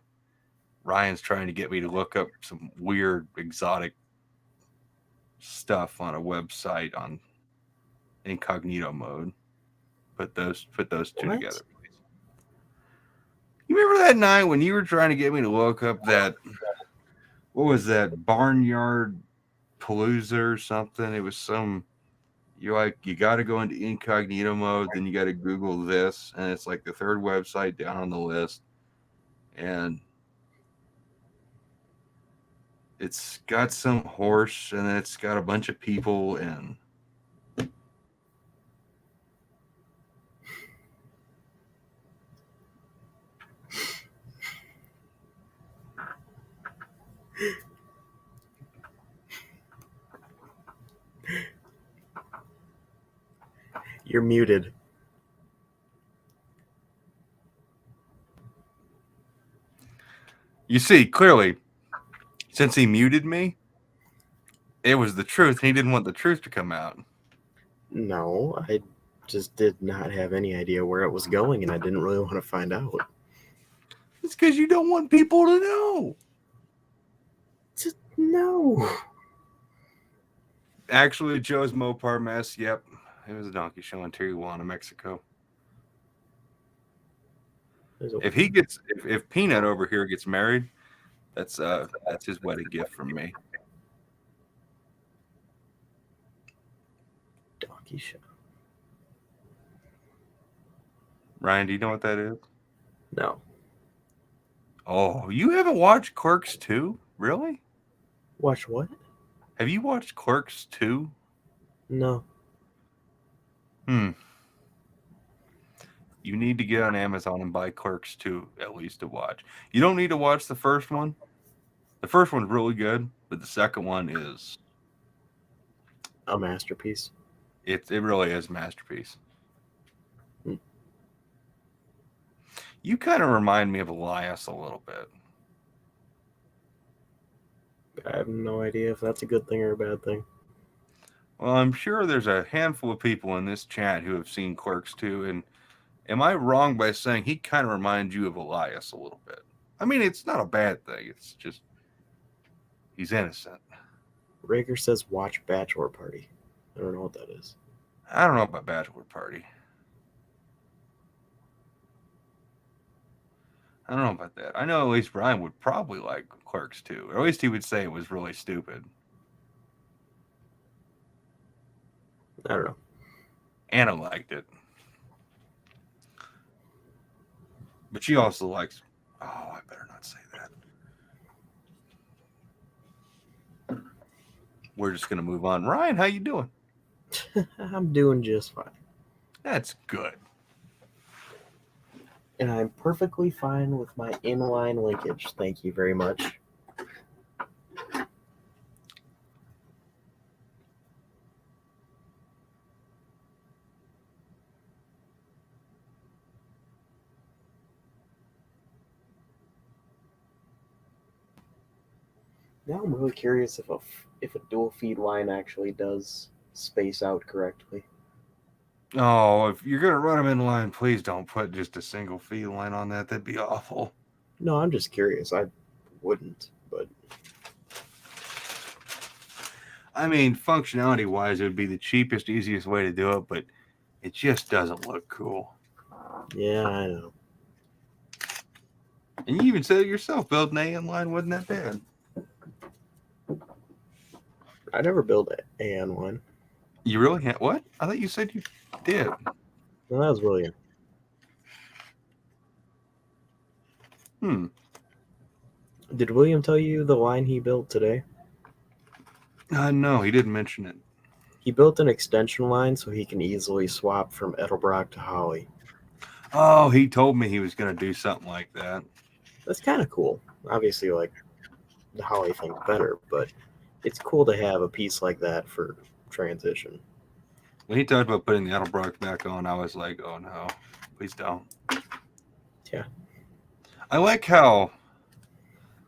Speaker 3: Ryan's trying to get me to look up some weird exotic stuff on a website on incognito mode. Put those two
Speaker 1: What?
Speaker 3: together, please. You remember that night when you were trying to get me to look up that, what was that, Barnyard Palooza or something? It was some, you're like, you got to go into incognito mode, then you got to Google this, and it's like the third website down on the list, and it's got some horse, and then it's got a bunch of people, and
Speaker 1: You're muted.
Speaker 3: you see, clearly, since he muted me, it was the truth, and he didn't want the truth to come out.
Speaker 1: No, I just did not have any idea where it was going, and I didn't really want to find out.
Speaker 3: It's because you don't want people to know.
Speaker 1: Just no.
Speaker 3: Actually, Joe's Mopar mess, yep. It was a donkey show in Tijuana, Mexico. If Peanut over here gets married, that's his wedding gift from me.
Speaker 1: Donkey show.
Speaker 3: Ryan, do you know what that is?
Speaker 1: No.
Speaker 3: Oh, you haven't watched Clerks 2? Really?
Speaker 1: Watch what?
Speaker 3: Have you watched Clerks 2?
Speaker 1: No.
Speaker 3: You need to get on Amazon and buy Clerks 2 at least to watch. You don't need to watch the first one. The first one's really good, but the second one is
Speaker 1: A masterpiece.
Speaker 3: it really is a masterpiece. You kind of remind me of Elias a little bit.
Speaker 1: I have no idea if that's a good thing or a bad thing.
Speaker 3: Well, I'm sure there's a handful of people in this chat who have seen Clerks 2, and am I wrong by saying he kind of reminds you of Elias a little bit? I mean, it's not a bad thing. It's just he's innocent.
Speaker 1: Rager says watch Bachelor Party. I don't know what that is.
Speaker 3: I don't know about Bachelor Party. I don't know about that. I know at least Brian would probably like Clerks 2, or at least he would say it was really stupid.
Speaker 1: I don't know.
Speaker 3: Anna liked it. But she also likes... Oh, I better not say that. We're just going to move on. Ryan, how you doing?
Speaker 1: I'm doing just fine.
Speaker 3: That's good.
Speaker 1: And I'm perfectly fine with my inline linkage. Thank you very much. Now I'm really curious if a dual feed line actually does space out correctly.
Speaker 3: Oh, if you're gonna run them in line, please don't put just a single feed line on that. That'd be awful.
Speaker 1: No, I'm just curious. I wouldn't, but
Speaker 3: I mean, functionality wise, it would be the cheapest, easiest way to do it, but it just doesn't look cool.
Speaker 1: yeah, I know.
Speaker 3: And you even said it yourself, building a in line wasn't that bad.
Speaker 1: I never built a on one.
Speaker 3: You really had what? I thought you said you did.
Speaker 1: No, that was William. Did William tell you the line he built today?
Speaker 3: No, he didn't mention it.
Speaker 1: He built an extension line so he can easily swap from Edelbrock to Holly.
Speaker 3: Oh, he told me he was going to do something like that.
Speaker 1: That's kind of cool. Obviously, like the Holly thing's better, but it's cool to have a piece like that for transition.
Speaker 3: When he talked about putting the Edelbrock back on, I was like, oh no, please don't.
Speaker 1: Yeah.
Speaker 3: I like how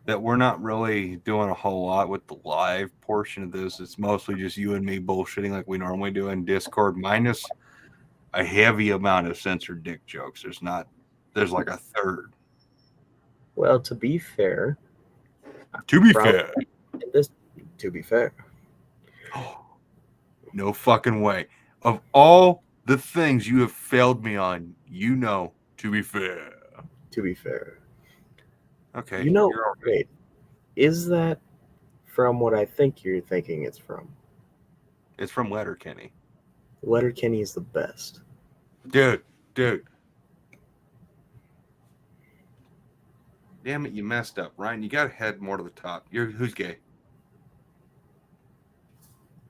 Speaker 3: that we're not really doing a whole lot with the live portion of this. It's mostly just you and me bullshitting like we normally do in Discord, minus a heavy amount of censored dick jokes. There's like a third.
Speaker 1: Well, to be fair,
Speaker 3: To be
Speaker 1: Probably-
Speaker 3: fair.
Speaker 1: to be fair,
Speaker 3: No fucking way. Of all the things you have failed me on, to be fair.
Speaker 1: to be fair,
Speaker 3: Okay.
Speaker 1: you know,
Speaker 3: you're all right.
Speaker 1: wait, is that from what I think you're thinking it's from?
Speaker 3: It's from Letterkenny.
Speaker 1: Letterkenny is the best.
Speaker 3: Dude. Damn it, you messed up, Ryan. You gotta head more to the top. Who's gay?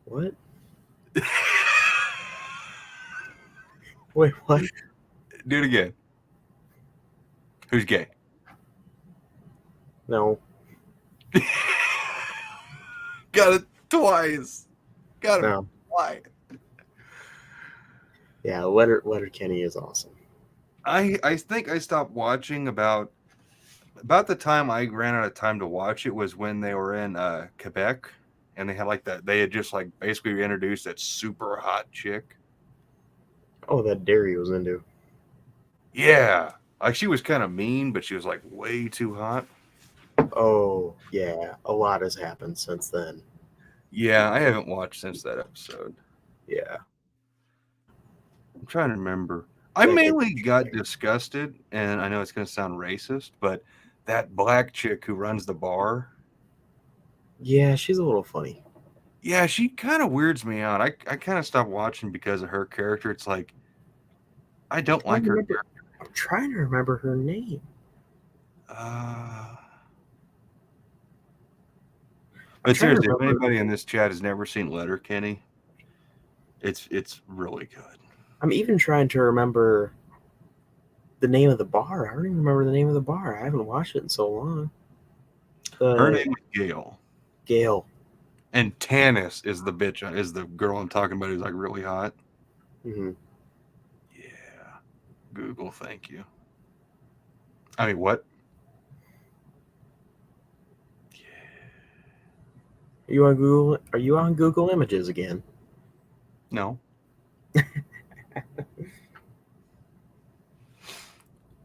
Speaker 1: What? Wait, what?
Speaker 3: Do it again. Who's gay?
Speaker 1: No.
Speaker 3: Got it twice. Got it
Speaker 1: No.
Speaker 3: twice.
Speaker 1: Yeah, Letterkenny is awesome.
Speaker 3: I think I stopped watching about the time I ran out of time to watch it was when they were in Quebec, and they had like that. They had just like basically introduced that super hot chick.
Speaker 1: Oh, that Derry was into.
Speaker 3: Yeah, like she was kind of mean, but she was like way too hot.
Speaker 1: Oh, yeah. A lot has happened since then.
Speaker 3: Yeah, I haven't watched since that episode.
Speaker 1: Yeah.
Speaker 3: I'm trying to remember. I mainly got disgusted, and I know it's going to sound racist, but that black chick who runs the bar.
Speaker 1: Yeah, she's a little funny.
Speaker 3: Yeah, she kind of weirds me out. I kind of stopped watching because of her character. It's like, I don't like her.
Speaker 1: I'm trying to remember her name.
Speaker 3: But seriously, if anybody in this chat has never seen Letterkenny, it's really good.
Speaker 1: I'm even trying to remember the name of the bar. I don't even remember the name of the bar. I haven't watched it in so long.
Speaker 3: Her name is Gail.
Speaker 1: Gail.
Speaker 3: And Tanis is the girl I'm talking about who's like really hot.
Speaker 1: Mm-hmm.
Speaker 3: Yeah. Google, thank you. I mean, what?
Speaker 1: Are you on Google? Are you on Google Images again?
Speaker 3: No.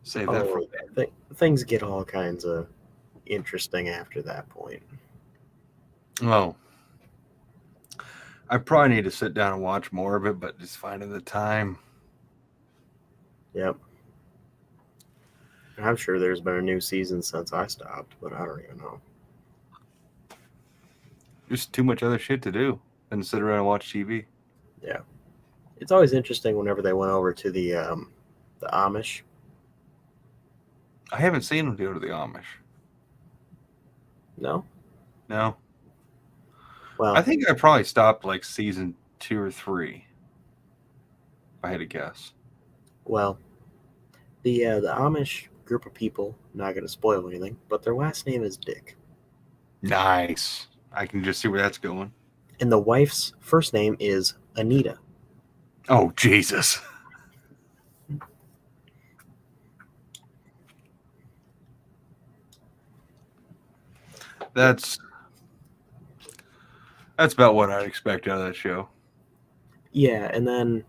Speaker 3: Save that for
Speaker 1: things get all kinds of interesting after that point.
Speaker 3: Oh. I probably need to sit down and watch more of it, but just finding the time.
Speaker 1: Yep. I'm sure there's been a new season since I stopped, but I don't even know.
Speaker 3: There's too much other shit to do than to sit around and watch TV.
Speaker 1: Yeah. It's always interesting whenever they went over to the Amish.
Speaker 3: I haven't seen them go to the Amish.
Speaker 1: No?
Speaker 3: No.
Speaker 1: Well,
Speaker 3: I think I probably stopped like season 2 or 3. If I had to guess.
Speaker 1: Well, the Amish group of people, not going to spoil anything, but their last name is Dick.
Speaker 3: Nice. I can just see where that's going.
Speaker 1: And the wife's first name is Anita.
Speaker 3: Oh, Jesus. That's That's about what I'd expect out of that show.
Speaker 1: Yeah, and then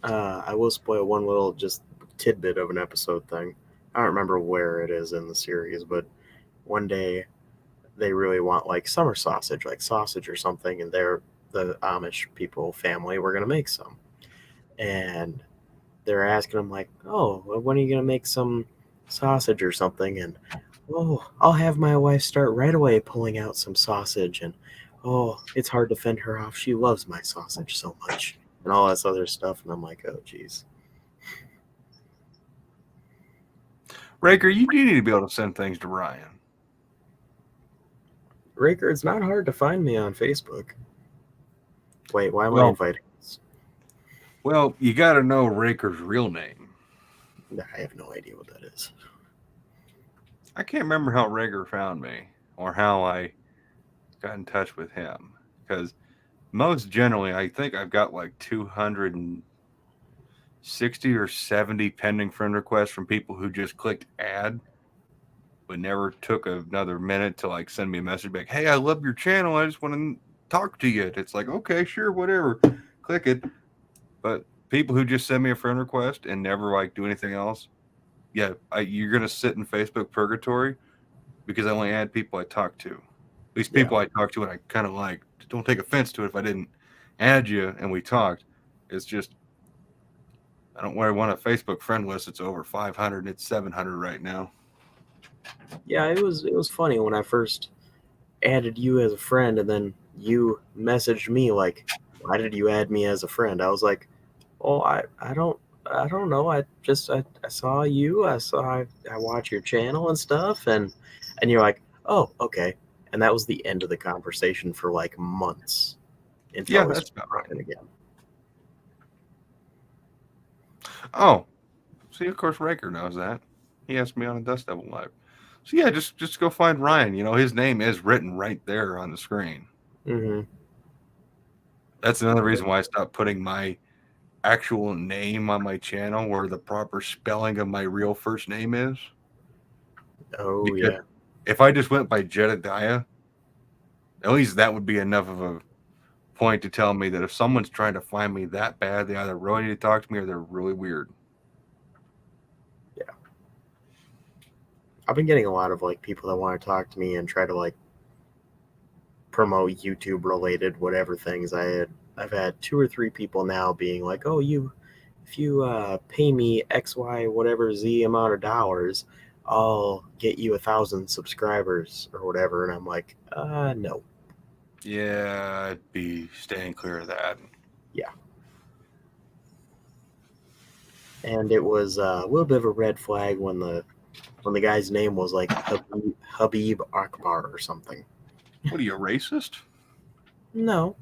Speaker 1: I will spoil one little just tidbit of an episode thing. I don't remember where it is in the series, but one day they really want like summer sausage, like sausage or something, and they're the Amish people family were gonna make some, and they're asking them like, "Oh, well, when are you gonna make some sausage or something?" And oh, I'll have my wife start right away pulling out some sausage, and oh, it's hard to fend her off. She loves my sausage so much, and all this other stuff. And I'm like, oh, geez.
Speaker 3: Raker, you do need to be able to send things to Ryan.
Speaker 1: Raker, it's not hard to find me on Facebook. Wait, why am I
Speaker 3: Well-
Speaker 1: inviting this?
Speaker 3: Well, you got to know Raker's real name.
Speaker 1: I have no idea what that is.
Speaker 3: I can't remember how Raker found me or how I got in touch with him, because most generally I think I've got like 260 or 70 pending friend requests from people who just clicked add but never took another minute to like send me a message back, hey, I love your channel, I just want to talk to you. It's like, okay, sure, whatever, click it. But people who just send me a friend request and never like do anything else, yeah, you're gonna sit in Facebook purgatory, because I only add people I talk to. At least people I talk to and I kind of like. Don't take offense to it if I didn't add you and we talked. It's just I don't really want a Facebook friend list. It's over 500 and it's 700 right now.
Speaker 1: Yeah, it was funny when I first added you as a friend, and then you messaged me like, "Why did you add me as a friend?" I was like, "Oh, I don't know. I saw you. I watch your channel and stuff, and you're like, oh, okay." And that was the end of the conversation for like months. Until
Speaker 3: Yeah,
Speaker 1: we
Speaker 3: that's
Speaker 1: started
Speaker 3: about right.
Speaker 1: talking again.
Speaker 3: Oh, see, of course, Raker knows that. He asked me on a Dust Devil Live. So yeah, just go find Ryan. You know, his name is written right there on the screen.
Speaker 1: Mm-hmm.
Speaker 3: That's another reason why I stopped putting my actual name on my channel where the proper spelling of my real first name is.
Speaker 1: Oh,
Speaker 3: Because
Speaker 1: yeah.
Speaker 3: if I just went by Jedediah, at least that would be enough of a point to tell me that if someone's trying to find me that bad, they either really need to talk to me or they're really weird.
Speaker 1: I've been getting a lot of like people that want to talk to me and try to like promote YouTube related whatever things. I've had 2 or 3 people now being like, "Oh, if you pay me X, Y, whatever Z amount of dollars, I'll get you 1,000 subscribers or whatever." And I'm like, no.
Speaker 3: Yeah, I'd be staying clear of that.
Speaker 1: And it was a little bit of a red flag when the guy's name was like Habib Akbar or something.
Speaker 3: What are you, racist?
Speaker 1: No,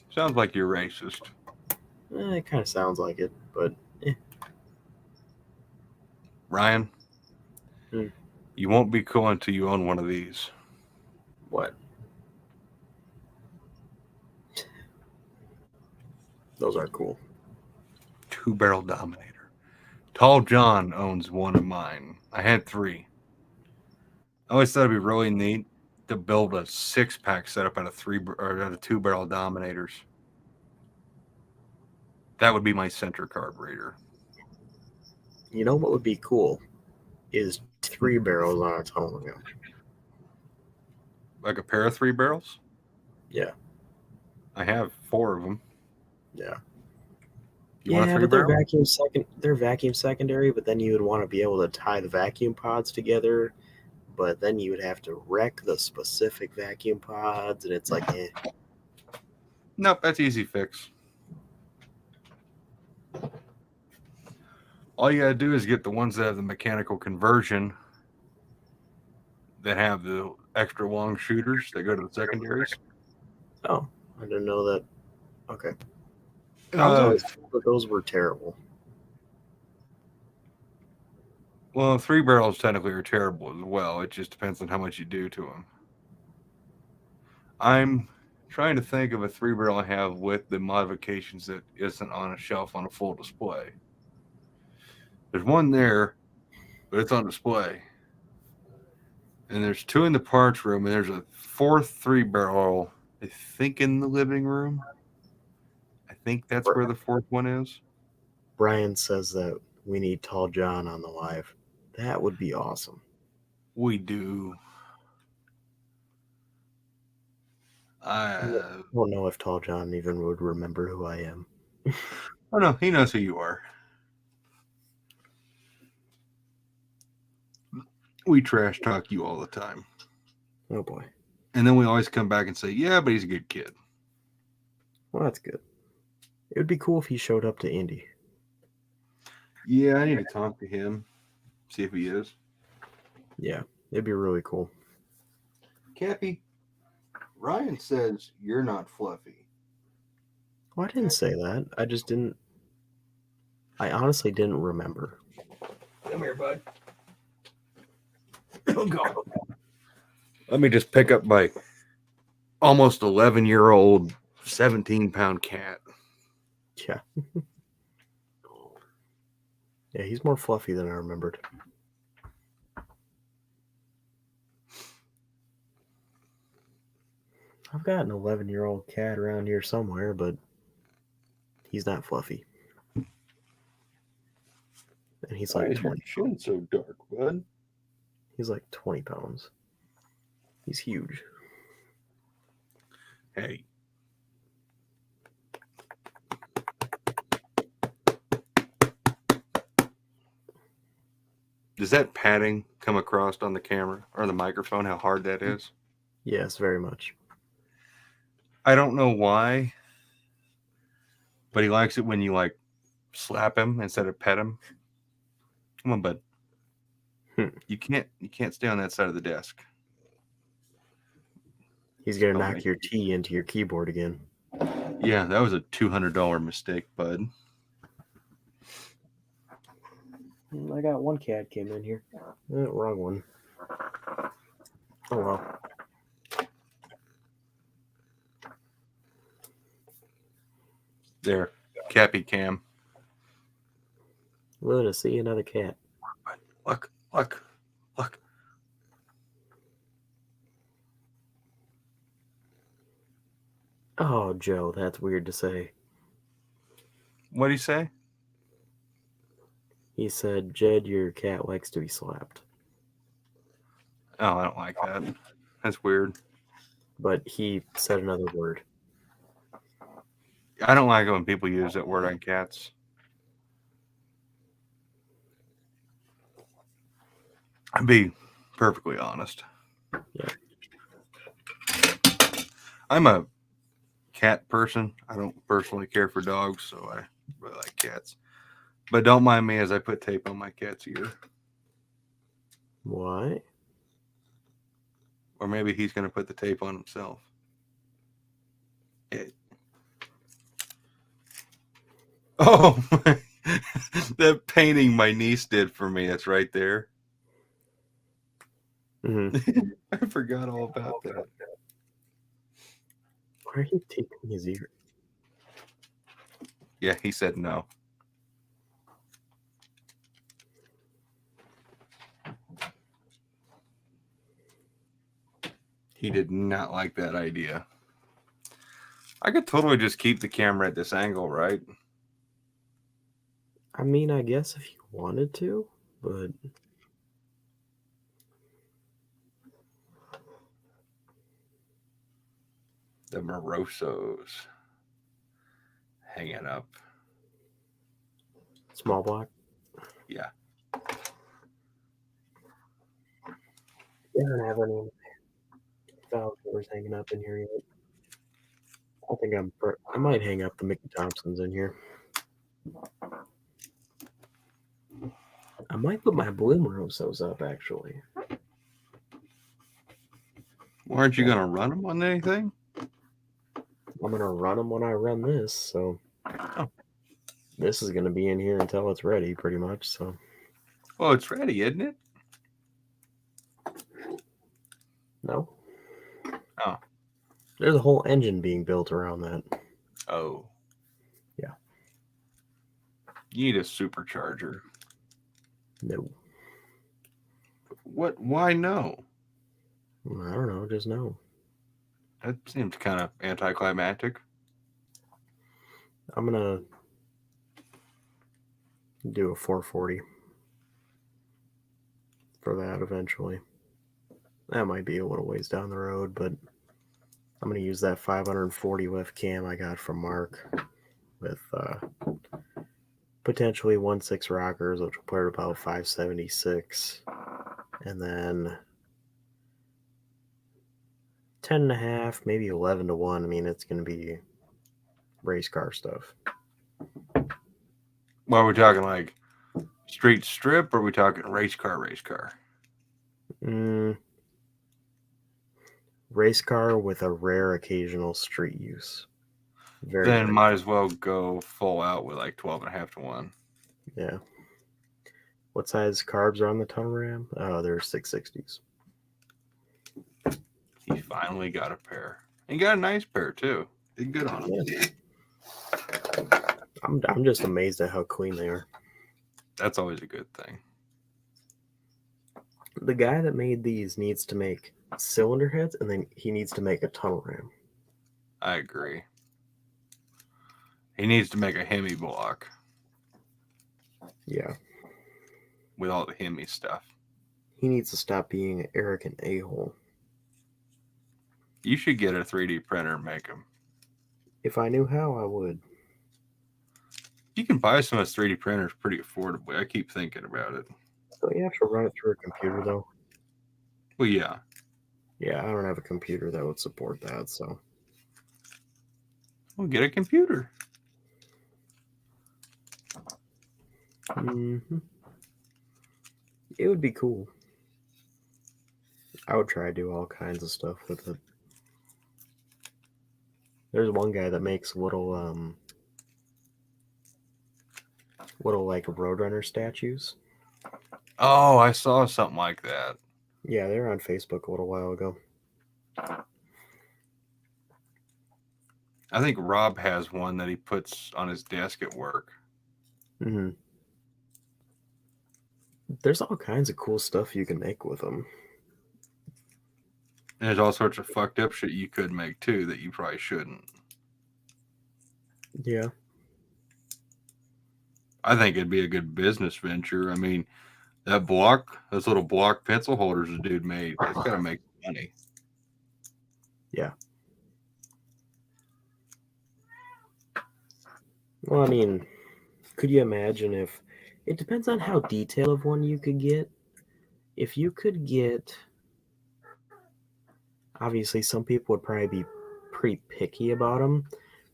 Speaker 3: Sounds like you're racist.
Speaker 1: it kind of sounds like it, but
Speaker 3: Ryan,
Speaker 1: Hmm.
Speaker 3: you won't be cool until you own one of these.
Speaker 1: what? Those are cool.
Speaker 3: 2-barrel Dominator. Tall John owns one of mine. I had 3. I always thought it'd be really neat to build a 6-pack setup out of 2-barrel Dominators. That would be my center carburetor.
Speaker 1: You know what would be cool is 3 barrels on its own.
Speaker 3: Like a pair of 3 barrels?
Speaker 1: Yeah.
Speaker 3: I have 4 of them.
Speaker 1: Yeah.
Speaker 3: You want a 3
Speaker 1: but they're
Speaker 3: barrel?
Speaker 1: vacuum secondary, but then you would want to be able to tie the vacuum pods together, but then you would have to wreck the specific vacuum pods, and it's like,
Speaker 3: Nope, that's easy fix. All you gotta do is get the ones that have the mechanical conversion that have the extra long shooters that go to the secondaries.
Speaker 1: oh, I didn't know that. Okay. I was always told that those were terrible.
Speaker 3: Well, 3 barrels technically are terrible as well. It just depends on how much you do to them. I'm trying to think of a 3 barrel I have with the modifications that isn't on a shelf on a full display. There's one there, but it's on display. And there's 2 in the parts room, and there's a 4th 3 barrel I think in the living room. I think that's where the fourth one is.
Speaker 1: Brian says that we need Tall John on the live. That would be awesome.
Speaker 3: We do.
Speaker 1: I don't know if Tall John even would remember who I am.
Speaker 3: Oh no, he knows who you are. We trash talk you all the time.
Speaker 1: Oh boy.
Speaker 3: And then we always come back and say, yeah, but he's a good kid.
Speaker 1: Well, that's good. It would be cool if he showed up to Indy.
Speaker 3: Yeah, I need to talk to him, see if he is.
Speaker 1: Yeah, it'd be really cool.
Speaker 3: Cappy, Ryan says you're not fluffy.
Speaker 1: Well, I didn't say that. I just didn't. I honestly didn't remember.
Speaker 3: Come here, bud. Oh, God. Let me just pick up my almost 11-year-old, 17-pound cat.
Speaker 1: Yeah. Yeah, he's more fluffy than I remembered. I've got an 11-year-old cat around here somewhere, but he's not fluffy. And he's like 20.
Speaker 3: Chin so dark, bud?
Speaker 1: He's like 20 pounds. He's huge.
Speaker 3: Hey. Does that padding come across on the camera or the microphone, how hard that is?
Speaker 1: Yes, very much.
Speaker 3: I don't know why, but he likes it when you like slap him instead of pet him. Come on, bud. You can't stay on that side of the desk.
Speaker 1: He's gonna knock your T into your keyboard again.
Speaker 3: Yeah, that was a $200 mistake, bud.
Speaker 1: I got one cat came in here. Wrong one. Oh well.
Speaker 3: There, Cappy Cam.
Speaker 1: Luna, see another cat.
Speaker 3: Look.
Speaker 1: Oh, Joe, that's weird to say.
Speaker 3: What'd he say?
Speaker 1: He said, Jed, your cat likes to be slapped.
Speaker 3: Oh, I don't like that. That's weird.
Speaker 1: But he said another word.
Speaker 3: I don't like it when people use that word on cats. I'll be perfectly honest.
Speaker 1: Yeah.
Speaker 3: I'm a cat person. I don't personally care for dogs, so I really like cats. But don't mind me as I put tape on my cat's ear.
Speaker 1: Why?
Speaker 3: Or maybe he's going to put the tape on himself. Oh, that painting my niece did for me. It's right there.
Speaker 1: Mm-hmm.
Speaker 3: I forgot all about that.
Speaker 1: Why are you taping his ear?
Speaker 3: Yeah, he said no. He did not like that idea. I could totally just keep the camera at this angle, right?
Speaker 1: I mean, I guess if you wanted to, but
Speaker 3: The Morosos hanging up.
Speaker 1: small block.
Speaker 3: Yeah.
Speaker 1: I don't have any Falcons hanging up in here yet. I think I might hang up the Mickey Thompsons in here. I might put my Blue Morosos up, actually.
Speaker 3: Well, aren't you going to run them on anything?
Speaker 1: I'm going to run them when I run this, so this is going to be in here until it's ready, pretty much. So,
Speaker 3: Well, it's ready, isn't it?
Speaker 1: no.
Speaker 3: Oh.
Speaker 1: There's a whole engine being built around that.
Speaker 3: Oh.
Speaker 1: Yeah.
Speaker 3: You need a supercharger.
Speaker 1: No.
Speaker 3: What? Why no?
Speaker 1: I don't know, just no.
Speaker 3: That seems kind of anticlimactic.
Speaker 1: I'm gonna do a 440 for that eventually. That might be a little ways down the road, but I'm gonna use that 540 with cam I got from Mark with potentially 1.6 rockers, which will put it about 576, and then 10.5, maybe 11-1. I mean, it's gonna be race car stuff.
Speaker 3: Well, are we talking like street strip, or are we talking race car?
Speaker 1: Race car with a rare occasional street use.
Speaker 3: Then might as well go full out with like 12.5-1.
Speaker 1: Yeah. What size carbs are on the tunnel ram? Oh, they're 660s.
Speaker 3: He finally got a pair. He got a nice pair too. Did good on them.
Speaker 1: Yeah. I'm just amazed at how clean they are.
Speaker 3: That's always a good thing.
Speaker 1: The guy that made these needs to make cylinder heads, and then he needs to make a tunnel ram.
Speaker 3: I agree. He needs to make a Hemi block.
Speaker 1: Yeah.
Speaker 3: With all the Hemi stuff.
Speaker 1: He needs to stop being an arrogant a-hole.
Speaker 3: You should get a 3D printer and make them.
Speaker 1: If I knew how, I would.
Speaker 3: You can buy some of those 3D printers pretty affordably. I keep thinking about it.
Speaker 1: So you have to run it through a computer, though.
Speaker 3: Well, yeah.
Speaker 1: Yeah, I don't have a computer that would support that, so.
Speaker 3: Well, get a computer.
Speaker 1: Mm-hmm. It would be cool. I would try to do all kinds of stuff with it. There's one guy that makes little like Roadrunner statues.
Speaker 3: Oh, I saw something like that.
Speaker 1: Yeah, they were on Facebook a little while ago.
Speaker 3: I think Rob has one that he puts on his desk at work.
Speaker 1: Mm-hmm. There's all kinds of cool stuff you can make with them.
Speaker 3: And there's all sorts of fucked up shit you could make too that you probably shouldn't.
Speaker 1: Yeah.
Speaker 3: I think it'd be a good business venture. I mean, those little block pencil holders the dude made, it's got to make money.
Speaker 1: Yeah. Well, I mean, could you imagine if... It depends on how detailed of one you could get. If you could get... Obviously, some people would probably be pretty picky about them.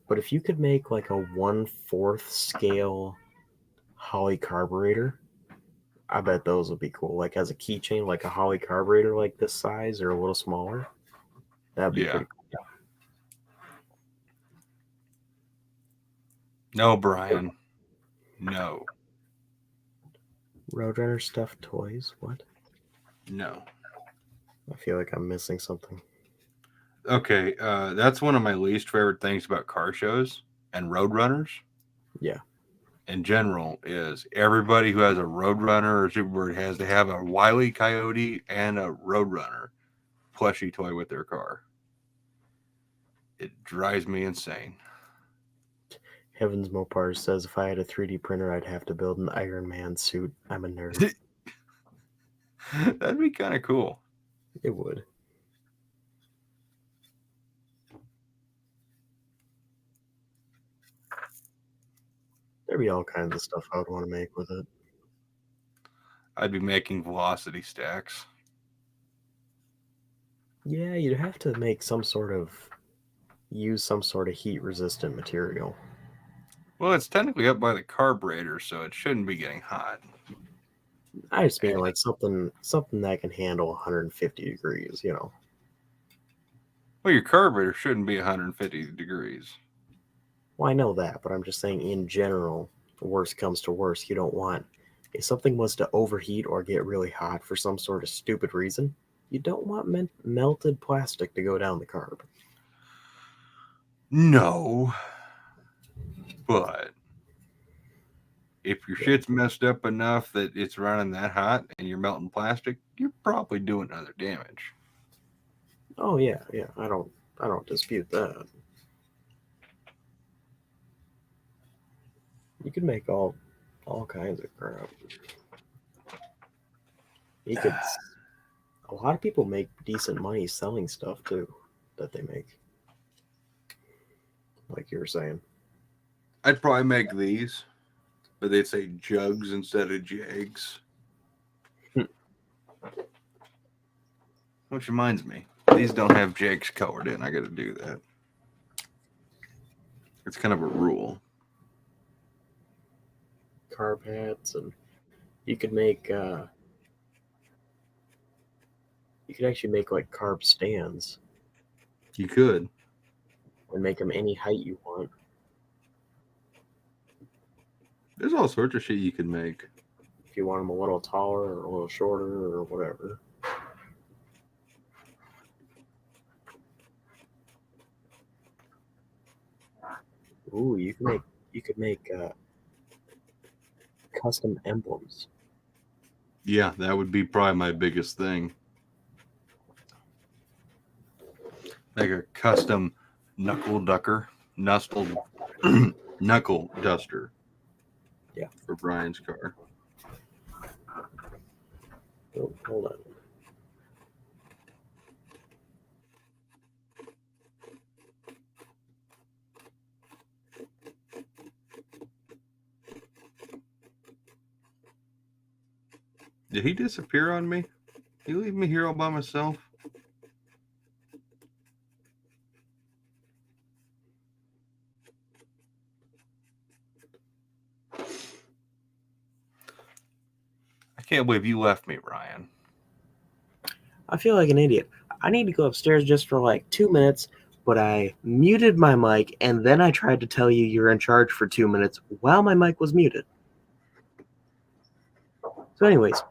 Speaker 1: But if you could make like a 1/4 scale Holley carburetor, I bet those would be cool. Like as a keychain, like a Holley carburetor like this size or a little smaller. That'd be pretty cool.
Speaker 3: No, Brian. No.
Speaker 1: Roadrunner stuffed toys? What?
Speaker 3: No.
Speaker 1: I feel like I'm missing something.
Speaker 3: Okay, that's one of my least favorite things about car shows and Roadrunners.
Speaker 1: Yeah.
Speaker 3: In general, is everybody who has a Roadrunner or Superbird has to have a Wile E. Coyote and a Roadrunner plushie toy with their car. It drives me insane.
Speaker 1: Heavens Mopar says if I had a 3D printer, I'd have to build an Iron Man suit. I'm a nerd.
Speaker 3: That'd be kind of cool.
Speaker 1: It would. There'd be all kinds of stuff I would want to make with it.
Speaker 3: I'd be making velocity stacks.
Speaker 1: Yeah, you'd have to make use some sort of heat resistant material.
Speaker 3: Well, it's technically up by the carburetor, so it shouldn't be getting hot.
Speaker 1: I just mean like something that can handle 150 degrees, you know.
Speaker 3: Well, your carburetor shouldn't be 150 degrees.
Speaker 1: Well, I know that, but I'm just saying in general, worst comes to worst, you don't want, if something was to overheat or get really hot for some sort of stupid reason, you don't want melted plastic to go down the carb.
Speaker 3: No. But if your shit's messed up enough that it's running that hot and you're melting plastic, you're probably doing other damage.
Speaker 1: Oh yeah. I I don't dispute that. You can make all kinds of crap. You could. A lot of people make decent money selling stuff too that they make. Like you were saying.
Speaker 3: I'd probably make these, but they'd say jugs instead of jags. Which reminds me, these don't have jags colored in. I got to do that. It's kind of a rule.
Speaker 1: Carb hats, and you could make. You could actually make like carb stands
Speaker 3: You could.
Speaker 1: and make them any height you want.
Speaker 3: There's all sorts of shit you can make.
Speaker 1: If you want them a little taller or a little shorter or whatever. Ooh, you could make custom emblems.
Speaker 3: Yeah, that would be probably my biggest thing. Like a custom knuckle duster. Knuckle duster.
Speaker 1: Yeah.
Speaker 3: For Brian's car.
Speaker 1: Oh, hold on.
Speaker 3: Did he disappear on me? He leave me here all by myself? I can't believe you left me, Ryan.
Speaker 1: I feel like an idiot. I need to go upstairs just for like 2 minutes, but I muted my mic and then I tried to tell you you're in charge for 2 minutes while my mic was muted. So anyways,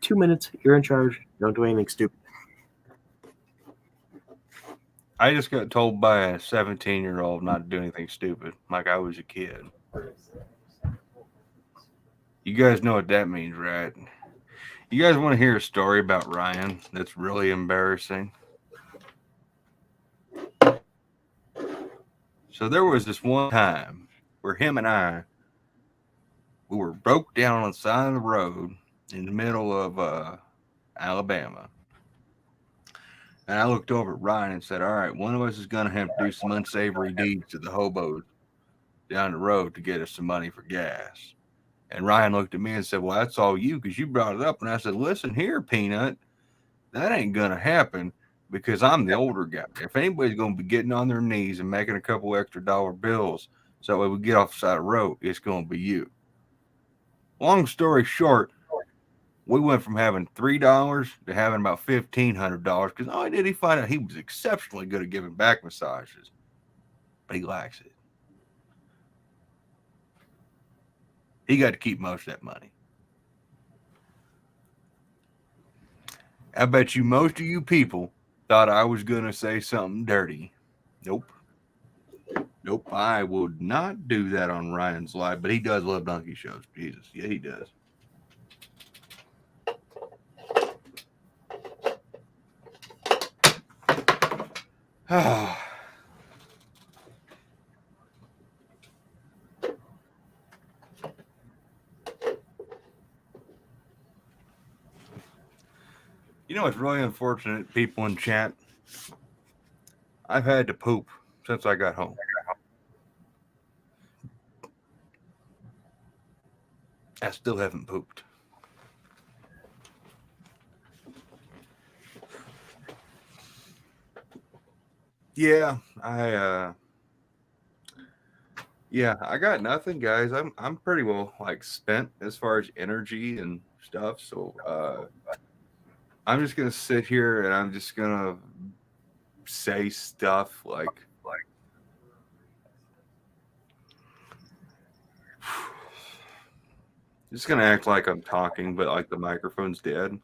Speaker 1: 2 minutes, you're in charge. Don't do anything stupid.
Speaker 3: I just got told by a 17-year-old not to do anything stupid, like I was a kid. You guys know what that means, right? You guys want to hear a story about Ryan that's really embarrassing? So there was this one time where him and we were broke down on the side of the road in the middle of Alabama. And I looked over at Ryan and said, all right, one of us is going to have to do some unsavory deeds to the hobos down the road to get us some money for gas. And Ryan looked at me and said, well, that's all you, because you brought it up. And I said, listen here, Peanut, that ain't going to happen because I'm the older guy. If anybody's going to be getting on their knees and making a couple extra dollar bills so that way we get off the side of the road, it's going to be you. Long story short, we went from having $3 to having about $1,500 because not only did he find out he was exceptionally good at giving back massages, but he lacks it. He got to keep most of that money. I bet you most of you people thought I was going to say something dirty. Nope. Nope. I would not do that on Ryan's live, but he does love donkey shows. Jesus. Yeah, he does. You know, it's really unfortunate, people in chat. I've had to poop since I got home. I still haven't pooped. Yeah, I got nothing, guys. I'm pretty well like spent as far as energy and stuff. So I'm just gonna sit here and I'm just gonna say stuff like just gonna act like I'm talking, but like the microphone's dead.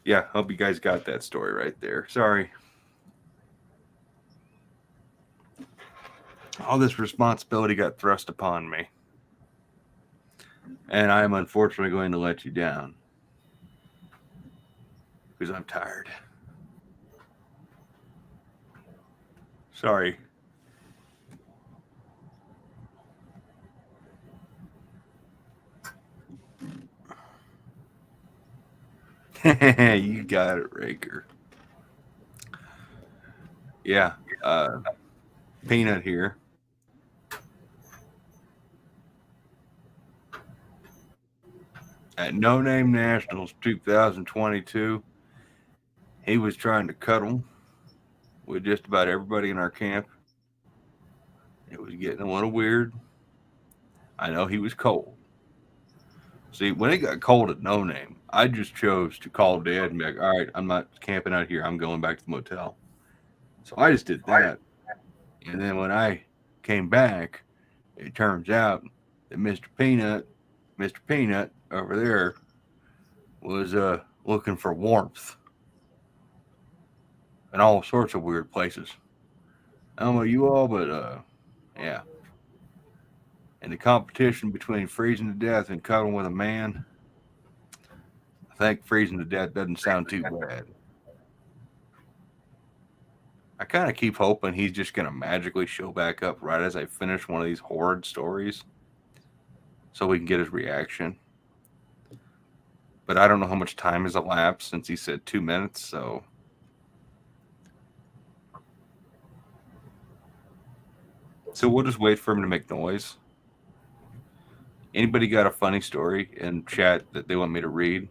Speaker 3: Yeah, hope you guys got that story right there. Sorry. all this responsibility got thrust upon me. And I am unfortunately going to let you down. Because I'm tired. Sorry. You got it, Raker. Yeah. Peanut here. At No Name Nationals 2022, he was trying to cuddle with just about everybody in our camp. It was getting a little weird. I know he was cold. See, when it got cold at No Name, I just chose to call Dad and be like, all right, I'm not camping out here. I'm going back to the motel. So I just did that. And then when I came back, it turns out that Mr. Peanut over there was looking for warmth in all sorts of weird places. I don't know you all, but yeah. And the competition between freezing to death and cuddling with a man, I think freezing to death doesn't sound too bad. I kind of keep hoping he's just going to magically show back up right as I finish one of these horrid stories so we can get his reaction. But I don't know how much time has elapsed since he said 2 minutes, so... So we'll just wait for him to make noise. Anybody got a funny story in chat that they want me to read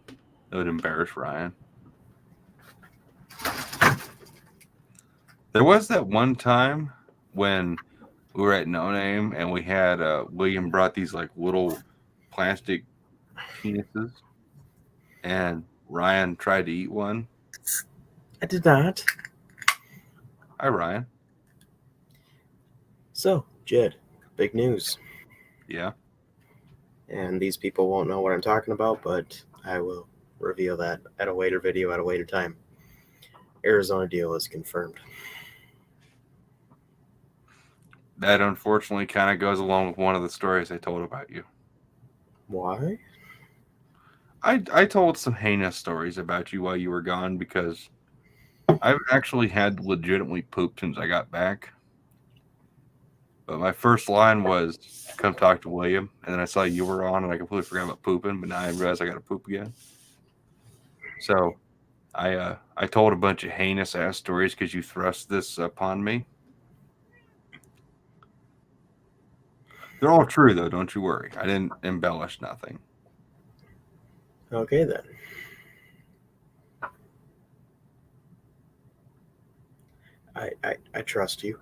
Speaker 3: that would embarrass Ryan? There was that one time when we were at No Name and we had William brought these like little plastic penises and Ryan tried to eat one.
Speaker 1: I did not.
Speaker 3: Hi, Ryan.
Speaker 1: So, Jed, big news.
Speaker 3: Yeah.
Speaker 1: And these people won't know what I'm talking about, but I will reveal that at a later video at a later time. Arizona deal is confirmed.
Speaker 3: That unfortunately kind of goes along with one of the stories I told about you.
Speaker 1: Why?
Speaker 3: I told some heinous stories about you while you were gone because I've actually had legitimately pooped since I got back. But my first line was, come talk to William. And then I saw you were on and I completely forgot about pooping. But now I realize I got to poop again. So I told a bunch of heinous ass stories because you thrust this upon me. They're all true, though. Don't you worry. I didn't embellish nothing.
Speaker 1: Okay, then. I trust you.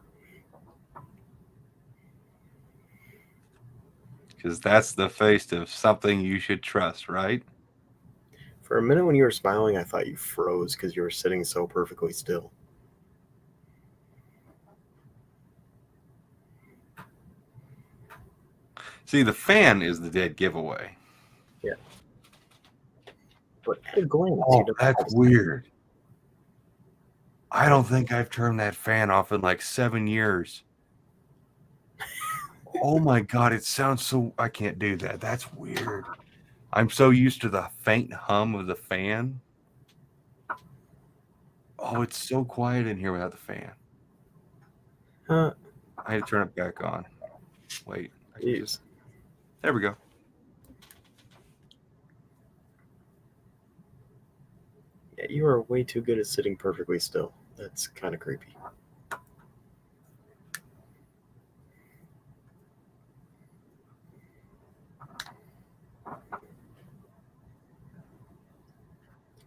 Speaker 3: Because that's the face of something you should trust, right?
Speaker 1: For a minute when you were smiling, I thought you froze because you were sitting so perfectly still.
Speaker 3: See, the fan is the dead giveaway.
Speaker 1: Yeah. But at a glance,
Speaker 3: Oh, that's weird. I don't think I've turned that fan off in like 7 years. Oh my God, it sounds so... I can't do that. That's weird. I'm so used to the faint hum of the fan. Oh, it's so quiet in here without the fan. I had to turn it back on. Wait. I can just... There we go.
Speaker 1: Yeah, you are way too good at sitting perfectly still. That's kind of creepy.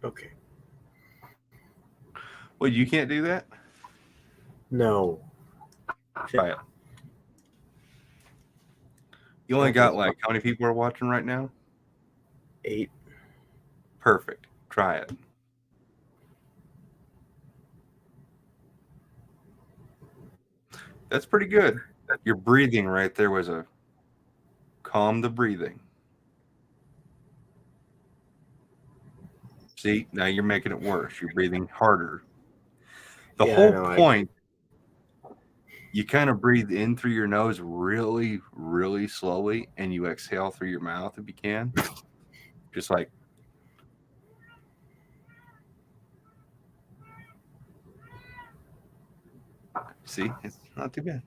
Speaker 1: Okay.
Speaker 3: Wait, you can't do that?
Speaker 1: No.
Speaker 3: Try it. You only got like, how many people are watching right now?
Speaker 1: 8.
Speaker 3: Perfect. Try it. That's pretty good. Your breathing right there was a calm the breathing. See, now you're making it worse. You're breathing harder. The whole point, you kind of breathe in through your nose really, really slowly, and you exhale through your mouth if you can. Just like, see, it's not too bad.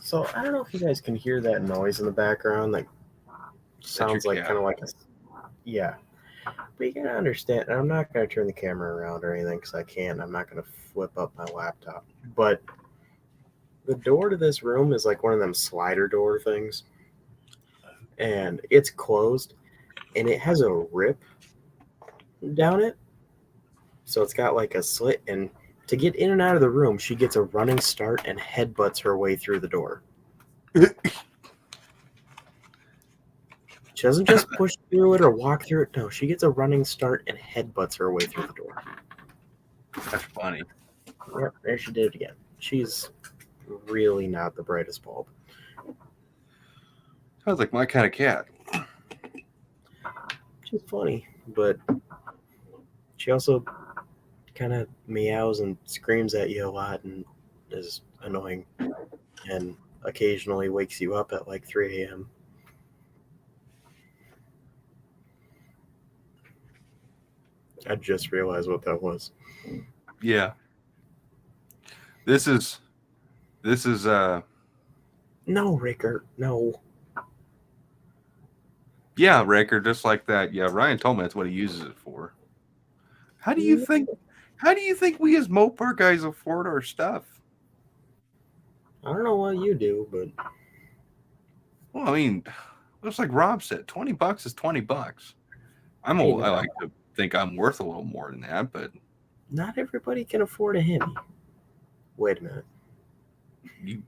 Speaker 1: So I don't know if you guys can hear that noise in the background. That sounds
Speaker 3: your
Speaker 1: like
Speaker 3: cat.
Speaker 1: kind of like a, yeah. But you gotta understand. And I'm not gonna turn the camera around or anything because I can't. I'm not gonna flip up my laptop. But the door to this room is like one of them slider door things, and it's closed, and it has a rip down it. So it's got like a slit, and to get in and out of the room, she gets a running start and headbutts her way through the door. She doesn't just push through it or walk through it. No, she gets a running start and headbutts her way through the door.
Speaker 3: That's funny.
Speaker 1: Yep, there she did it again. She's really not the brightest bulb.
Speaker 3: Sounds like my kind of cat.
Speaker 1: She's funny, but she also kind of meows and screams at you a lot and is annoying and occasionally wakes you up at like 3 a.m. I just realized what that was.
Speaker 3: Yeah. This is
Speaker 1: No, Ricker, no.
Speaker 3: yeah, Raker, just like that. Yeah, Ryan told me that's what he uses it for. How do you think we as Mopar guys afford our stuff?
Speaker 1: I don't know what you do, but
Speaker 3: Well, I mean, just like Rob said, $20 is $20. I
Speaker 1: Hey,
Speaker 3: like to think I'm worth a little more than that, but
Speaker 1: not everybody can afford a Hemi. Wait a minute.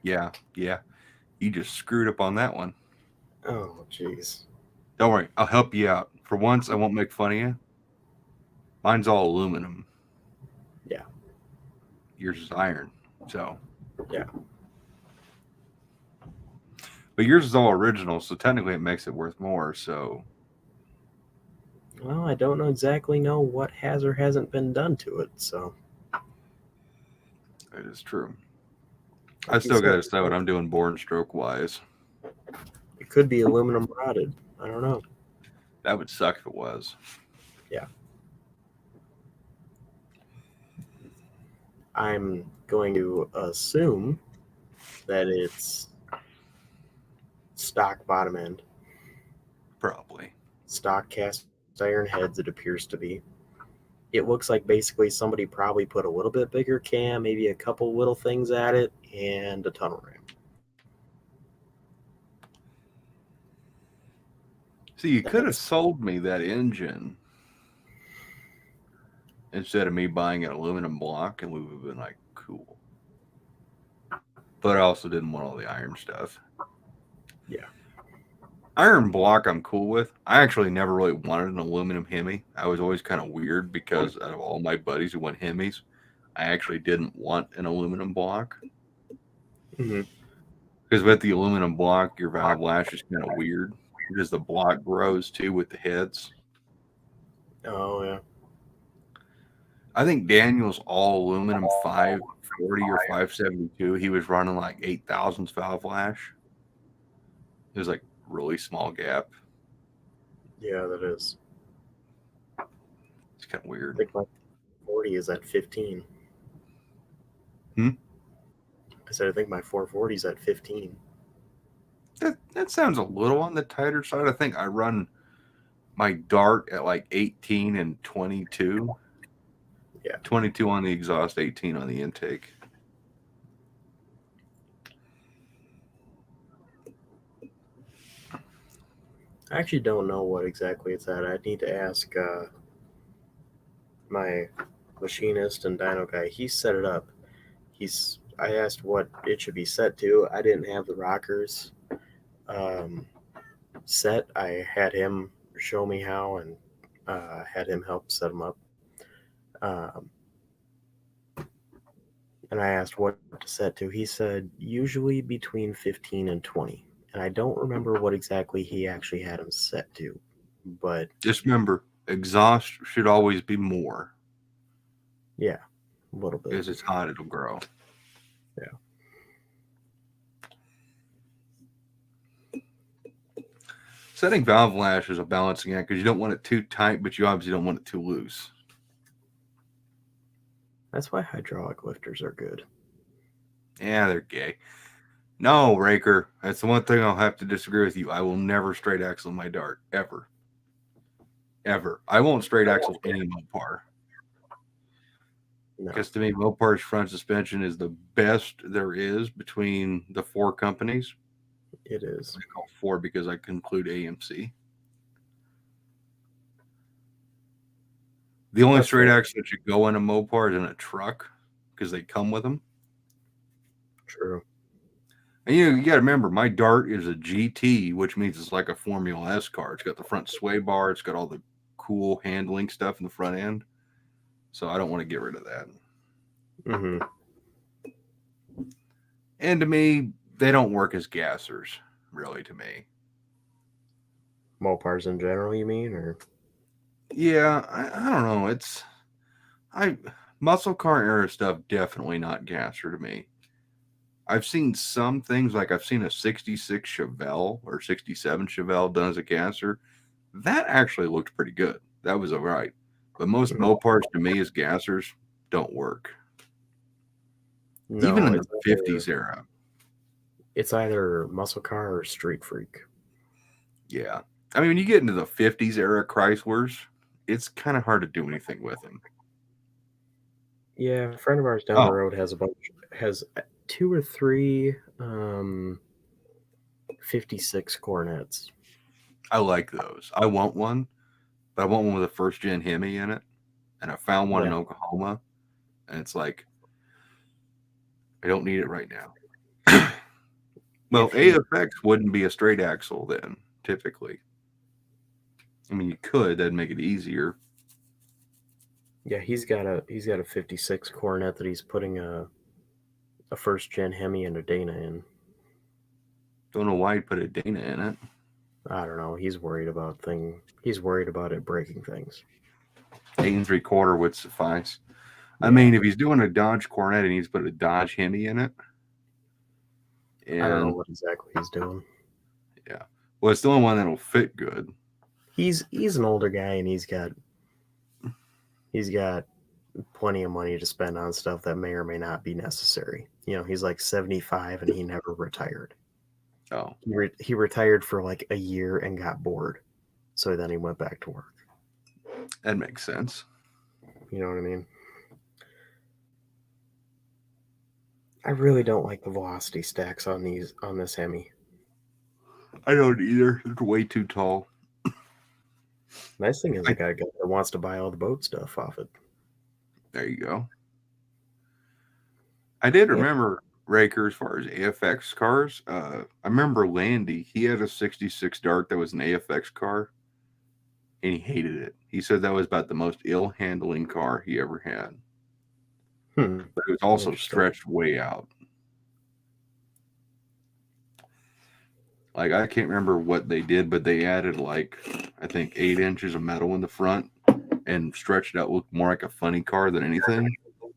Speaker 3: yeah, you just screwed up on that one.
Speaker 1: Oh, jeez.
Speaker 3: Don't worry, I'll help you out. For once, I won't make fun of you. Mine's all aluminum.
Speaker 1: Yeah.
Speaker 3: Yours is iron, so.
Speaker 1: Yeah.
Speaker 3: But yours is all original, so technically it makes it worth more, so.
Speaker 1: Well, I don't exactly know what has or hasn't been done to it, so.
Speaker 3: That is true.
Speaker 1: Like
Speaker 3: I still
Speaker 1: you
Speaker 3: got to
Speaker 1: said,
Speaker 3: say what I'm doing board and stroke wise.
Speaker 1: It could be aluminum rotted. I don't know.
Speaker 3: That would suck if it was.
Speaker 1: Yeah. I'm going to assume that it's stock bottom end,
Speaker 3: Probably.
Speaker 1: stock cast iron heads, it appears to be. It looks like basically somebody probably put a little bit bigger cam, maybe a couple little things at it, and a tunnel ram.
Speaker 3: See, you could have sold me that engine instead of me buying an aluminum block, and we would have been like, cool. But I also didn't want all the iron stuff.
Speaker 1: Yeah.
Speaker 3: Iron block I'm cool with. I actually never really wanted an aluminum Hemi. I was always kind of weird because out of all my buddies who went Hemis, I actually didn't want an aluminum block.
Speaker 1: Mm-hmm.
Speaker 3: Because with the aluminum block, your valve lash is kind of weird because the block grows too with the heads.
Speaker 1: Oh, yeah.
Speaker 3: I think Daniel's all aluminum 540 or 572. He was running like 8 thousandths valve lash. It was like really small gap.
Speaker 1: Yeah, that is.
Speaker 3: It's kind of
Speaker 1: I
Speaker 3: weird.
Speaker 1: think my 40 is at 15.
Speaker 3: Hmm?
Speaker 1: I said I think my 440 is at 15.
Speaker 3: That sounds a little on the tighter side. I think I run my dart at like 18 and 22.
Speaker 1: Yeah.
Speaker 3: 22 on the exhaust, 18 on the intake.
Speaker 1: I actually don't know what exactly it's at. I need to ask my machinist and dyno guy. He set it up. I asked what it should be set to. I didn't have the rockers set. I had him show me how and had him help set them up. And I asked what to set to. He said usually between 15 and 20. And I don't remember what exactly he actually had him set to. But
Speaker 3: just remember, exhaust should always be more.
Speaker 1: Yeah, a little bit.
Speaker 3: As it's hot, it'll grow.
Speaker 1: Yeah.
Speaker 3: Setting valve lash is a balancing act because you don't want it too tight, but you obviously don't want it too loose.
Speaker 1: That's why hydraulic lifters are good.
Speaker 3: Yeah, they're gay. No, Raker, that's the one thing I'll have to disagree with you. I will never straight axle my dart, ever. Ever. I won't straight axle any Mopar.
Speaker 1: No.
Speaker 3: Because to me, Mopar's front suspension is the best there is between the 4 companies.
Speaker 1: It is.
Speaker 3: I call 4 because I conclude AMC. The only
Speaker 1: That's
Speaker 3: straight
Speaker 1: fair.
Speaker 3: axle that should go in a Mopar is in a truck because they come with them.
Speaker 1: True.
Speaker 3: And you got to remember, my Dart is a GT, which means it's like a Formula S car. It's got the front sway bar. It's got all the cool handling stuff in the front end. So I don't want to get rid of that.
Speaker 1: Mm-hmm.
Speaker 3: And to me, they don't work as gassers, really, to me.
Speaker 1: Mopars in general, you mean? Or
Speaker 3: Yeah, I don't know. Muscle car era stuff, definitely not gasser to me. I've seen some things, like I've seen a 66 Chevelle or 67 Chevelle done as a gasser. That actually looked pretty good. That was all right. But most Mopars to me as gassers don't work.
Speaker 1: no,
Speaker 3: Even in
Speaker 1: it's
Speaker 3: the 50s era.
Speaker 1: It's either muscle car or street freak.
Speaker 3: Yeah. I mean, when you get into the 50s era Chryslers, it's kind of hard to do anything with them.
Speaker 1: Yeah, a friend of ours down the road has 2 or 3 56 Cornets.
Speaker 3: I like those. I want one, but I want one with a first gen Hemi in it. And I found one in Oklahoma, and it's like, I don't need it right now. Well, AFX wouldn't be a straight axle then, typically. I mean, you could, that'd make it easier.
Speaker 1: Yeah, he's got a 56 Cornet that he's putting a first gen Hemi and a Dana in.
Speaker 3: Don't know why he put a Dana in it.
Speaker 1: I don't know. He's worried about it breaking things.
Speaker 3: 8 3/4 would suffice. Yeah. I mean, if he's doing a Dodge Cornet and he's put a Dodge Hemi in it.
Speaker 1: I don't know what exactly he's doing.
Speaker 3: Yeah. Well, it's the only one that'll fit good.
Speaker 1: He's an older guy, and he's got plenty of money to spend on stuff that may or may not be necessary. You know, he's like 75 and he never retired.
Speaker 3: Oh.
Speaker 1: He retired for like a year and got bored. So then he went back to work.
Speaker 3: That makes sense.
Speaker 1: You know what I mean? I really don't like the velocity stacks on this Hemi.
Speaker 3: I don't either. It's way too tall.
Speaker 1: Nice thing is I got a guy that wants to buy all the boat stuff off it.
Speaker 3: There you go. I did remember, Raker, as far as AFX cars. I remember Landy. He had a 66 Dart that was an AFX car, and he hated it. He said that was about the most ill-handling car he ever had. But it was also stretched way out. Like, I can't remember what they did, but they added, like, I think 8 inches of metal in the front and stretched it out, looked more like a funny car than anything. It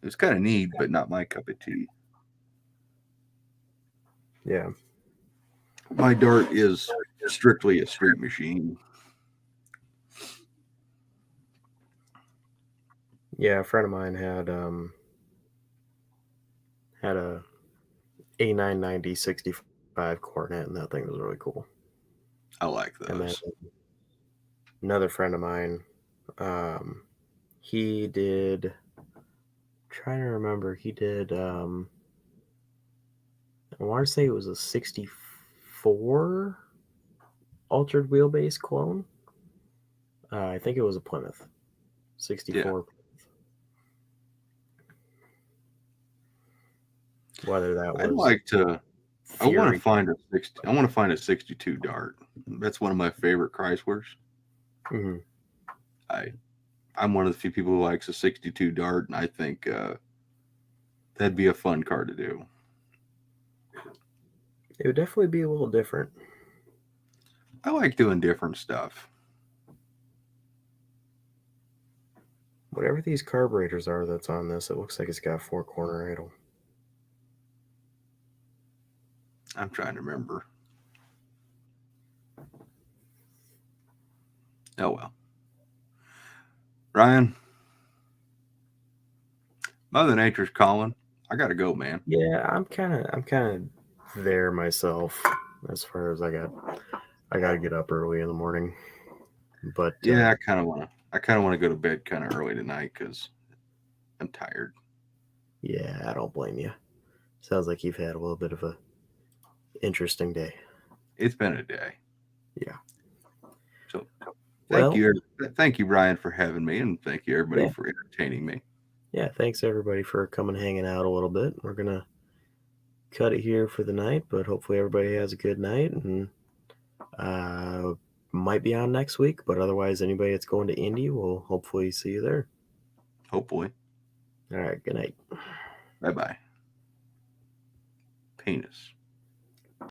Speaker 3: was kind of neat, but not my cup of tea.
Speaker 1: Yeah.
Speaker 3: My Dart is strictly a street machine.
Speaker 1: Yeah, a friend of mine had a A990 65 Cornet, and that thing was really cool.
Speaker 3: I like those.
Speaker 1: And then another friend of mine, he did. Trying to remember, he did. I want to say it was a 64 altered wheelbase clone. I think it was a Plymouth 64. Yeah. Whether that was,
Speaker 3: I want to find a 62 Dart. That's one of my favorite Chryslers.
Speaker 1: Mm-hmm.
Speaker 3: I'm one of the few people who likes a 62 Dart, and I think that'd be a fun car to do.
Speaker 1: It would definitely be a little different.
Speaker 3: I like doing different stuff.
Speaker 1: Whatever these carburetors are that's on this, it looks like it's got 4-corner idle.
Speaker 3: I'm trying to remember. Oh well. Ryan, Mother Nature's calling. I gotta go, man.
Speaker 1: Yeah, I'm kind of there myself as far as I gotta get up early in the morning. But
Speaker 3: Yeah, I kind of want to go to bed kind of early tonight because I'm tired.
Speaker 1: yeah, I don't blame you. Sounds like you've had a little bit of a interesting day.
Speaker 3: It's been a day.
Speaker 1: Yeah.
Speaker 3: So
Speaker 1: Well,
Speaker 3: thank you, Ryan, for having me, and thank you everybody
Speaker 1: Yeah.
Speaker 3: for entertaining me.
Speaker 1: yeah, thanks everybody for coming hanging out a little bit. We're gonna cut it here for the night, but hopefully everybody has a good night and uh might be on next week, but otherwise anybody that's going to Indy will hopefully see you there.
Speaker 3: Hopefully.
Speaker 1: All right, good night.
Speaker 3: Bye bye. Penis.